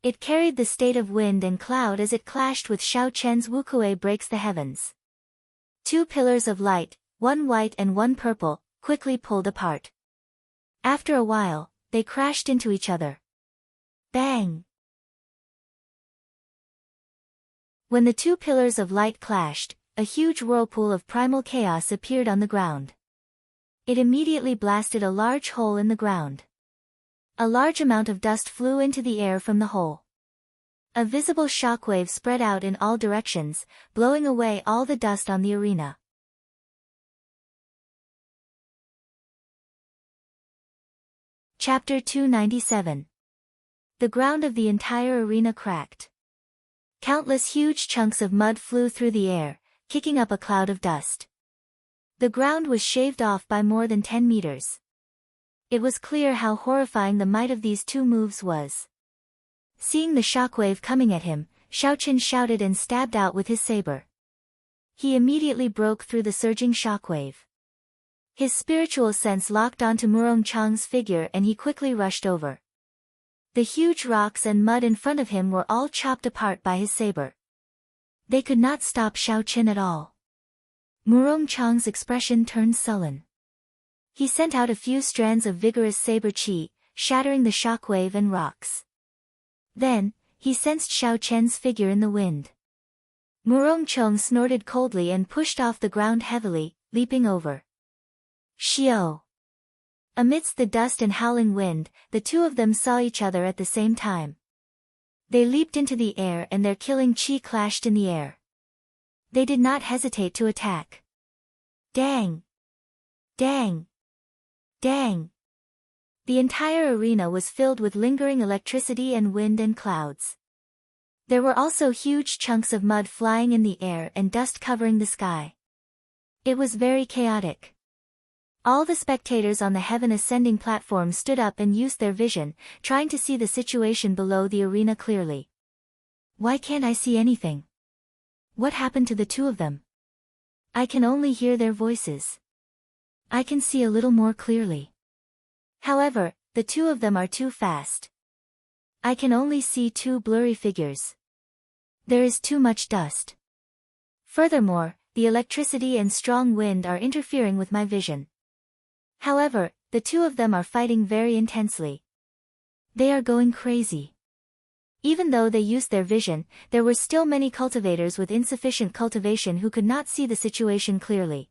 It carried the state of wind and cloud as it clashed with Xiao Chen's Wukue breaks the heavens. 2 pillars of light, one white and one purple, quickly pulled apart. After a while, they crashed into each other. Bang! When the 2 pillars of light clashed, a huge whirlpool of primal chaos appeared on the ground. It immediately blasted a large hole in the ground. A large amount of dust flew into the air from the hole. A visible shockwave spread out in all directions, blowing away all the dust on the arena. Chapter 297. The ground of the entire arena cracked. Countless huge chunks of mud flew through the air, kicking up a cloud of dust. The ground was shaved off by more than 10 meters. It was clear how horrifying the might of these 2 moves was. Seeing the shockwave coming at him, Xiaoqin shouted and stabbed out with his saber. He immediately broke through the surging shockwave. His spiritual sense locked onto Murong Chang's figure and he quickly rushed over. The huge rocks and mud in front of him were all chopped apart by his saber. They could not stop Xiaoqin at all. Murong Chang's expression turned sullen. He sent out a few strands of vigorous saber qi, shattering the shockwave and rocks. Then, he sensed Xiaoqian's figure in the wind. Murong Chang snorted coldly and pushed off the ground heavily, leaping over. Xiao! Amidst the dust and howling wind, the 2 of them saw each other at the same time. They leaped into the air and their killing qi clashed in the air. They did not hesitate to attack. Dang! Dang! Dang! The entire arena was filled with lingering electricity and wind and clouds. There were also huge chunks of mud flying in the air and dust covering the sky. It was very chaotic. All the spectators on the heaven ascending platform stood up and used their vision, trying to see the situation below the arena clearly. Why can't I see anything? What happened to the 2 of them? I can only hear their voices. I can see a little more clearly. However, the 2 of them are too fast. I can only see 2 blurry figures. There is too much dust. Furthermore, the electricity and strong wind are interfering with my vision. However, the 2 of them are fighting very intensely. They are going crazy. Even though they used their vision, there were still many cultivators with insufficient cultivation who could not see the situation clearly.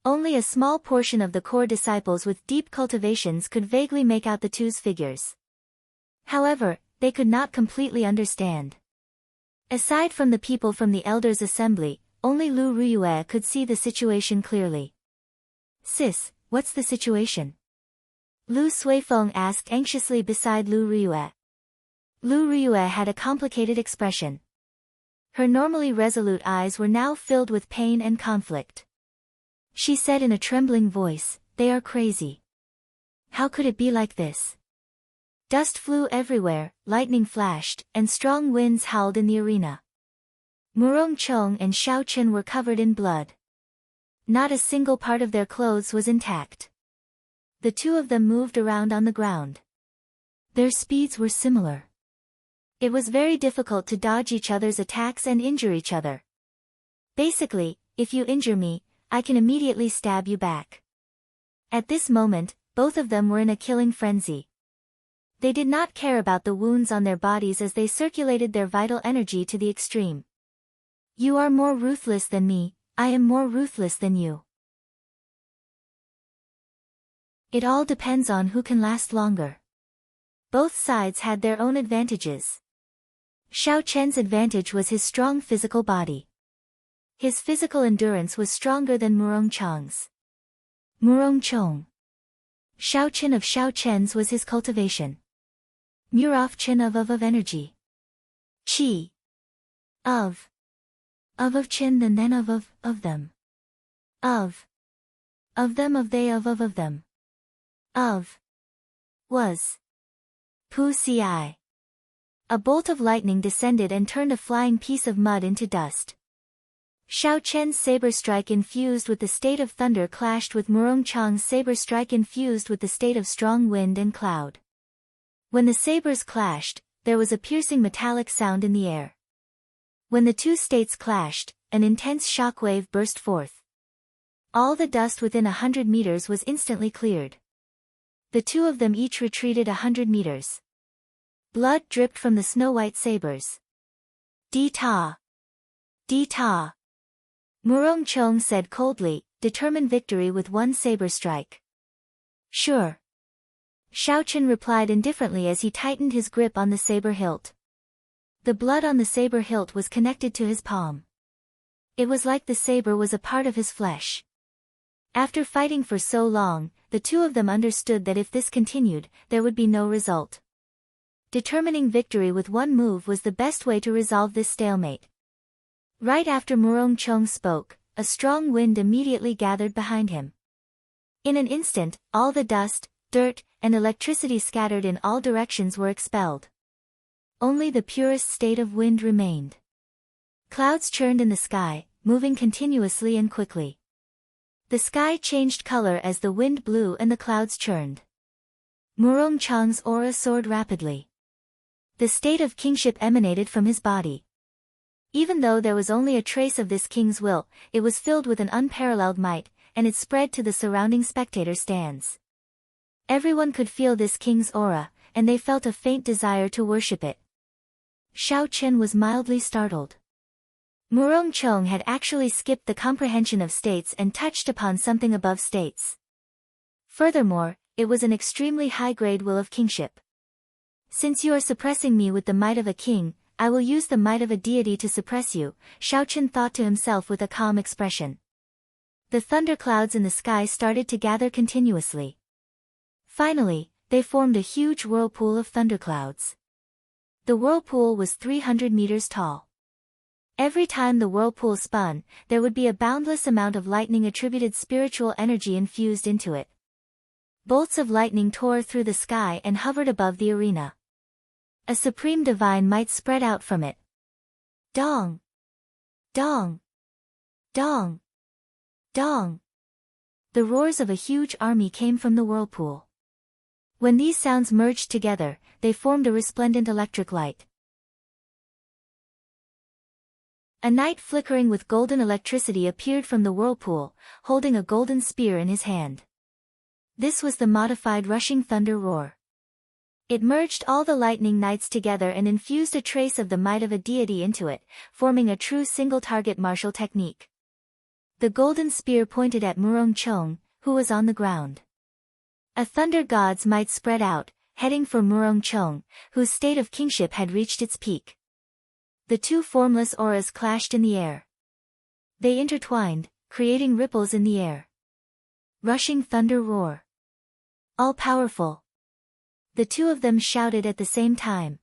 Only a small portion of the core disciples with deep cultivations could vaguely make out the 2's figures. However, they could not completely understand. Aside from the people from the Elders' Assembly, only Lu Ruyue could see the situation clearly. Sis, what's the situation? Lu Suifeng asked anxiously beside Lu Ruyue. Lu Ruyue had a complicated expression. Her normally resolute eyes were now filled with pain and conflict. She said in a trembling voice, "They are crazy. How could it be like this?" Dust flew everywhere, lightning flashed, and strong winds howled in the arena. Murong Chong and Xiaoqin were covered in blood. Not a single part of their clothes was intact. The 2 of them moved around on the ground. Their speeds were similar. It was very difficult to dodge each other's attacks and injure each other. Basically, if you injure me, I can immediately stab you back. At this moment, both of them were in a killing frenzy. They did not care about the wounds on their bodies as they circulated their vital energy to the extreme. You are more ruthless than me, I am more ruthless than you. It all depends on who can last longer. Both sides had their own advantages. Xiaoqian's advantage was his strong physical body. His physical endurance was stronger than Murong Chang's. Murong Chong. Xiaoqin of Xiaoqian's was his cultivation. Murong Qin of energy. Qi. Of. Of Chin and then of them. Of them of they of them. Of. Was. Pu ci. A bolt of lightning descended and turned a flying piece of mud into dust. Xiao Chen's saber strike infused with the state of thunder clashed with Murong Chang's saber strike infused with the state of strong wind and cloud. When the sabers clashed, there was a piercing metallic sound in the air. When the two states clashed, an intense shockwave burst forth. All the dust within 100 meters was instantly cleared. The two of them each retreated 100 meters. Blood dripped from the snow-white sabers. Di ta. Di ta. Murong Chong said coldly, determine victory with one saber strike. Sure. Xiao Chen replied indifferently as he tightened his grip on the saber hilt. The blood on the saber hilt was connected to his palm. It was like the saber was a part of his flesh. After fighting for so long, the two of them understood that if this continued, there would be no result. Determining victory with one move was the best way to resolve this stalemate. Right after Murong Chong spoke, a strong wind immediately gathered behind him. In an instant, all the dust, dirt, and electricity scattered in all directions were expelled. Only the purest state of wind remained. Clouds churned in the sky, moving continuously and quickly. The sky changed color as the wind blew and the clouds churned. Murong Chang's aura soared rapidly. The state of kingship emanated from his body. Even though there was only a trace of this king's will, it was filled with an unparalleled might, and it spread to the surrounding spectator stands. Everyone could feel this king's aura, and they felt a faint desire to worship it. Xiao Chen was mildly startled. Murong Chong had actually skipped the comprehension of states and touched upon something above states. Furthermore, it was an extremely high-grade will of kingship. Since you are suppressing me with the might of a king, I will use the might of a deity to suppress you, Xiao Chen thought to himself with a calm expression. The thunderclouds in the sky started to gather continuously. Finally, they formed a huge whirlpool of thunderclouds. The whirlpool was 300 meters tall. Every time the whirlpool spun, there would be a boundless amount of lightning-attributed spiritual energy infused into it. Bolts of lightning tore through the sky and hovered above the arena. A supreme divine might spread out from it. Dong! Dong! Dong! Dong! The roars of a huge army came from the whirlpool. When these sounds merged together, they formed a resplendent electric light. A knight flickering with golden electricity appeared from the whirlpool, holding a golden spear in his hand. This was the modified rushing thunder roar. It merged all the lightning knights together and infused a trace of the might of a deity into it, forming a true single-target martial technique. The golden spear pointed at Murong Chong, who was on the ground. A thunder god's might spread out, heading for Murong Chong, whose state of kingship had reached its peak. The two formless auras clashed in the air. They intertwined, creating ripples in the air. Rushing thunder roar. All-powerful. The two of them shouted at the same time.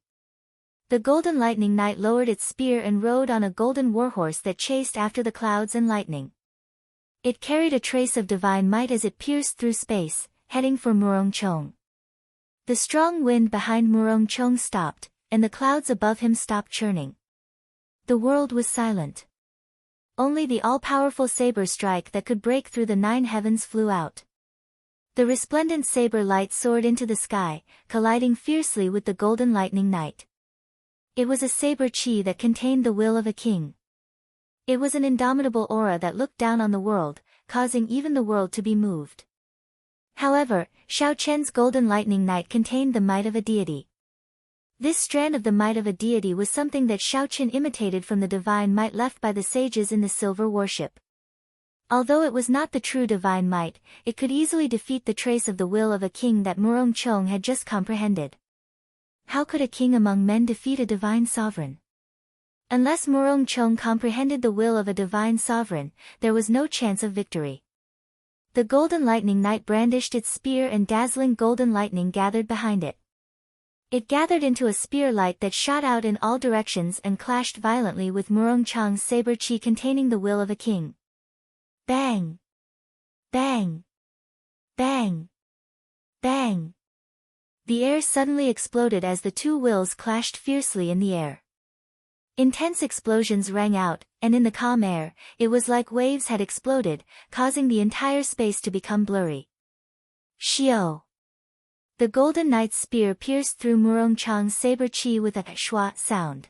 The golden lightning knight lowered its spear and rode on a golden warhorse that chased after the clouds and lightning. It carried a trace of divine might as it pierced through space, heading for Murong Chong. The strong wind behind Murong Chong stopped, and the clouds above him stopped churning. The world was silent. Only the all-powerful saber strike that could break through the 9 heavens flew out. The resplendent saber light soared into the sky, colliding fiercely with the golden lightning knight. It was a saber chi that contained the will of a king. It was an indomitable aura that looked down on the world, causing even the world to be moved. However, Xiao Chen's golden lightning knight contained the might of a deity. This strand of the might of a deity was something that Xiao Chen imitated from the divine might left by the sages in the silver warship. Although it was not the true divine might, it could easily defeat the trace of the will of a king that Murong Chong had just comprehended. How could a king among men defeat a divine sovereign? Unless Murong Chong comprehended the will of a divine sovereign, there was no chance of victory. The golden lightning knight brandished its spear and dazzling golden lightning gathered behind it. It gathered into a spear light that shot out in all directions and clashed violently with Murong Chang's saber chi containing the will of a king. Bang! Bang! Bang! Bang! The air suddenly exploded as the two wills clashed fiercely in the air. Intense explosions rang out, and in the calm air, it was like waves had exploded, causing the entire space to become blurry. Xiao! The Golden Knight's spear pierced through Murong Chang's saber chi with a shua sound.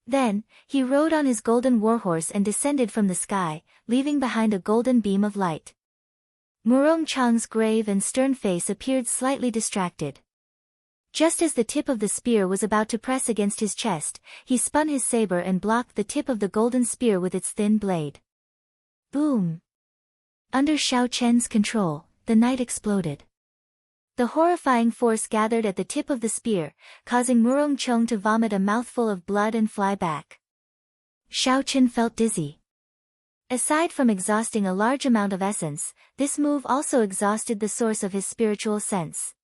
Then, he rode on his golden warhorse and descended from the sky, leaving behind a golden beam of light. Murong Chang's grave and stern face appeared slightly distracted. Just as the tip of the spear was about to press against his chest, he spun his saber and blocked the tip of the golden spear with its thin blade. Boom! Under Xiao Chen's control, the knight exploded. The horrifying force gathered at the tip of the spear, causing Murong Chang to vomit a mouthful of blood and fly back. Xiao Chen felt dizzy. Aside from exhausting a large amount of essence, this move also exhausted the source of his spiritual sense.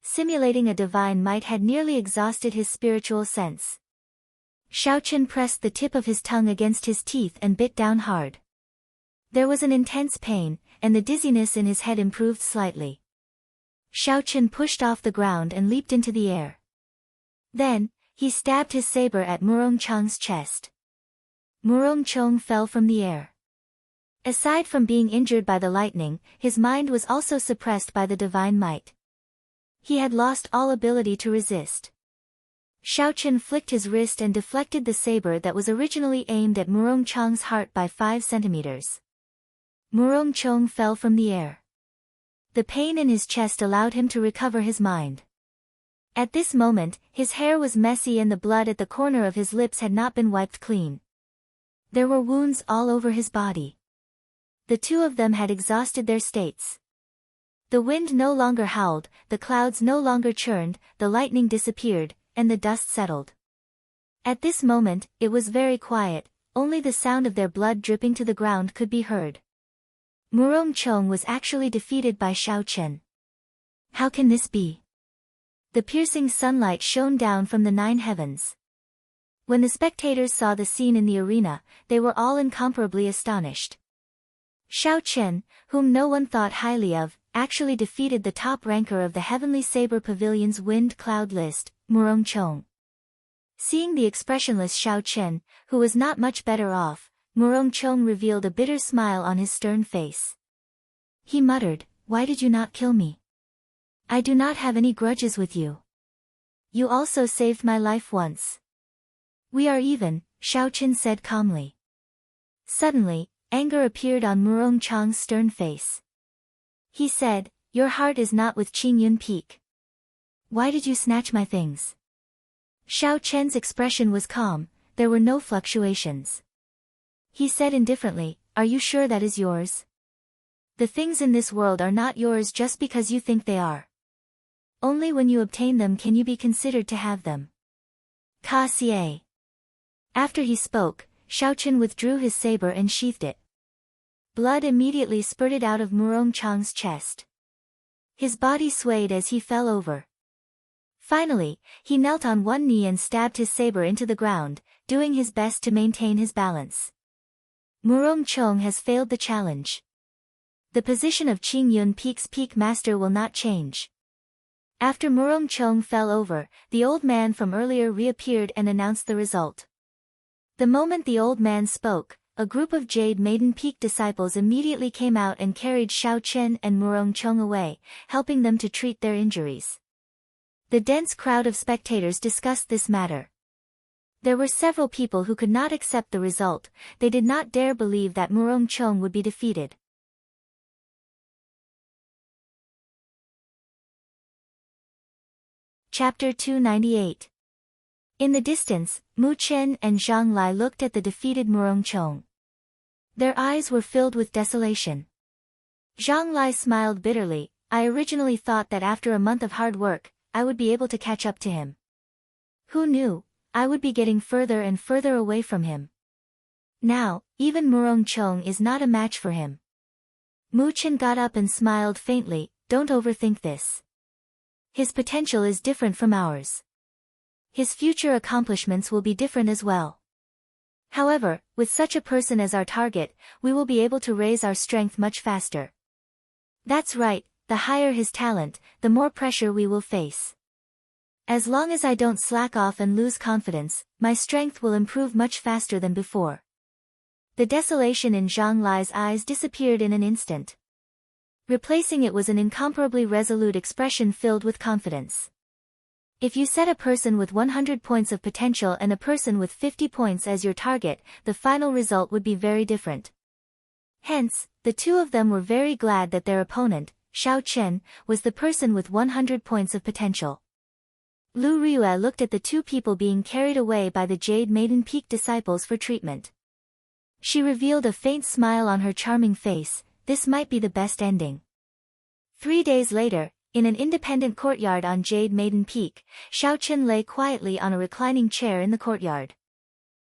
Simulating a divine might had nearly exhausted his spiritual sense. Xiao Chen pressed the tip of his tongue against his teeth and bit down hard. There was an intense pain, and the dizziness in his head improved slightly. Xiao Chen pushed off the ground and leaped into the air. Then, he stabbed his saber at Murong Chang's chest. Murong Chang fell from the air. Aside from being injured by the lightning, his mind was also suppressed by the divine might. He had lost all ability to resist. Xiao Chen flicked his wrist and deflected the saber that was originally aimed at Murong Chang's heart by 5 centimeters. Murong Chang fell from the air. The pain in his chest allowed him to recover his mind. At this moment, his hair was messy and the blood at the corner of his lips had not been wiped clean. There were wounds all over his body. The two of them had exhausted their states. The wind no longer howled, the clouds no longer churned, the lightning disappeared, and the dust settled. At this moment, it was very quiet, only the sound of their blood dripping to the ground could be heard. Murong Chang was actually defeated by Xiao Chen. How can this be? The piercing sunlight shone down from the 9 heavens. When the spectators saw the scene in the arena, they were all incomparably astonished. Xiao Chen, whom no one thought highly of, actually defeated the top ranker of the Heavenly Saber Pavilion's wind cloud list, Murong Chang. Seeing the expressionless Xiao Chen, who was not much better off, Murong Chang revealed a bitter smile on his stern face. He muttered, "Why did you not kill me? I do not have any grudges with you. You also saved my life once." "We are even," Xiao Chen said calmly. Suddenly, anger appeared on Murong Chang's stern face. He said, "Your heart is not with Qingyun Peak. Why did you snatch my things?" Xiao Chen's expression was calm, there were no fluctuations. He said indifferently, "Are you sure that is yours? The things in this world are not yours just because you think they are. Only when you obtain them can you be considered to have them." Ka Xie. After he spoke, Xiao Chen withdrew his saber and sheathed it. Blood immediately spurted out of Murong Chang's chest. His body swayed as he fell over. Finally, he knelt on one knee and stabbed his saber into the ground, doing his best to maintain his balance. Murong Chang has failed the challenge. The position of Qingyun Peak's peak master will not change. After Murong Chang fell over, the old man from earlier reappeared and announced the result. The moment the old man spoke, a group of Jade Maiden Peak disciples immediately came out and carried Xiao Chen and Murong Chang away, helping them to treat their injuries. The dense crowd of spectators discussed this matter. There were several people who could not accept the result, they did not dare believe that Murong Chang would be defeated. Chapter 298. In the distance, Mu Chen and Zhang Lai looked at the defeated Murong Chang. Their eyes were filled with desolation. Zhang Lai smiled bitterly, "I originally thought that after a month of hard work, I would be able to catch up to him. Who knew, I would be getting further and further away from him. Now, even Murong Chang is not a match for him." Mu Chen got up and smiled faintly, "Don't overthink this. His potential is different from ours. His future accomplishments will be different as well. However, with such a person as our target, we will be able to raise our strength much faster. That's right, the higher his talent, the more pressure we will face. As long as I don't slack off and lose confidence, my strength will improve much faster than before. The desolation in Zhang Lai's eyes disappeared in an instant. Replacing it was an incomparably resolute expression filled with confidence. If you set a person with 100 points of potential and a person with 50 points as your target, the final result would be very different. Hence, the two of them were very glad that their opponent, Xiao Chen, was the person with 100 points of potential. Lu Riyue looked at the two people being carried away by the Jade Maiden Peak disciples for treatment. She revealed a faint smile on her charming face. This might be the best ending. 3 days later, in an independent courtyard on Jade Maiden Peak, Xiao Chen lay quietly on a reclining chair in the courtyard.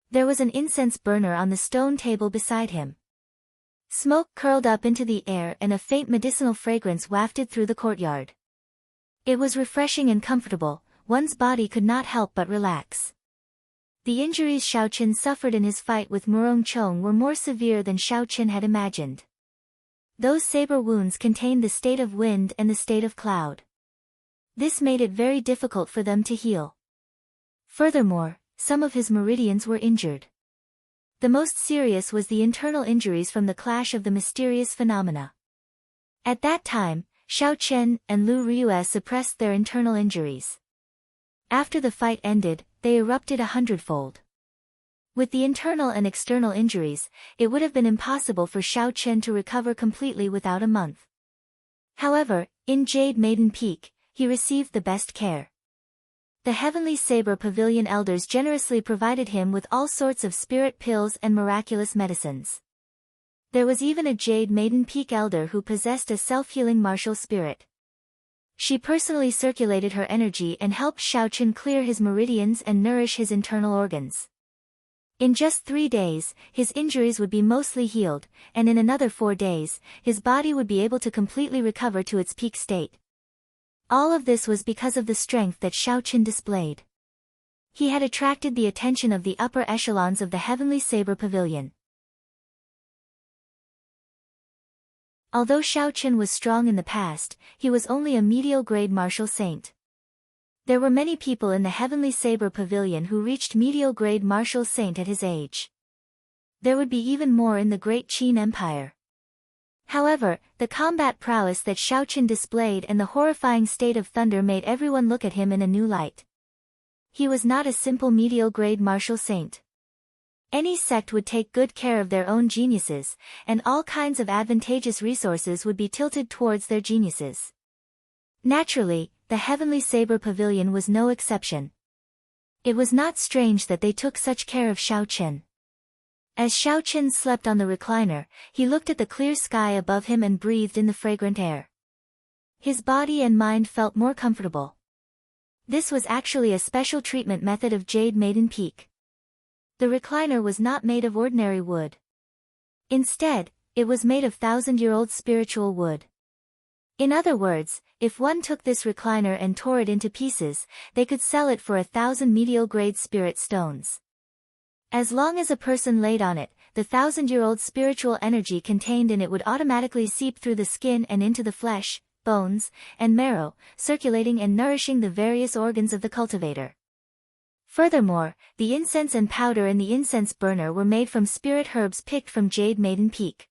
There was an incense burner on the stone table beside him. Smoke curled up into the air and a faint medicinal fragrance wafted through the courtyard. It was refreshing and comfortable, one's body could not help but relax. The injuries Xiao Chen suffered in his fight with Murong Chong were more severe than Xiao Chen had imagined. Those saber wounds contained the state of wind and the state of cloud. This made it very difficult for them to heal. Furthermore, some of his meridians were injured. The most serious was the internal injuries from the clash of the mysterious phenomena. At that time, Xiao Chen and Lu Riyue suppressed their internal injuries. After the fight ended, they erupted 100-fold. With the internal and external injuries, it would have been impossible for Xiao Chen to recover completely without a month. However, in Jade Maiden Peak, he received the best care. The Heavenly Saber Pavilion elders generously provided him with all sorts of spirit pills and miraculous medicines. There was even a Jade Maiden Peak elder who possessed a self-healing martial spirit. She personally circulated her energy and helped Xiao Chen clear his meridians and nourish his internal organs. In just 3 days, his injuries would be mostly healed, and in another 4 days, his body would be able to completely recover to its peak state. All of this was because of the strength that Xiao Chen displayed. He had attracted the attention of the upper echelons of the Heavenly Saber Pavilion. Although Xiao Chen was strong in the past, he was only a medial grade martial saint. There were many people in the Heavenly Saber Pavilion who reached medial grade martial saint at his age. There would be even more in the Great Qin Empire. However, the combat prowess that Xiao Chen displayed and the horrifying state of thunder made everyone look at him in a new light. He was not a simple medial grade martial saint. Any sect would take good care of their own geniuses, and all kinds of advantageous resources would be tilted towards their geniuses. Naturally, the Heavenly Saber Pavilion was no exception. It was not strange that they took such care of Xiao Chen. As Xiao Chen slept on the recliner, he looked at the clear sky above him and breathed in the fragrant air. His body and mind felt more comfortable. This was actually a special treatment method of Jade Maiden Peak. The recliner was not made of ordinary wood. Instead, it was made of 1,000-year-old spiritual wood. In other words, if one took this recliner and tore it into pieces, they could sell it for 1,000 medial-grade spirit stones. As long as a person laid on it, the 1,000-year-old spiritual energy contained in it would automatically seep through the skin and into the flesh, bones, and marrow, circulating and nourishing the various organs of the cultivator. Furthermore, the incense and powder in the incense burner were made from spirit herbs picked from Jade Maiden Peak.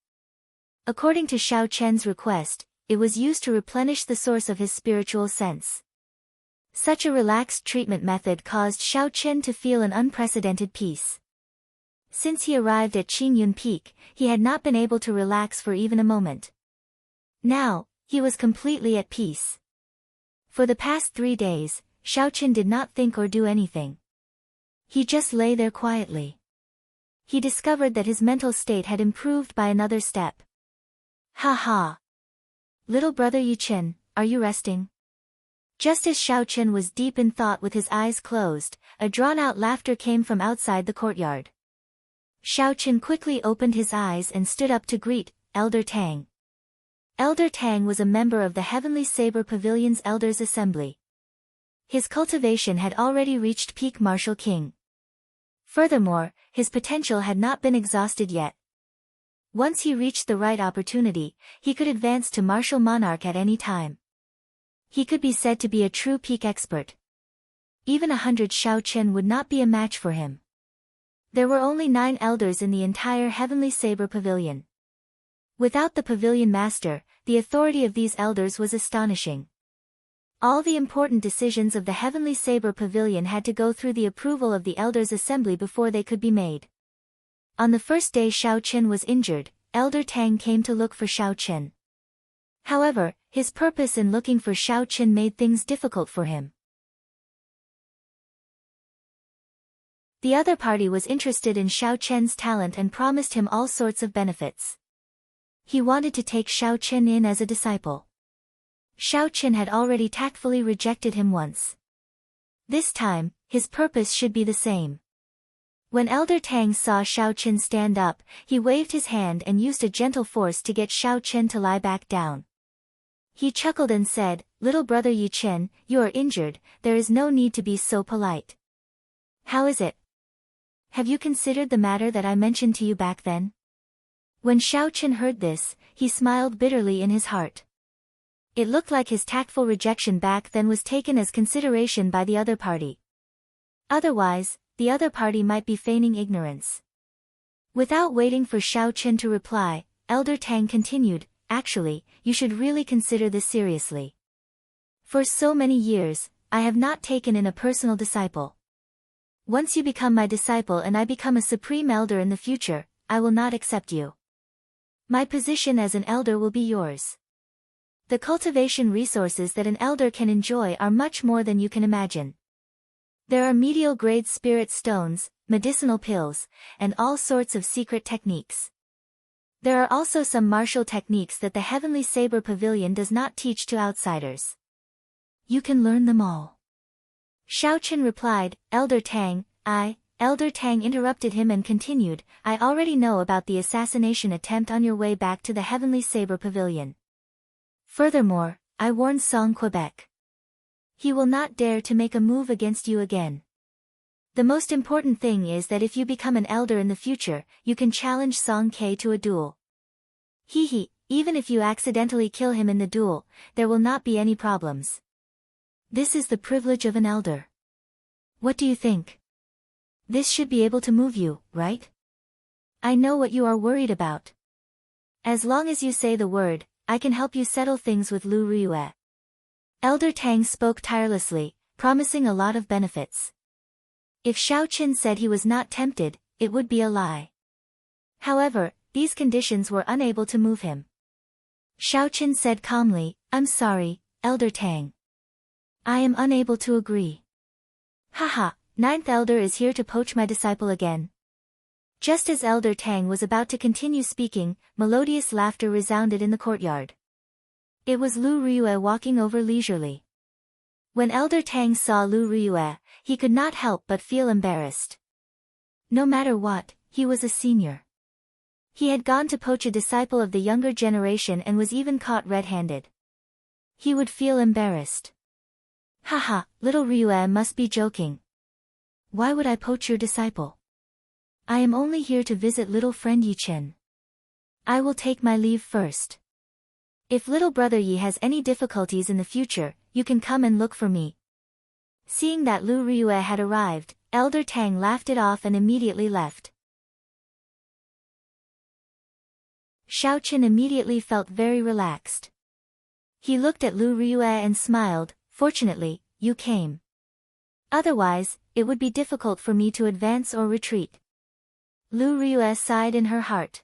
According to Xiao Chen's request, it was used to replenish the source of his spiritual sense. Such a relaxed treatment method caused Xiao Chen to feel an unprecedented peace. Since he arrived at Qingyun Peak, he had not been able to relax for even a moment. Now, he was completely at peace. For the past 3 days, Xiao Chen did not think or do anything. He just lay there quietly. He discovered that his mental state had improved by another step. Ha ha! Little brother Yichen, are you resting? Just as Xiao Chen was deep in thought with his eyes closed, a drawn-out laughter came from outside the courtyard. Xiao Chen quickly opened his eyes and stood up to greet Elder Tang. Elder Tang was a member of the Heavenly Saber Pavilion's Elders Assembly. His cultivation had already reached peak martial king. Furthermore, his potential had not been exhausted yet. Once he reached the right opportunity, he could advance to martial monarch at any time. He could be said to be a true peak expert. Even 100 Xiaoqian would not be a match for him. There were only 9 elders in the entire Heavenly Saber Pavilion. Without the pavilion master, the authority of these elders was astonishing. All the important decisions of the Heavenly Saber Pavilion had to go through the approval of the Elders' Assembly before they could be made. On the first day Xiaoqian was injured, Elder Tang came to look for Xiaoqian. However, his purpose in looking for Xiaoqian made things difficult for him. The other party was interested in Xiaoqian's talent and promised him all sorts of benefits. He wanted to take Xiaoqian in as a disciple. Xiaoqian had already tactfully rejected him once. This time, his purpose should be the same. When Elder Tang saw Xiaoqian stand up, he waved his hand and used a gentle force to get Xiaoqian to lie back down. He chuckled and said, "Little brother Yichen, you are injured, there is no need to be so polite. How is it? Have you considered the matter that I mentioned to you back then?" When Xiaoqian heard this, he smiled bitterly in his heart. It looked like his tactful rejection back then was taken as consideration by the other party. Otherwise, the other party might be feigning ignorance. Without waiting for Xiaoqian to reply, Elder Tang continued, "Actually, you should really consider this seriously. For so many years, I have not taken in a personal disciple. Once you become my disciple and I become a supreme elder in the future, I will not accept you. My position as an elder will be yours. The cultivation resources that an elder can enjoy are much more than you can imagine. There are medial-grade spirit stones, medicinal pills, and all sorts of secret techniques. There are also some martial techniques that the Heavenly Saber Pavilion does not teach to outsiders. You can learn them all." Xiaoqian replied, "Elder Tang, Elder Tang interrupted him and continued, "I already know about the assassination attempt on your way back to the Heavenly Saber Pavilion. Furthermore, I warned Song Quebec. He will not dare to make a move against you again. The most important thing is that if you become an elder in the future, you can challenge Song Ke to a duel. Even if you accidentally kill him in the duel, there will not be any problems. This is the privilege of an elder. What do you think? This should be able to move you, right? I know what you are worried about. As long as you say the word, I can help you settle things with Lu Riyue." Elder Tang spoke tirelessly, promising a lot of benefits. If Xiaoqian said he was not tempted, it would be a lie. However, these conditions were unable to move him. Xiaoqian said calmly, "I'm sorry, Elder Tang. I am unable to agree. Haha, 9th Elder is here to poach my disciple again." Just as Elder Tang was about to continue speaking, melodious laughter resounded in the courtyard. It was Lu Riyue walking over leisurely. When Elder Tang saw Lu Riyue, he could not help but feel embarrassed. No matter what, he was a senior. He had gone to poach a disciple of the younger generation and was even caught red-handed. He would feel embarrassed. Haha, little Riyue must be joking. Why would I poach your disciple? I am only here to visit little friend Yichen. I will take my leave first. If little brother Yi has any difficulties in the future, you can come and look for me." Seeing that Lu Riyue had arrived, Elder Tang laughed it off and immediately left. Xiaoqian immediately felt very relaxed. He looked at Lu Riyue and smiled, "Fortunately, you came. Otherwise, it would be difficult for me to advance or retreat." Lu Riyue sighed in her heart.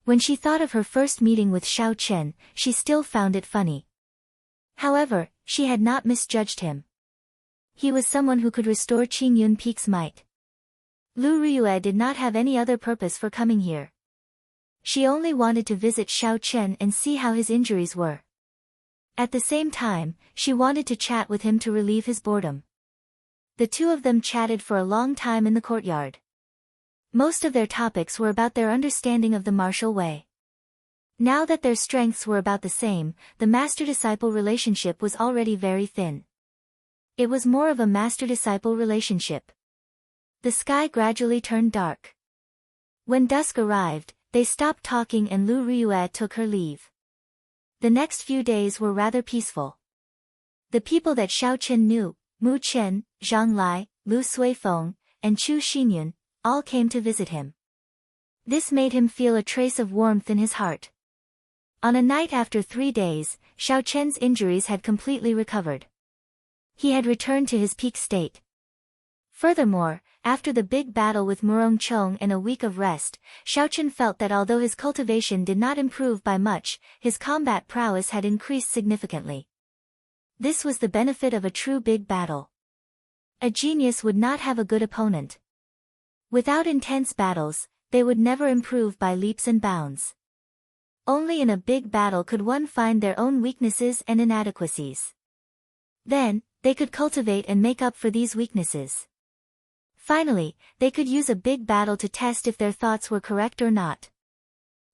When she thought of her first meeting with Xiaoqian, she still found it funny. However, she had not misjudged him. He was someone who could restore Qingyun Peak's might. Lu Riyue did not have any other purpose for coming here. She only wanted to visit Xiaoqian and see how his injuries were. At the same time, she wanted to chat with him to relieve his boredom. The two of them chatted for a long time in the courtyard. Most of their topics were about their understanding of the martial way. Now that their strengths were about the same, the master-disciple relationship was already very thin. It was more of a master-disciple relationship. The sky gradually turned dark. When dusk arrived, they stopped talking and Lu Ryue took her leave. The next few days were rather peaceful. The people that Xiao Chen knew, Mu Chen, Zhang Lai, Lu Suifeng, and Chu Xinyun, all came to visit him. This made him feel a trace of warmth in his heart. On a night after 3 days, Xiao Chen's injuries had completely recovered. He had returned to his peak state. Furthermore, after the big battle with Murong Chong and a week of rest, Xiao Chen felt that although his cultivation did not improve by much, his combat prowess had increased significantly. This was the benefit of a true big battle. A genius would not have a good opponent. Without intense battles, they would never improve by leaps and bounds. Only in a big battle could one find their own weaknesses and inadequacies. Then, they could cultivate and make up for these weaknesses. Finally, they could use a big battle to test if their thoughts were correct or not.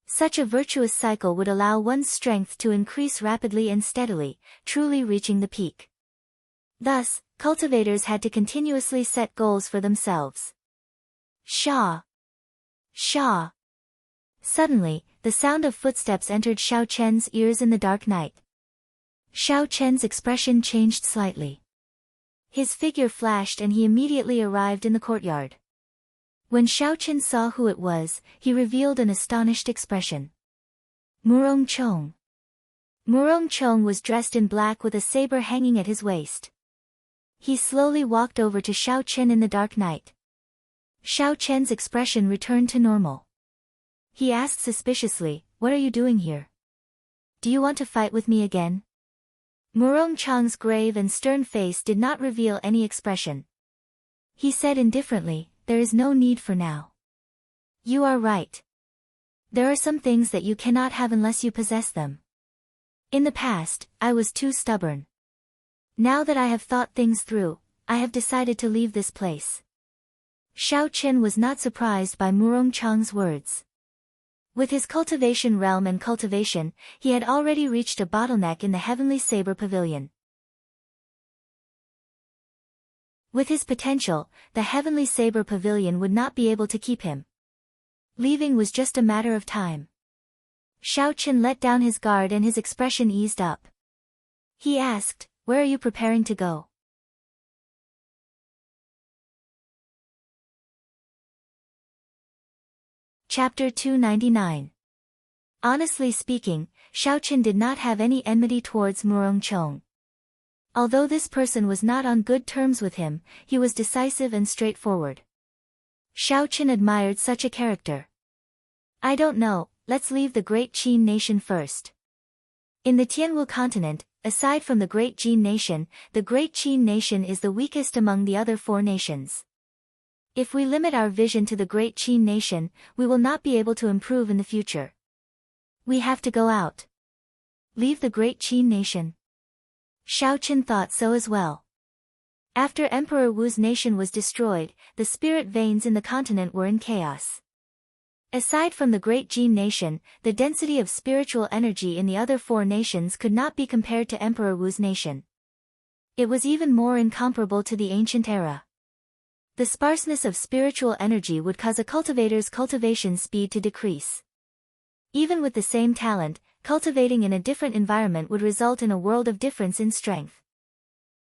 Such a virtuous cycle would allow one's strength to increase rapidly and steadily, truly reaching the peak. Thus, cultivators had to continuously set goals for themselves. Shaw! Shaw! Suddenly, the sound of footsteps entered Xiao Chen's ears in the dark night. Xiao Chen's expression changed slightly. His figure flashed and he immediately arrived in the courtyard. When Xiao Chen saw who it was, he revealed an astonished expression. Murong Chong. Murong Chong was dressed in black with a saber hanging at his waist. He slowly walked over to Xiao Chen in the dark night. Xiao Chen's expression returned to normal. He asked suspiciously, "What are you doing here? Do you want to fight with me again?" Murong Chong's grave and stern face did not reveal any expression. He said indifferently, "There is no need for now. You are right. There are some things that you cannot have unless you possess them. In the past, I was too stubborn. Now that I have thought things through, I have decided to leave this place." Xiao Chen was not surprised by Murong Chong's words. With his cultivation realm and cultivation, he had already reached a bottleneck in the Heavenly Saber Pavilion. With his potential, the Heavenly Saber Pavilion would not be able to keep him. Leaving was just a matter of time. Xiao Chen let down his guard and his expression eased up. He asked, "Where are you preparing to go?" Chapter 299. Honestly speaking, Xiao Chen did not have any enmity towards Murong Chong. Although this person was not on good terms with him, he was decisive and straightforward. Xiao Chen admired such a character. "I don't know, let's leave the Great Qin nation first." In the Tianwu continent, aside from the Great Jin nation, the Great Qin nation is the weakest among the other 4 nations. If we limit our vision to the Great Qin nation, we will not be able to improve in the future. We have to go out. Leave the Great Qin nation. Xiao Chen thought so as well. After Emperor Wu's nation was destroyed, the spirit veins in the continent were in chaos. Aside from the Great Jin nation, the density of spiritual energy in the other 4 nations could not be compared to Emperor Wu's nation. It was even more incomparable to the ancient era. The sparseness of spiritual energy would cause a cultivator's cultivation speed to decrease. Even with the same talent, cultivating in a different environment would result in a world of difference in strength.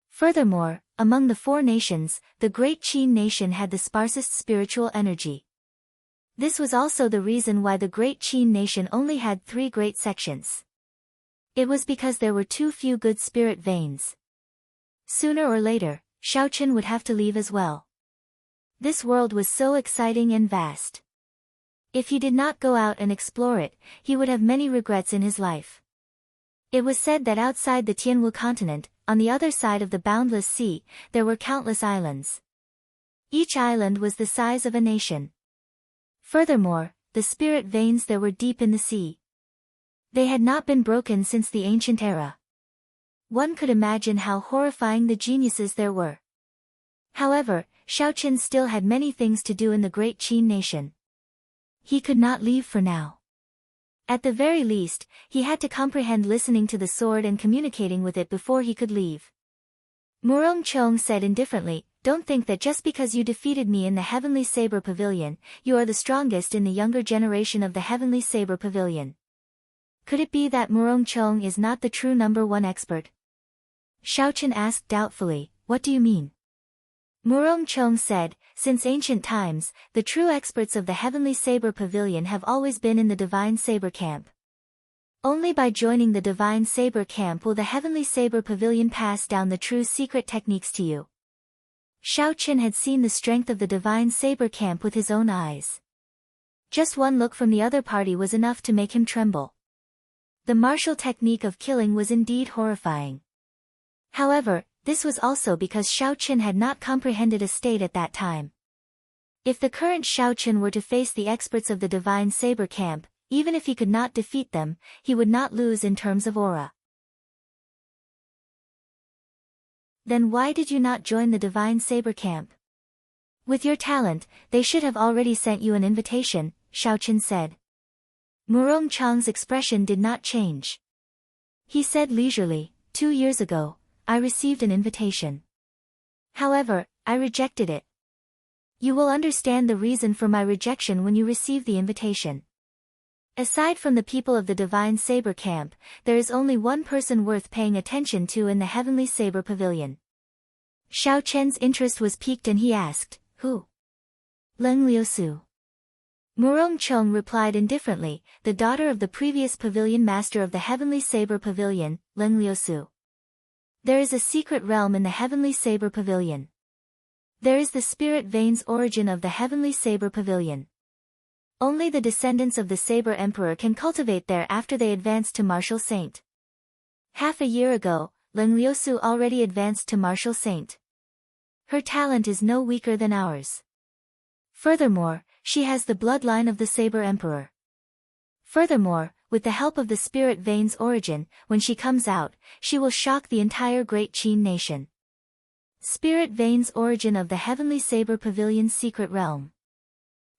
Furthermore, among the 4 nations, the Great Qin nation had the sparsest spiritual energy. This was also the reason why the Great Qin nation only had 3 great sections. It was because there were too few good spirit veins. Sooner or later, Xiao Chen would have to leave as well. This world was so exciting and vast. If he did not go out and explore it, he would have many regrets in his life. It was said that outside the Tianwu continent, on the other side of the boundless sea, there were countless islands. Each island was the size of a nation. Furthermore, the spirit veins there were deep in the sea. They had not been broken since the ancient era. One could imagine how horrifying the geniuses there were. However, Xiao Chen still had many things to do in the Great Qin nation. He could not leave for now. At the very least, he had to comprehend listening to the sword and communicating with it before he could leave. Murong Chong said indifferently, "Don't think that just because you defeated me in the Heavenly Saber Pavilion, you are the strongest in the younger generation of the Heavenly Saber Pavilion." Could it be that Murong Chong is not the true #1 expert? Xiaochen asked doubtfully, "What do you mean?" Murong Chong said, "Since ancient times, the true experts of the Heavenly Saber Pavilion have always been in the Divine Saber Camp. Only by joining the Divine Saber Camp will the Heavenly Saber Pavilion pass down the true secret techniques to you." Xiaochen had seen the strength of the Divine Saber Camp with his own eyes. Just one look from the other party was enough to make him tremble. The martial technique of killing was indeed horrifying. However, this was also because Xiaochen had not comprehended a state at that time. If the current Xiaochen were to face the experts of the Divine Saber Camp, even if he could not defeat them, he would not lose in terms of aura. Then why did you not join the Divine Saber Camp? With your talent, they should have already sent you an invitation, Xiaochen said. Murong Chong's expression did not change. He said leisurely, 2 years ago, I received an invitation. However, I rejected it. You will understand the reason for my rejection when you receive the invitation. Aside from the people of the Divine Saber Camp, there is only one person worth paying attention to in the Heavenly Saber Pavilion. Xiaochen's interest was piqued and he asked, "Who?" "Leng Liusu." Murong Chong replied indifferently, "The daughter of the previous pavilion master of the Heavenly Saber Pavilion, Leng Liusu. There is a secret realm in the Heavenly Saber Pavilion. There is the spirit veins origin of the Heavenly Saber Pavilion. Only the descendants of the Saber Emperor can cultivate there after they advance to Martial Saint. Half a year ago, Leng Liusu already advanced to Martial Saint. Her talent is no weaker than ours. Furthermore, she has the bloodline of the Saber Emperor. Furthermore, with the help of the spirit veins origin, when she comes out, she will shock the entire Great Qin nation." Spirit veins origin of the Heavenly Saber Pavilion's secret realm.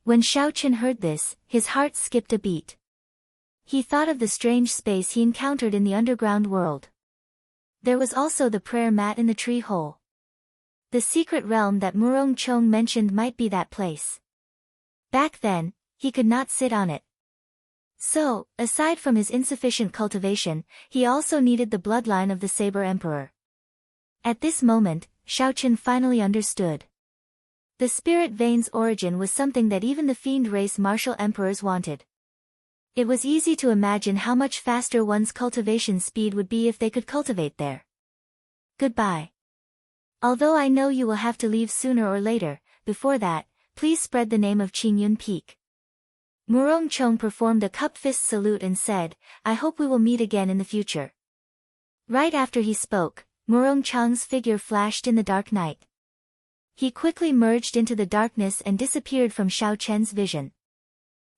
When Xiaochen heard this, his heart skipped a beat. He thought of the strange space he encountered in the underground world. There was also the prayer mat in the tree hole. The secret realm that Murong Chong mentioned might be that place. Back then, he could not sit on it. So, aside from his insufficient cultivation, he also needed the bloodline of the Saber Emperor. At this moment, Xiaochen finally understood. The spirit veins origin was something that even the fiend race martial emperors wanted. It was easy to imagine how much faster one's cultivation speed would be if they could cultivate there. "Goodbye. Although I know you will have to leave sooner or later, before that, please spread the name of Qingyun Peak." Murong Chong performed a cup-fist salute and said, "I hope we will meet again in the future." Right after he spoke, Murong Chong's figure flashed in the dark night. He quickly merged into the darkness and disappeared from Xiaochen's vision.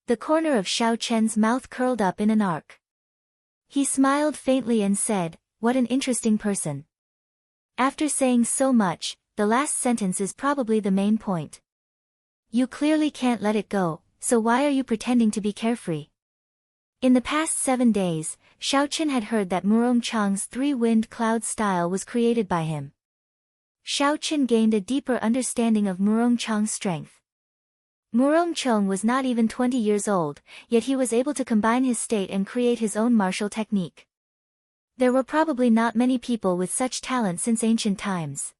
The corner of Xiaochen's mouth curled up in an arc. He smiled faintly and said, "What an interesting person." After saying so much, the last sentence is probably the main point. You clearly can't let it go, so why are you pretending to be carefree? In the past 7 days, Xiaochen had heard that Murong Chong's 3-wind cloud style was created by him. Xiaochen gained a deeper understanding of Murong Chong's strength. Murong Chong was not even 20 years old, yet he was able to combine his state and create his own martial technique. There were probably not many people with such talent since ancient times.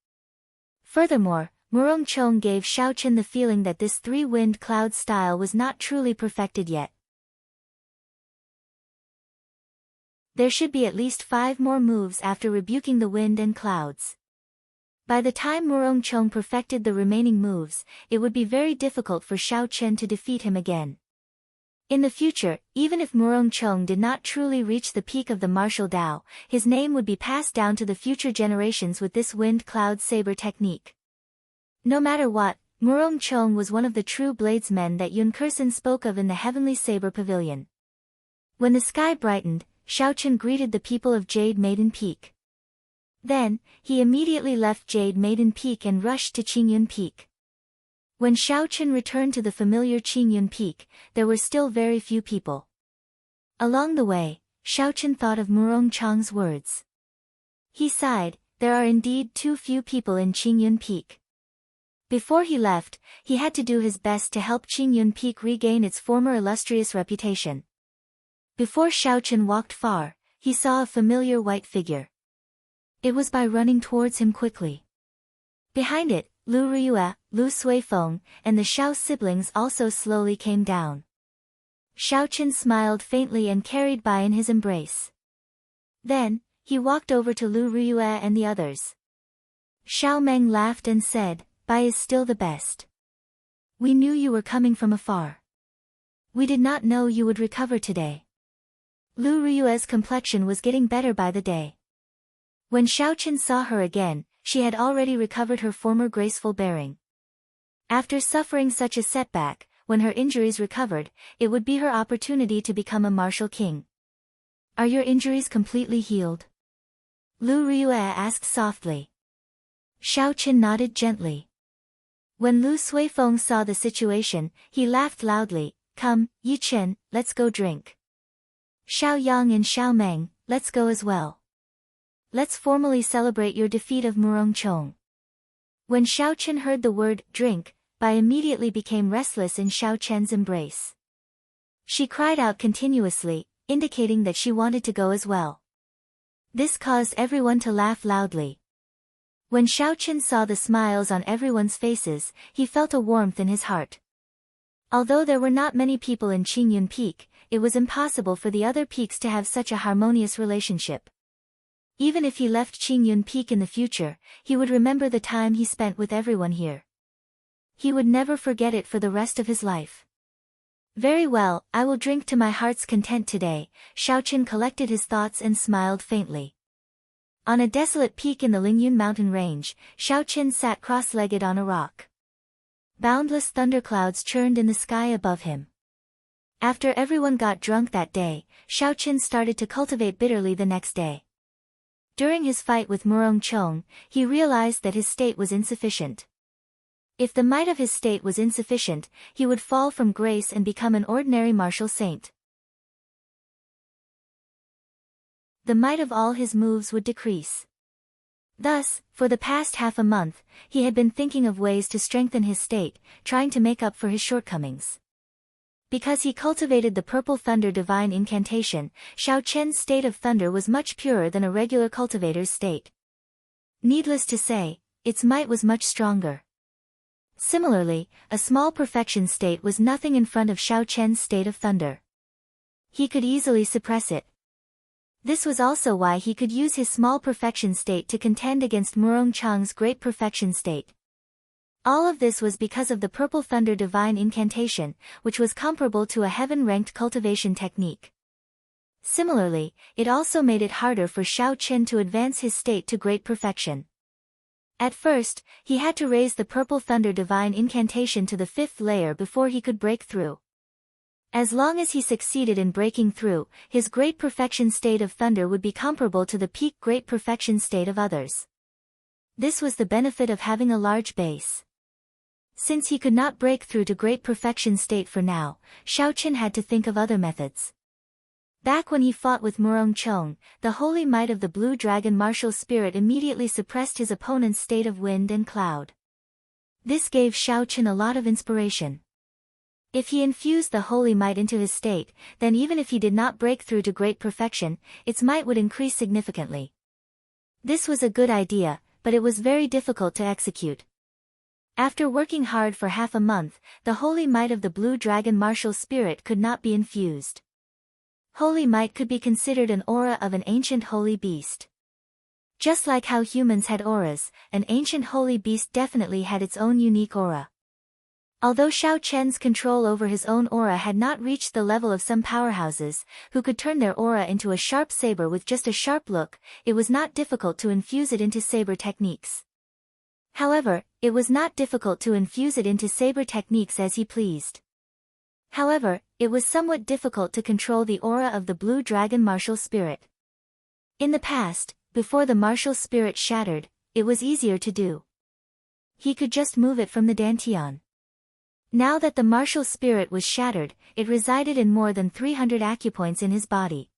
Furthermore, Murong Chong gave Xiaochen the feeling that this 3-wind cloud style was not truly perfected yet. There should be at least 5 more moves after rebuking the wind and clouds. By the time Murong Chong perfected the remaining moves, it would be very difficult for Xiaochen to defeat him again. In the future, even if Murong Chong did not truly reach the peak of the martial Dao, his name would be passed down to the future generations with this wind cloud saber technique. No matter what, Murong Chong was one of the true bladesmen that Yun Kursen spoke of in the Heavenly Saber Pavilion. When the sky brightened, Xiaochen greeted the people of Jade Maiden Peak. Then, he immediately left Jade Maiden Peak and rushed to Qingyun Peak. When Xiaochen returned to the familiar Qingyun Peak, there were still very few people. Along the way, Xiaochen thought of Murong Chong's words. He sighed, there are indeed too few people in Qingyun Peak. Before he left, he had to do his best to help Qingyun Peak regain its former illustrious reputation. Before Xiaochen walked far, he saw a familiar white figure. It was by running towards him quickly. Behind it, Lu Riyue, Lu Suifeng, and the Xiao siblings also slowly came down. Xiaochen smiled faintly and carried by in his embrace. Then, he walked over to Lu Riyue and the others. Xiao Meng laughed and said, "Bai is still the best. We knew you were coming from afar. We did not know you would recover today." Lu Riyue's complexion was getting better by the day. When Xiaochen saw her again, she had already recovered her former graceful bearing. After suffering such a setback, when her injuries recovered, it would be her opportunity to become a martial king. "Are your injuries completely healed?" Lu Riyue asked softly. Xiaochen nodded gently. When Lu Suifeng saw the situation, he laughed loudly. "Come, Yi Chen, let's go drink. Xiao Yang and Xiao Meng, let's go as well. Let's formally celebrate your defeat of Murong Chong." When Xiaochen heard the word drink, Bai immediately became restless in Xiaochen's embrace. She cried out continuously, indicating that she wanted to go as well. This caused everyone to laugh loudly. When Xiaochen saw the smiles on everyone's faces, he felt a warmth in his heart. Although there were not many people in Qingyun Peak, it was impossible for the other peaks to have such a harmonious relationship. Even if he left Qingyun Peak in the future, he would remember the time he spent with everyone here. He would never forget it for the rest of his life. "Very well, I will drink to my heart's content today." Xiaochen collected his thoughts and smiled faintly. On a desolate peak in the Lingyun mountain range, Xiaochen sat cross-legged on a rock. Boundless thunderclouds churned in the sky above him. After everyone got drunk that day, Xiaochen started to cultivate bitterly the next day. During his fight with Murong Chong, he realized that his state was insufficient. If the might of his state was insufficient, he would fall from grace and become an ordinary martial saint. The might of all his moves would decrease. Thus, for the past half a month, he had been thinking of ways to strengthen his state, trying to make up for his shortcomings. Because he cultivated the Purple Thunder Divine Incantation, Xiaochen's state of thunder was much purer than a regular cultivator's state. Needless to say, its might was much stronger. Similarly, a small perfection state was nothing in front of Xiaochen's state of thunder. He could easily suppress it. This was also why he could use his small perfection state to contend against Murong Chang's great perfection state. All of this was because of the Purple Thunder Divine Incantation, which was comparable to a heaven-ranked cultivation technique. Similarly, it also made it harder for Xiaochen to advance his state to great perfection. At first, he had to raise the Purple Thunder Divine Incantation to the 5th layer before he could break through. As long as he succeeded in breaking through, his great perfection state of thunder would be comparable to the peak great perfection state of others. This was the benefit of having a large base. Since he could not break through to great perfection state for now, Xiaochen had to think of other methods. Back when he fought with Murong Chong, the holy might of the Blue Dragon martial spirit immediately suppressed his opponent's state of wind and cloud. This gave Xiaochen a lot of inspiration. If he infused the holy might into his state, then even if he did not break through to great perfection, its might would increase significantly. This was a good idea, but it was very difficult to execute. After working hard for half a month, the holy might of the Blue Dragon martial spirit could not be infused. Holy might could be considered an aura of an ancient holy beast. Just like how humans had auras, an ancient holy beast definitely had its own unique aura. Although Xiaochen's control over his own aura had not reached the level of some powerhouses, who could turn their aura into a sharp saber with just a sharp look, it was not difficult to infuse it into saber techniques. However, it was not difficult to infuse it into saber techniques as he pleased. However, it was somewhat difficult to control the aura of the Blue Dragon martial spirit. In the past, before the martial spirit shattered, it was easier to do. He could just move it from the dantian. Now that the martial spirit was shattered, it resided in more than 300 acupoints in his body.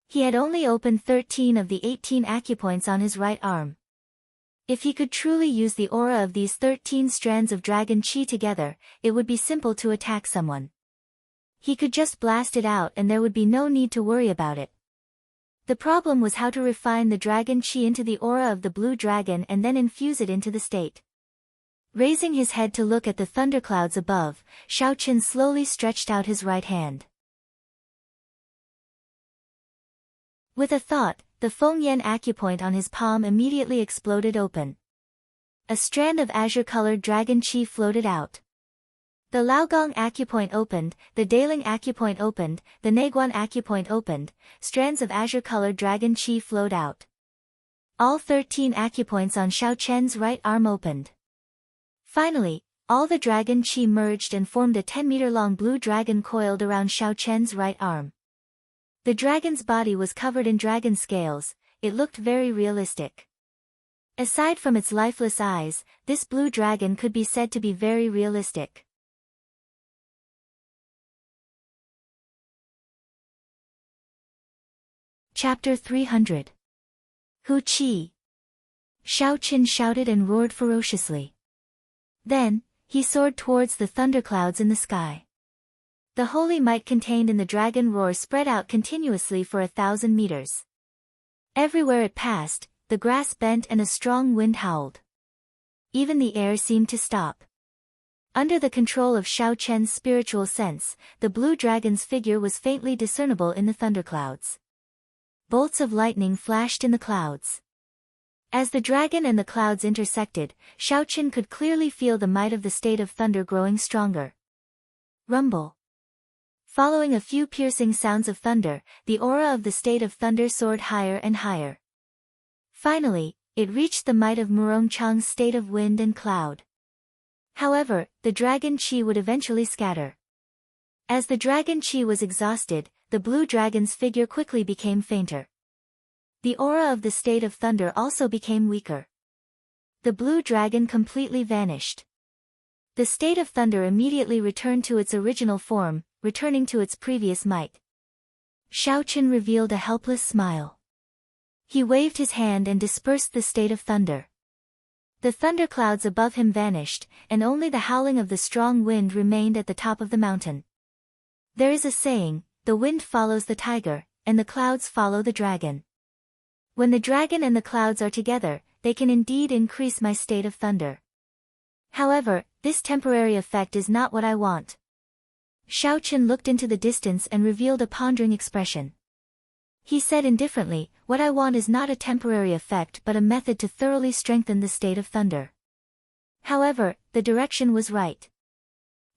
He had only opened 13 of the 18 acupoints on his right arm. If he could truly use the aura of these 13 strands of dragon chi together, it would be simple to attack someone. He could just blast it out and there would be no need to worry about it. The problem was how to refine the dragon chi into the aura of the blue dragon and then infuse it into the state. Raising his head to look at the thunderclouds above, Xiaoqin slowly stretched out his right hand. With a thought, the Fengyan acupoint on his palm immediately exploded open. A strand of azure-colored dragon chi floated out. The Laogong acupoint opened, the Daling acupoint opened, the Neguan acupoint opened, strands of azure-colored dragon chi flowed out. All 13 acupoints on Xiaoqian's right arm opened. Finally, all the dragon chi merged and formed a 10-meter-long blue dragon coiled around Xiaoqian's right arm. The dragon's body was covered in dragon scales, it looked very realistic. Aside from its lifeless eyes, this blue dragon could be said to be very realistic. Chapter 300. Hu Qi. Xiaoqin shouted and roared ferociously. Then, he soared towards the thunderclouds in the sky. The holy might contained in the dragon roar spread out continuously for 1,000 meters. Everywhere it passed, the grass bent and a strong wind howled. Even the air seemed to stop. Under the control of Xiaoqian's spiritual sense, the blue dragon's figure was faintly discernible in the thunderclouds. Bolts of lightning flashed in the clouds. As the dragon and the clouds intersected, Xiaoqin could clearly feel the might of the state of thunder growing stronger. Rumble. Following a few piercing sounds of thunder, the aura of the state of thunder soared higher and higher. Finally, it reached the might of Murongchang's state of wind and cloud. However, the dragon chi would eventually scatter. As the dragon chi was exhausted, the blue dragon's figure quickly became fainter. The aura of the state of thunder also became weaker. The blue dragon completely vanished. The state of thunder immediately returned to its original form, returning to its previous might. Xiaoqin revealed a helpless smile. He waved his hand and dispersed the state of thunder. The thunderclouds above him vanished, and only the howling of the strong wind remained at the top of the mountain. There is a saying, the wind follows the tiger, and the clouds follow the dragon. When the dragon and the clouds are together, they can indeed increase my state of thunder. However, this temporary effect is not what I want. Xiaoqin looked into the distance and revealed a pondering expression. He said indifferently, what I want is not a temporary effect but a method to thoroughly strengthen the state of thunder. However, the direction was right.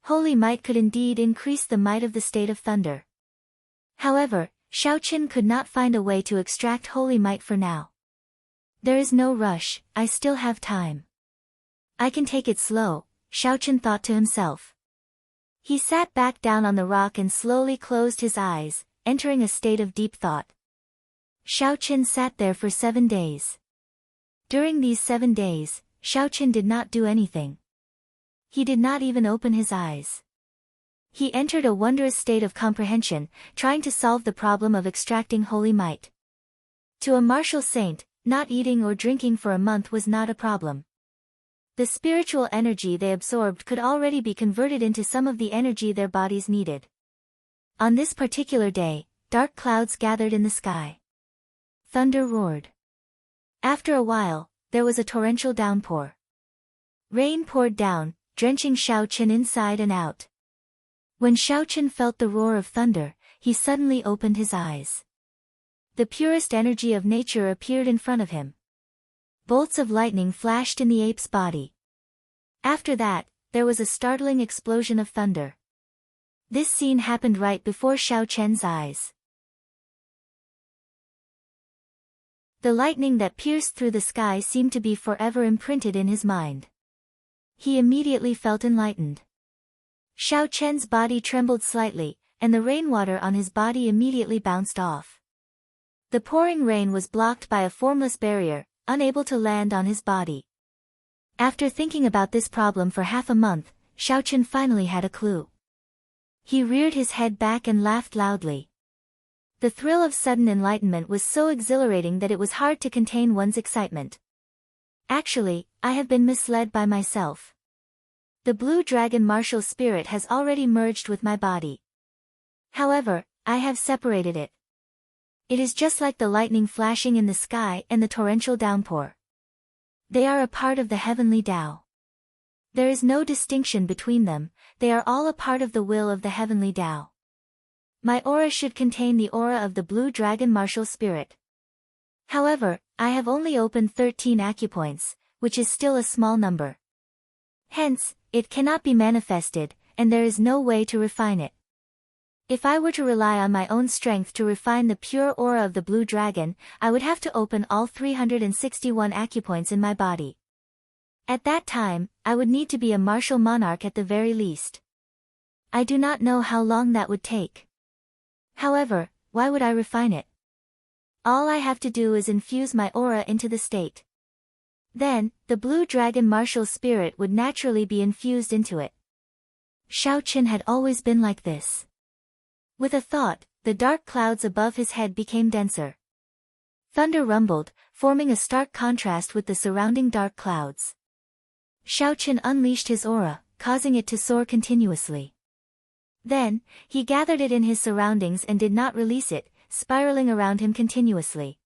Holy might could indeed increase the might of the state of thunder. However, Xiaoqin could not find a way to extract holy might for now. There is no rush, I still have time. I can take it slow, Xiaoqin thought to himself. He sat back down on the rock and slowly closed his eyes, entering a state of deep thought. Xiaoqin sat there for 7 days. During these 7 days, Xiaoqin did not do anything. He did not even open his eyes. He entered a wondrous state of comprehension, trying to solve the problem of extracting holy might. To a martial saint, not eating or drinking for a month was not a problem. The spiritual energy they absorbed could already be converted into some of the energy their bodies needed. On this particular day, dark clouds gathered in the sky. Thunder roared. After a while, there was a torrential downpour. Rain poured down, drenching Xiaoqin inside and out. When Xiaoqin felt the roar of thunder, he suddenly opened his eyes. The purest energy of nature appeared in front of him. Bolts of lightning flashed in the ape's body. After that, there was a startling explosion of thunder. This scene happened right before Xiaoqian's eyes. The lightning that pierced through the sky seemed to be forever imprinted in his mind. He immediately felt enlightened. Xiaoqian's body trembled slightly, and the rainwater on his body immediately bounced off. The pouring rain was blocked by a formless barrier, unable to land on his body. After thinking about this problem for half a month, Xiaoqin finally had a clue. He reared his head back and laughed loudly. The thrill of sudden enlightenment was so exhilarating that it was hard to contain one's excitement. Actually, I have been misled by myself. The blue dragon martial spirit has already merged with my body. However, I have separated it. It is just like the lightning flashing in the sky and the torrential downpour. They are a part of the heavenly Tao. There is no distinction between them, they are all a part of the will of the heavenly Tao. My aura should contain the aura of the blue dragon martial spirit. However, I have only opened 13 acupoints, which is still a small number. Hence, it cannot be manifested, and there is no way to refine it. If I were to rely on my own strength to refine the pure aura of the blue dragon, I would have to open all 361 acupoints in my body. At that time, I would need to be a martial monarch at the very least. I do not know how long that would take. However, why would I refine it? All I have to do is infuse my aura into the state. Then, the blue dragon martial spirit would naturally be infused into it. Shao Qin had always been like this. With a thought, the dark clouds above his head became denser. Thunder rumbled, forming a stark contrast with the surrounding dark clouds. Shao Qin unleashed his aura, causing it to soar continuously. Then, he gathered it in his surroundings and did not release it, spiraling around him continuously.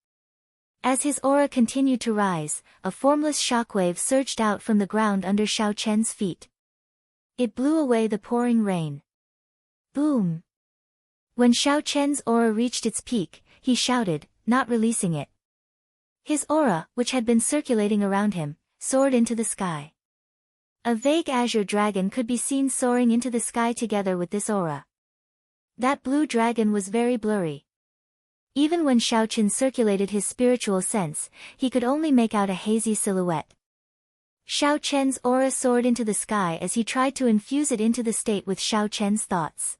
As his aura continued to rise, a formless shockwave surged out from the ground under Shao Qian's feet. It blew away the pouring rain. Boom! When Shao Qian's aura reached its peak, he shouted, not releasing it. His aura, which had been circulating around him, soared into the sky. A vague azure dragon could be seen soaring into the sky together with this aura. That blue dragon was very blurry. Even when Shao Qin circulated his spiritual sense, he could only make out a hazy silhouette. Shao Qian's aura soared into the sky as he tried to infuse it into the state with Shao Qian's thoughts.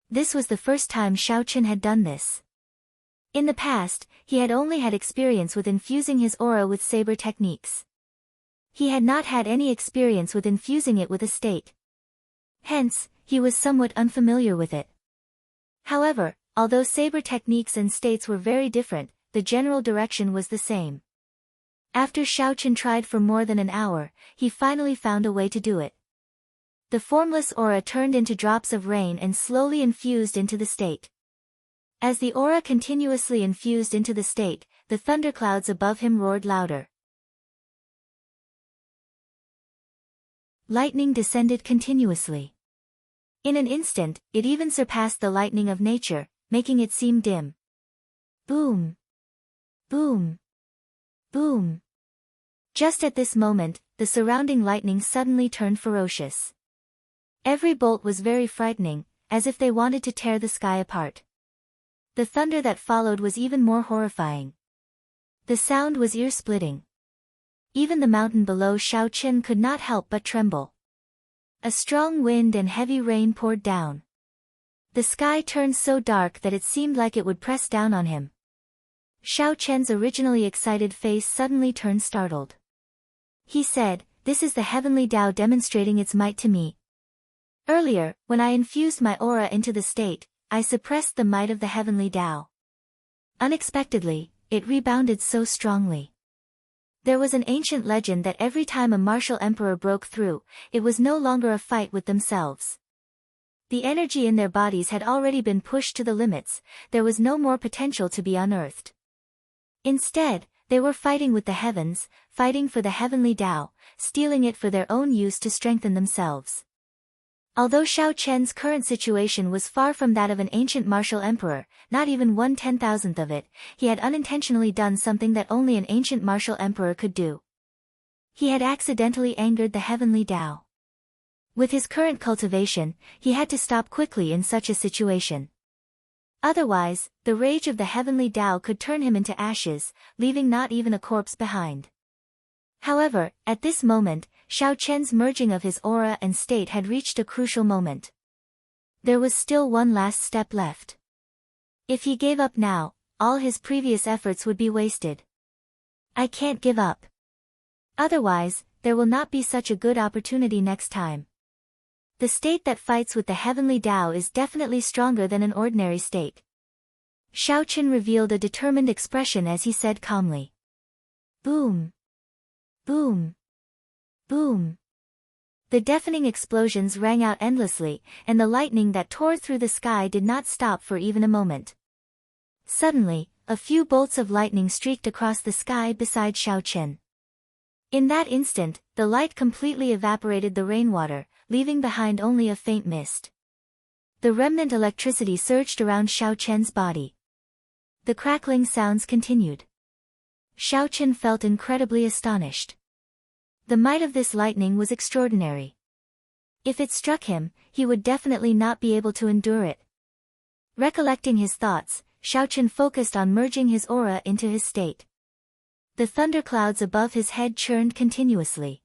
This was the first time Shao Qin had done this. In the past, he had only had experience with infusing his aura with saber techniques. He had not had any experience with infusing it with a state. Hence, he was somewhat unfamiliar with it. However, although saber techniques and states were very different, the general direction was the same. After Shao Qin tried for more than an hour, he finally found a way to do it. The formless aura turned into drops of rain and slowly infused into the state. As the aura continuously infused into the state, the thunderclouds above him roared louder. Lightning descended continuously. In an instant, it even surpassed the lightning of nature, making it seem dim. Boom! Boom! Boom! Just at this moment, the surrounding lightning suddenly turned ferocious. Every bolt was very frightening, as if they wanted to tear the sky apart. The thunder that followed was even more horrifying. The sound was ear-splitting. Even the mountain below Shao Qin could not help but tremble. A strong wind and heavy rain poured down. The sky turned so dark that it seemed like it would press down on him. Shao Qian's originally excited face suddenly turned startled. He said, "This is the heavenly Tao demonstrating its might to me. Earlier, when I infused my aura into the state, I suppressed the might of the heavenly Tao. Unexpectedly, it rebounded so strongly. There was an ancient legend that every time a martial emperor broke through, it was no longer a fight with themselves. The energy in their bodies had already been pushed to the limits, there was no more potential to be unearthed. Instead, they were fighting with the heavens, fighting for the heavenly Tao, stealing it for their own use to strengthen themselves." Although Shao Qian's current situation was far from that of an ancient martial emperor, not even 1/10,000th of it, he had unintentionally done something that only an ancient martial emperor could do. He had accidentally angered the heavenly Tao. With his current cultivation, he had to stop quickly in such a situation. Otherwise, the rage of the heavenly Tao could turn him into ashes, leaving not even a corpse behind. However, at this moment, Shao Qian's merging of his aura and state had reached a crucial moment. There was still one last step left. If he gave up now, all his previous efforts would be wasted. I can't give up. Otherwise, there will not be such a good opportunity next time. The state that fights with the heavenly Tao is definitely stronger than an ordinary state. Shao Qin revealed a determined expression as he said calmly. Boom! Boom! Boom! The deafening explosions rang out endlessly, and the lightning that tore through the sky did not stop for even a moment. Suddenly, a few bolts of lightning streaked across the sky beside Xiaochen. In that instant, the light completely evaporated the rainwater, leaving behind only a faint mist. The remnant electricity surged around Xiaochen's body. The crackling sounds continued. Xiaochen felt incredibly astonished. The might of this lightning was extraordinary. If it struck him, he would definitely not be able to endure it. Recollecting his thoughts, Xiaochen focused on merging his aura into his state. The thunderclouds above his head churned continuously.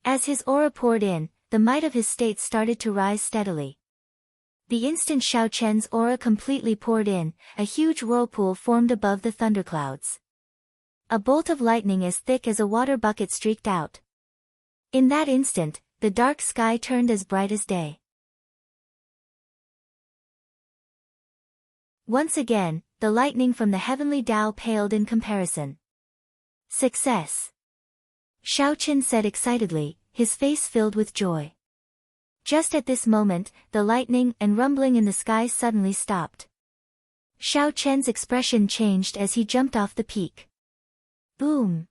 As his aura poured in, the might of his state started to rise steadily. The instant Xiaochen's aura completely poured in, a huge whirlpool formed above the thunderclouds. A bolt of lightning as thick as a water bucket streaked out. In that instant, the dark sky turned as bright as day. Once again, the lightning from the heavenly Tao paled in comparison. Success! Xiaochen said excitedly, his face filled with joy. Just at this moment, the lightning and rumbling in the sky suddenly stopped. Xiaochen's expression changed as he jumped off the peak. Boom!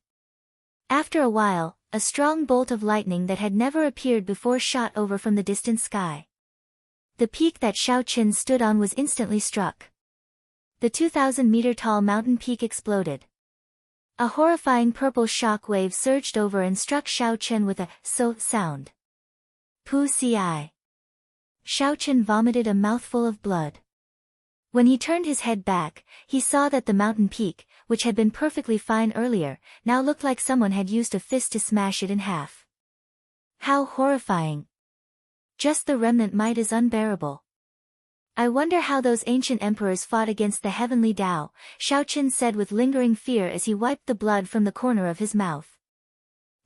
After a while, a strong bolt of lightning that had never appeared before shot over from the distant sky. The peak that Xiaochen stood on was instantly struck. The 2,000-meter-tall mountain peak exploded. A horrifying purple shock wave surged over and struck Xiaochen with a "so" sound. Pu-ci. Xiaochen vomited a mouthful of blood. When he turned his head back, he saw that the mountain peak, which had been perfectly fine earlier, now looked like someone had used a fist to smash it in half. How horrifying! Just the remnant might is unbearable. I wonder how those ancient emperors fought against the heavenly Tao, Xiaochen said with lingering fear as he wiped the blood from the corner of his mouth.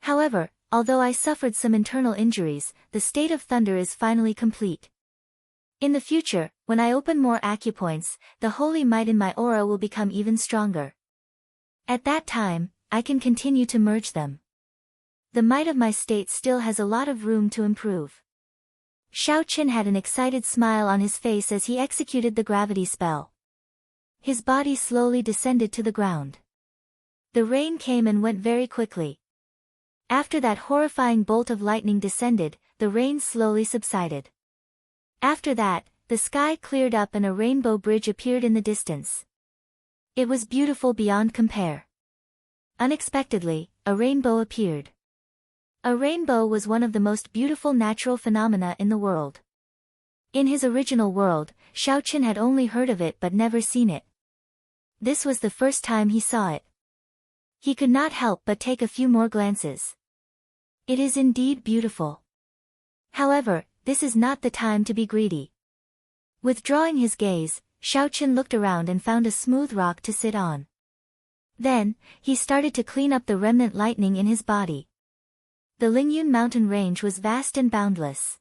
However, although I suffered some internal injuries, the state of thunder is finally complete. In the future, when I open more acupoints, the holy might in my aura will become even stronger. At that time, I can continue to merge them. The might of my state still has a lot of room to improve. Xiaochen had an excited smile on his face as he executed the gravity spell. His body slowly descended to the ground. The rain came and went very quickly. After that horrifying bolt of lightning descended, the rain slowly subsided. After that, the sky cleared up and a rainbow bridge appeared in the distance. It was beautiful beyond compare. Unexpectedly, a rainbow appeared. A rainbow was one of the most beautiful natural phenomena in the world. In his original world, Xiaochen had only heard of it but never seen it. This was the first time he saw it. He could not help but take a few more glances. It is indeed beautiful. However, this is not the time to be greedy. Withdrawing his gaze, Xiaochen looked around and found a smooth rock to sit on. Then, he started to clean up the remnant lightning in his body. The Lingyun mountain range was vast and boundless.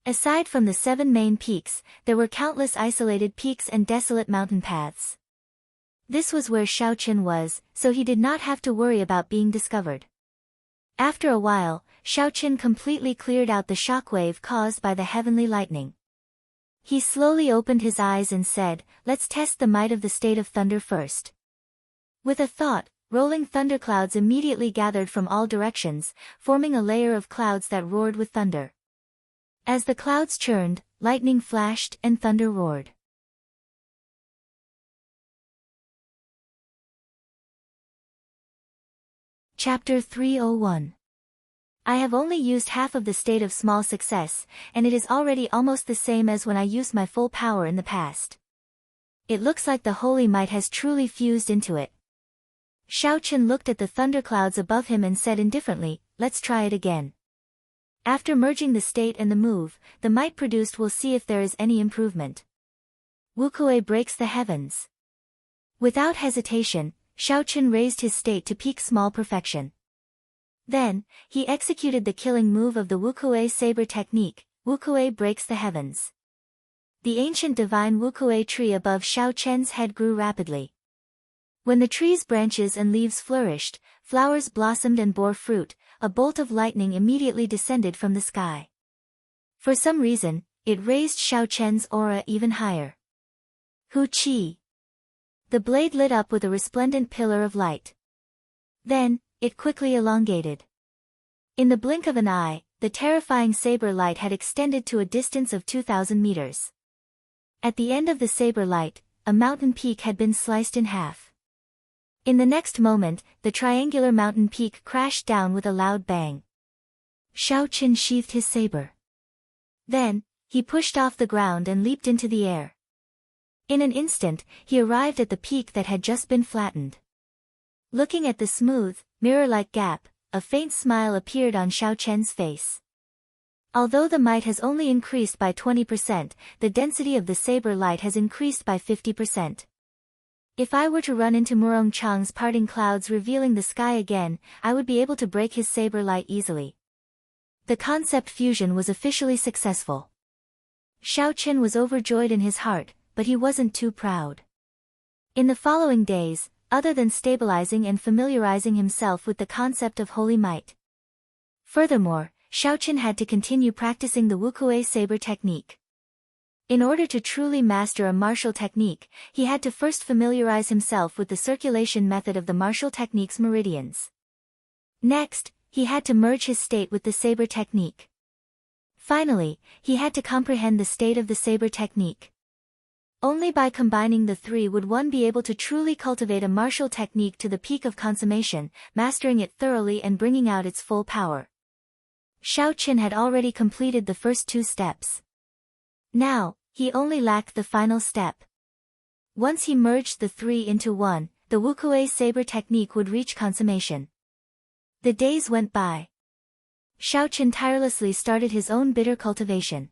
Aside from the 7 main peaks, there were countless isolated peaks and desolate mountain paths. This was where Xiaochen was, so he did not have to worry about being discovered. After a while, Xiaochen completely cleared out the shockwave caused by the heavenly lightning. He slowly opened his eyes and said, "Let's test the might of the state of thunder first." With a thought, rolling thunderclouds immediately gathered from all directions, forming a layer of clouds that roared with thunder. As the clouds churned, lightning flashed and thunder roared. Chapter 301. I have only used half of the state of small success, and it is already almost the same as when I used my full power in the past. It looks like the holy might has truly fused into it. Xiaochen looked at the thunderclouds above him and said indifferently, "Let's try it again." After merging the state and the move, the might produced will see if there is any improvement. Wukuei breaks the heavens. Without hesitation, Xiaochen raised his state to peak small perfection. Then, he executed the killing move of the Wukuei saber technique, Wukuei breaks the heavens. The ancient divine Wukuei tree above Xiaochen's head grew rapidly. When the tree's branches and leaves flourished, flowers blossomed and bore fruit, a bolt of lightning immediately descended from the sky. For some reason, it raised Xiao Chen's aura even higher. Hu Qi. The blade lit up with a resplendent pillar of light. Then, it quickly elongated. In the blink of an eye, the terrifying saber light had extended to a distance of 2,000 meters. At the end of the saber light, a mountain peak had been sliced in half. In the next moment, the triangular mountain peak crashed down with a loud bang. Xiao Chen sheathed his saber. Then, he pushed off the ground and leaped into the air. In an instant, he arrived at the peak that had just been flattened. Looking at the smooth, mirror-like gap, a faint smile appeared on Xiao Chen's face. Although the might has only increased by 20%, the density of the saber light has increased by 50%. If I were to run into Murong Chang's parting clouds revealing the sky again, I would be able to break his saber light easily. The concept fusion was officially successful. Xiao Chen was overjoyed in his heart, but he wasn't too proud. In the following days, other than stabilizing and familiarizing himself with the concept of holy might. Furthermore, Xiao Chen had to continue practicing the Wukuei saber technique. In order to truly master a martial technique, he had to first familiarize himself with the circulation method of the martial technique's meridians. Next, he had to merge his state with the saber technique. Finally, he had to comprehend the state of the saber technique. Only by combining the three would one be able to truly cultivate a martial technique to the peak of consummation, mastering it thoroughly and bringing out its full power. Xiao Chen had already completed the first two steps. Now, he only lacked the final step. Once he merged the three into one, the Wukuei saber technique would reach consummation. The days went by. Xiao Chen tirelessly started his own bitter cultivation.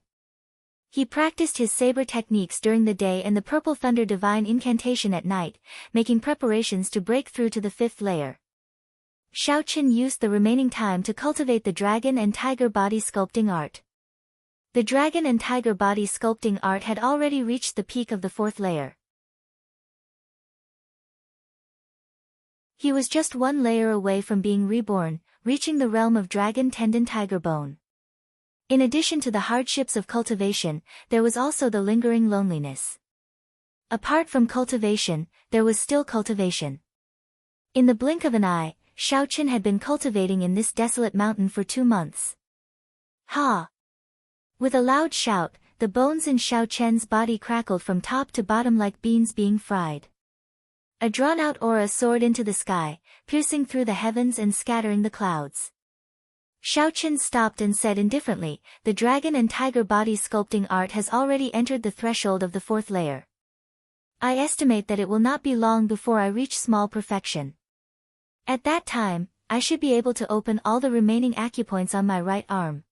He practiced his saber techniques during the day and the Purple Thunder Divine Incantation at night, making preparations to break through to the fifth layer. Xiao Chen used the remaining time to cultivate the dragon and tiger body sculpting art. The dragon and tiger body sculpting art had already reached the peak of the fourth layer. He was just one layer away from being reborn, reaching the realm of dragon tendon tiger bone. In addition to the hardships of cultivation, there was also the lingering loneliness. Apart from cultivation, there was still cultivation. In the blink of an eye, Xiao Chen had been cultivating in this desolate mountain for 2 months. Ha! With a loud shout, the bones in Xiao Chen's body crackled from top to bottom like beans being fried. A drawn-out aura soared into the sky, piercing through the heavens and scattering the clouds. Xiao Chen stopped and said indifferently, "The dragon and tiger body sculpting art has already entered the threshold of the fourth layer. I estimate that it will not be long before I reach small perfection. At that time, I should be able to open all the remaining acupoints on my right arm."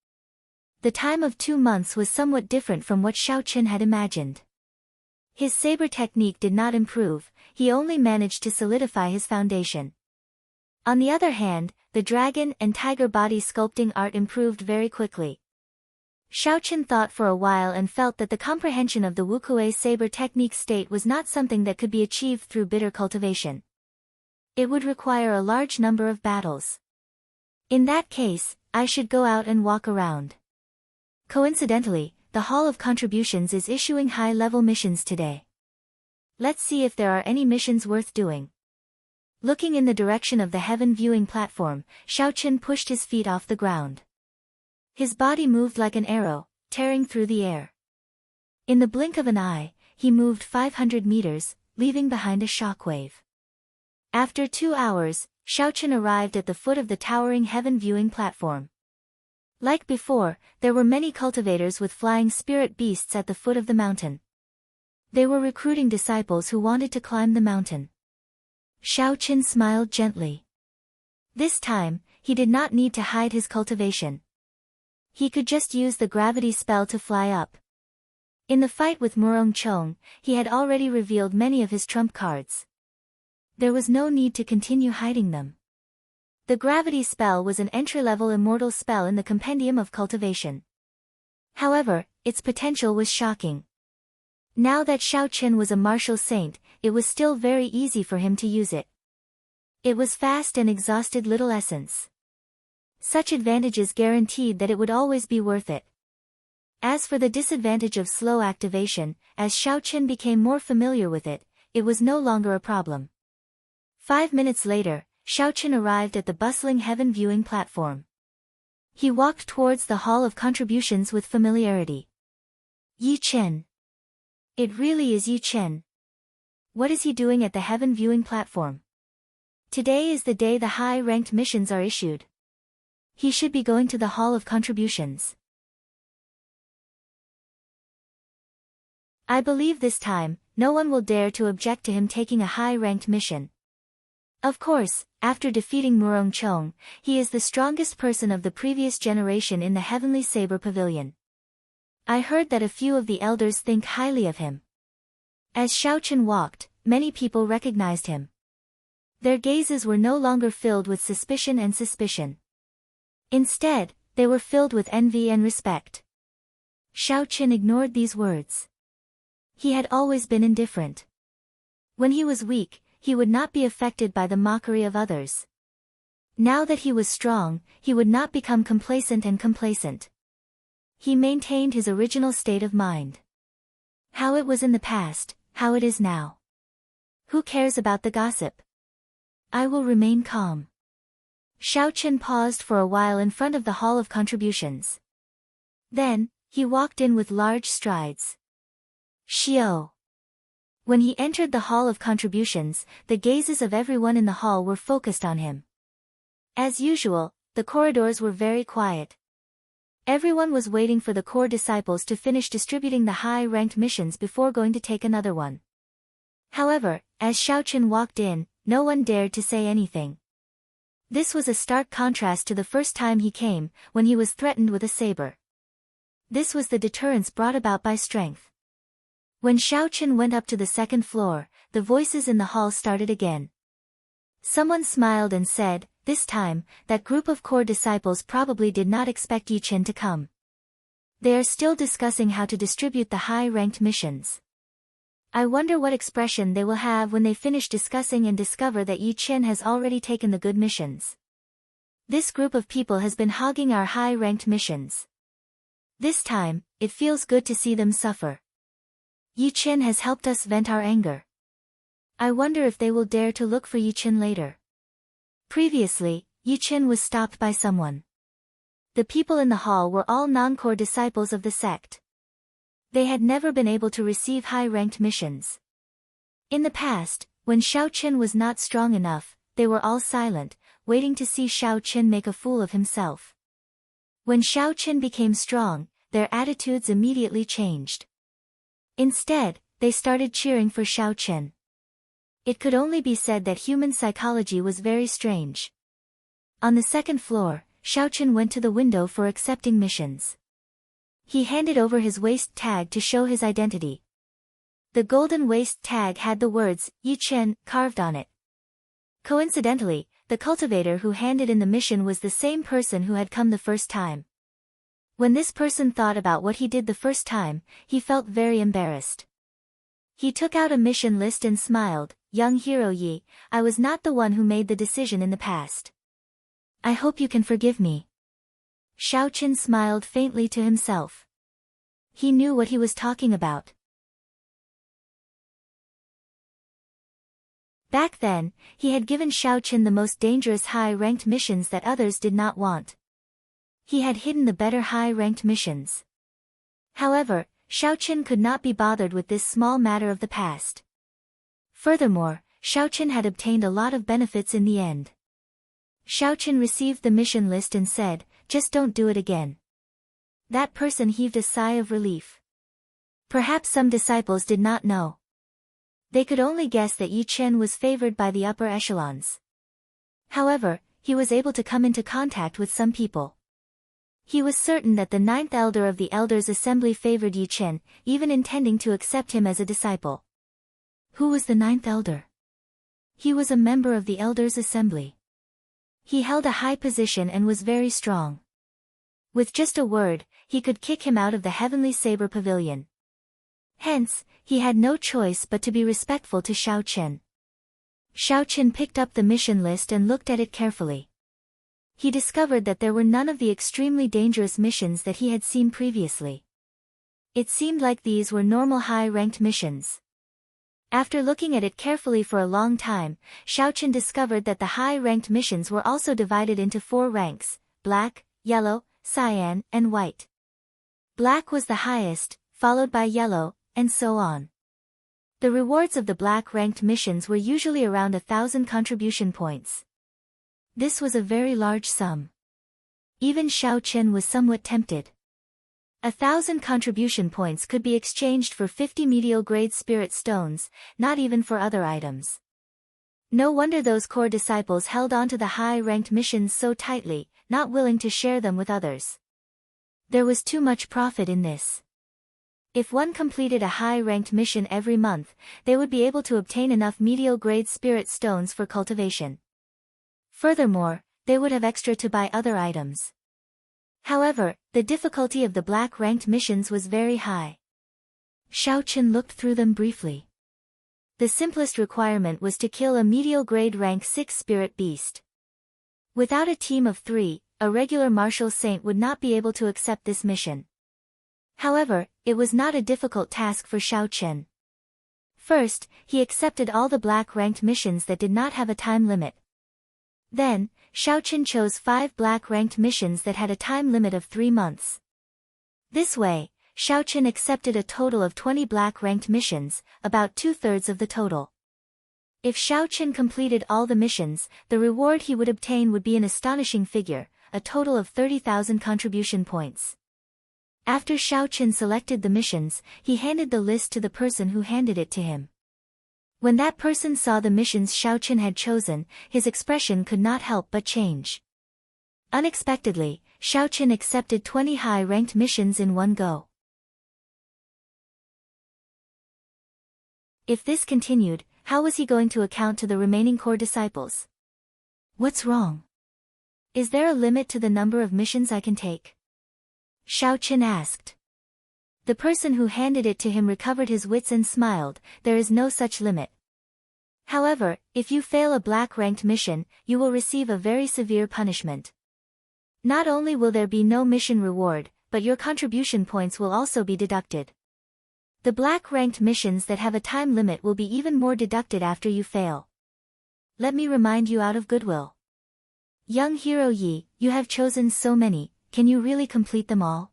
The time of 2 months was somewhat different from what Xiao Chen had imagined. His saber technique did not improve, he only managed to solidify his foundation. On the other hand, the dragon and tiger body sculpting art improved very quickly. Xiao Chen thought for a while and felt that the comprehension of the Wukuei saber technique state was not something that could be achieved through bitter cultivation. It would require a large number of battles. In that case, I should go out and walk around. Coincidentally, the Hall of Contributions is issuing high-level missions today. Let's see if there are any missions worth doing. Looking in the direction of the heaven viewing platform, Xiao Chen pushed his feet off the ground. His body moved like an arrow, tearing through the air. In the blink of an eye, he moved 500 meters, leaving behind a shockwave. After 2 hours, Xiao Chen arrived at the foot of the towering heaven viewing platform. Like before, there were many cultivators with flying spirit beasts at the foot of the mountain. They were recruiting disciples who wanted to climb the mountain. Xiao Chen smiled gently. This time, he did not need to hide his cultivation. He could just use the gravity spell to fly up. In the fight with Murong Chong, he had already revealed many of his trump cards. There was no need to continue hiding them. The gravity spell was an entry-level immortal spell in the Compendium of Cultivation. However, its potential was shocking. Now that Xiao Chen was a martial saint, it was still very easy for him to use it. It was fast and exhausted little essence. Such advantages guaranteed that it would always be worth it. As for the disadvantage of slow activation, as Xiaoqin became more familiar with it, it was no longer a problem. 5 minutes later, Xiaoqin arrived at the bustling heaven viewing platform. He walked towards the Hall of Contributions with familiarity. Yi Chen. It really is Yi Chen. What is he doing at the heaven viewing platform? Today is the day the high-ranked missions are issued. He should be going to the Hall of Contributions. I believe this time, no one will dare to object to him taking a high-ranked mission. Of course, after defeating Murong Chong, he is the strongest person of the previous generation in the Heavenly Saber Pavilion. I heard that a few of the elders think highly of him. As Xiaoqin walked, many people recognized him. Their gazes were no longer filled with suspicion and suspicion. Instead, they were filled with envy and respect. Xiaoqin ignored these words. He had always been indifferent. When he was weak, he would not be affected by the mockery of others. Now that he was strong, he would not become complacent. He maintained his original state of mind. How it was in the past, how it is now. Who cares about the gossip? I will remain calm. Xiaoqin paused for a while in front of the Hall of Contributions. Then, he walked in with large strides. Xiao. When he entered the Hall of Contributions, the gazes of everyone in the hall were focused on him. As usual, the corridors were very quiet. Everyone was waiting for the core disciples to finish distributing the high-ranked missions before going to take another one. However, as Xiaoqin walked in, no one dared to say anything. This was a stark contrast to the first time he came, when he was threatened with a saber. This was the deterrence brought about by strength. When Xiaoqin went up to the second floor, the voices in the hall started again. Someone smiled and said, this time, that group of core disciples probably did not expect Yi Chen to come. They are still discussing how to distribute the high-ranked missions. I wonder what expression they will have when they finish discussing and discover that Yi Chen has already taken the good missions. This group of people has been hogging our high-ranked missions. This time, it feels good to see them suffer. Yi Chen has helped us vent our anger. I wonder if they will dare to look for Yi Chen later. Previously, Yi Chen was stopped by someone. The people in the hall were all non-core disciples of the sect. They had never been able to receive high-ranked missions. In the past, when Xiaoqin was not strong enough, they were all silent, waiting to see Xiaoqin make a fool of himself. When Xiaoqin became strong, their attitudes immediately changed. Instead, they started cheering for Xiaoqin. It could only be said that human psychology was very strange. On the second floor, Xiaoqin went to the window for accepting missions. He handed over his waist tag to show his identity. The golden waist tag had the words, Yi Chen, carved on it. Coincidentally, the cultivator who handed in the mission was the same person who had come the first time. When this person thought about what he did the first time, he felt very embarrassed. He took out a mission list and smiled, young hero Yi, I was not the one who made the decision in the past. I hope you can forgive me. Xiaoqin smiled faintly to himself. He knew what he was talking about. Back then, he had given Xiaoqin the most dangerous high-ranked missions that others did not want. He had hidden the better high-ranked missions. However, Xiaoqin could not be bothered with this small matter of the past. Furthermore, Xiaoqin had obtained a lot of benefits in the end. Xiaoqin received the mission list and said, just don't do it again. That person heaved a sigh of relief. Perhaps some disciples did not know. They could only guess that Yi Chen was favored by the upper echelons. However, he was able to come into contact with some people. He was certain that the ninth elder of the elders' assembly favored Yi Chen, even intending to accept him as a disciple. Who was the ninth elder? He was a member of the elders' assembly. He held a high position and was very strong. With just a word, he could kick him out of the Heavenly Saber Pavilion. Hence, he had no choice but to be respectful to Xiao Chen. Xiao Chen picked up the mission list and looked at it carefully. He discovered that there were none of the extremely dangerous missions that he had seen previously. It seemed like these were normal high-ranked missions. After looking at it carefully for a long time, Xiao Chen discovered that the high-ranked missions were also divided into 4 ranks: black, yellow, cyan, and white. Black was the highest, followed by yellow, and so on. The rewards of the black-ranked missions were usually around 1,000 contribution points. This was a very large sum. Even Xiao Chen was somewhat tempted. 1,000 contribution points could be exchanged for 50 medial-grade spirit stones, not even for other items. No wonder those core disciples held on to the high-ranked missions so tightly, not willing to share them with others. There was too much profit in this. If one completed a high-ranked mission every month, they would be able to obtain enough medial-grade spirit stones for cultivation. Furthermore, they would have extra to buy other items. However, the difficulty of the black-ranked missions was very high. Xiao Chen looked through them briefly. The simplest requirement was to kill a medial-grade rank 6 spirit beast. Without a team of 3, a regular martial saint would not be able to accept this mission. However, it was not a difficult task for Xiao Chen. First, he accepted all the black-ranked missions that did not have a time limit. Then, Xiao Chen chose 5 black-ranked missions that had a time limit of 3 months. This way, Xiao Chen accepted a total of 20 black-ranked missions, about 2/3 of the total. If Xiao Chen completed all the missions, the reward he would obtain would be an astonishing figure, a total of 30,000 contribution points. After Xiao Chen selected the missions, he handed the list to the person who handed it to him. When that person saw the missions Xiao Chen had chosen, his expression could not help but change. Unexpectedly, Xiao Chen accepted 20 high-ranked missions in one go. If this continued, how was he going to account to the remaining core disciples? What's wrong? Is there a limit to the number of missions I can take? Xiao Chen asked. The person who handed it to him recovered his wits and smiled. There is no such limit. However, if you fail a black-ranked mission, you will receive a very severe punishment. Not only will there be no mission reward, but your contribution points will also be deducted. The black-ranked missions that have a time limit will be even more deducted after you fail. Let me remind you out of goodwill. Young hero Yi, you have chosen so many, can you really complete them all?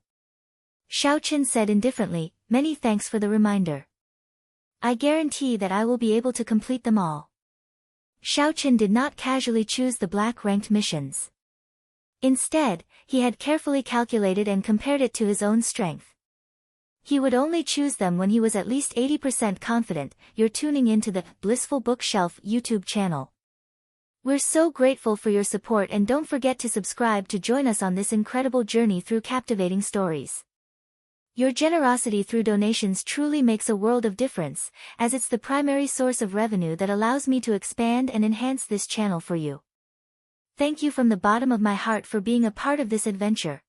Xiao Chen said indifferently, many thanks for the reminder. I guarantee that I will be able to complete them all. Xiao Chen did not casually choose the black-ranked missions. Instead, he had carefully calculated and compared it to his own strength. He would only choose them when he was at least 80% confident. You're tuning into the Blissful Bookshelf YouTube channel. We're so grateful for your support, and don't forget to subscribe to join us on this incredible journey through captivating stories. Your generosity through donations truly makes a world of difference, as it's the primary source of revenue that allows me to expand and enhance this channel for you. Thank you from the bottom of my heart for being a part of this adventure.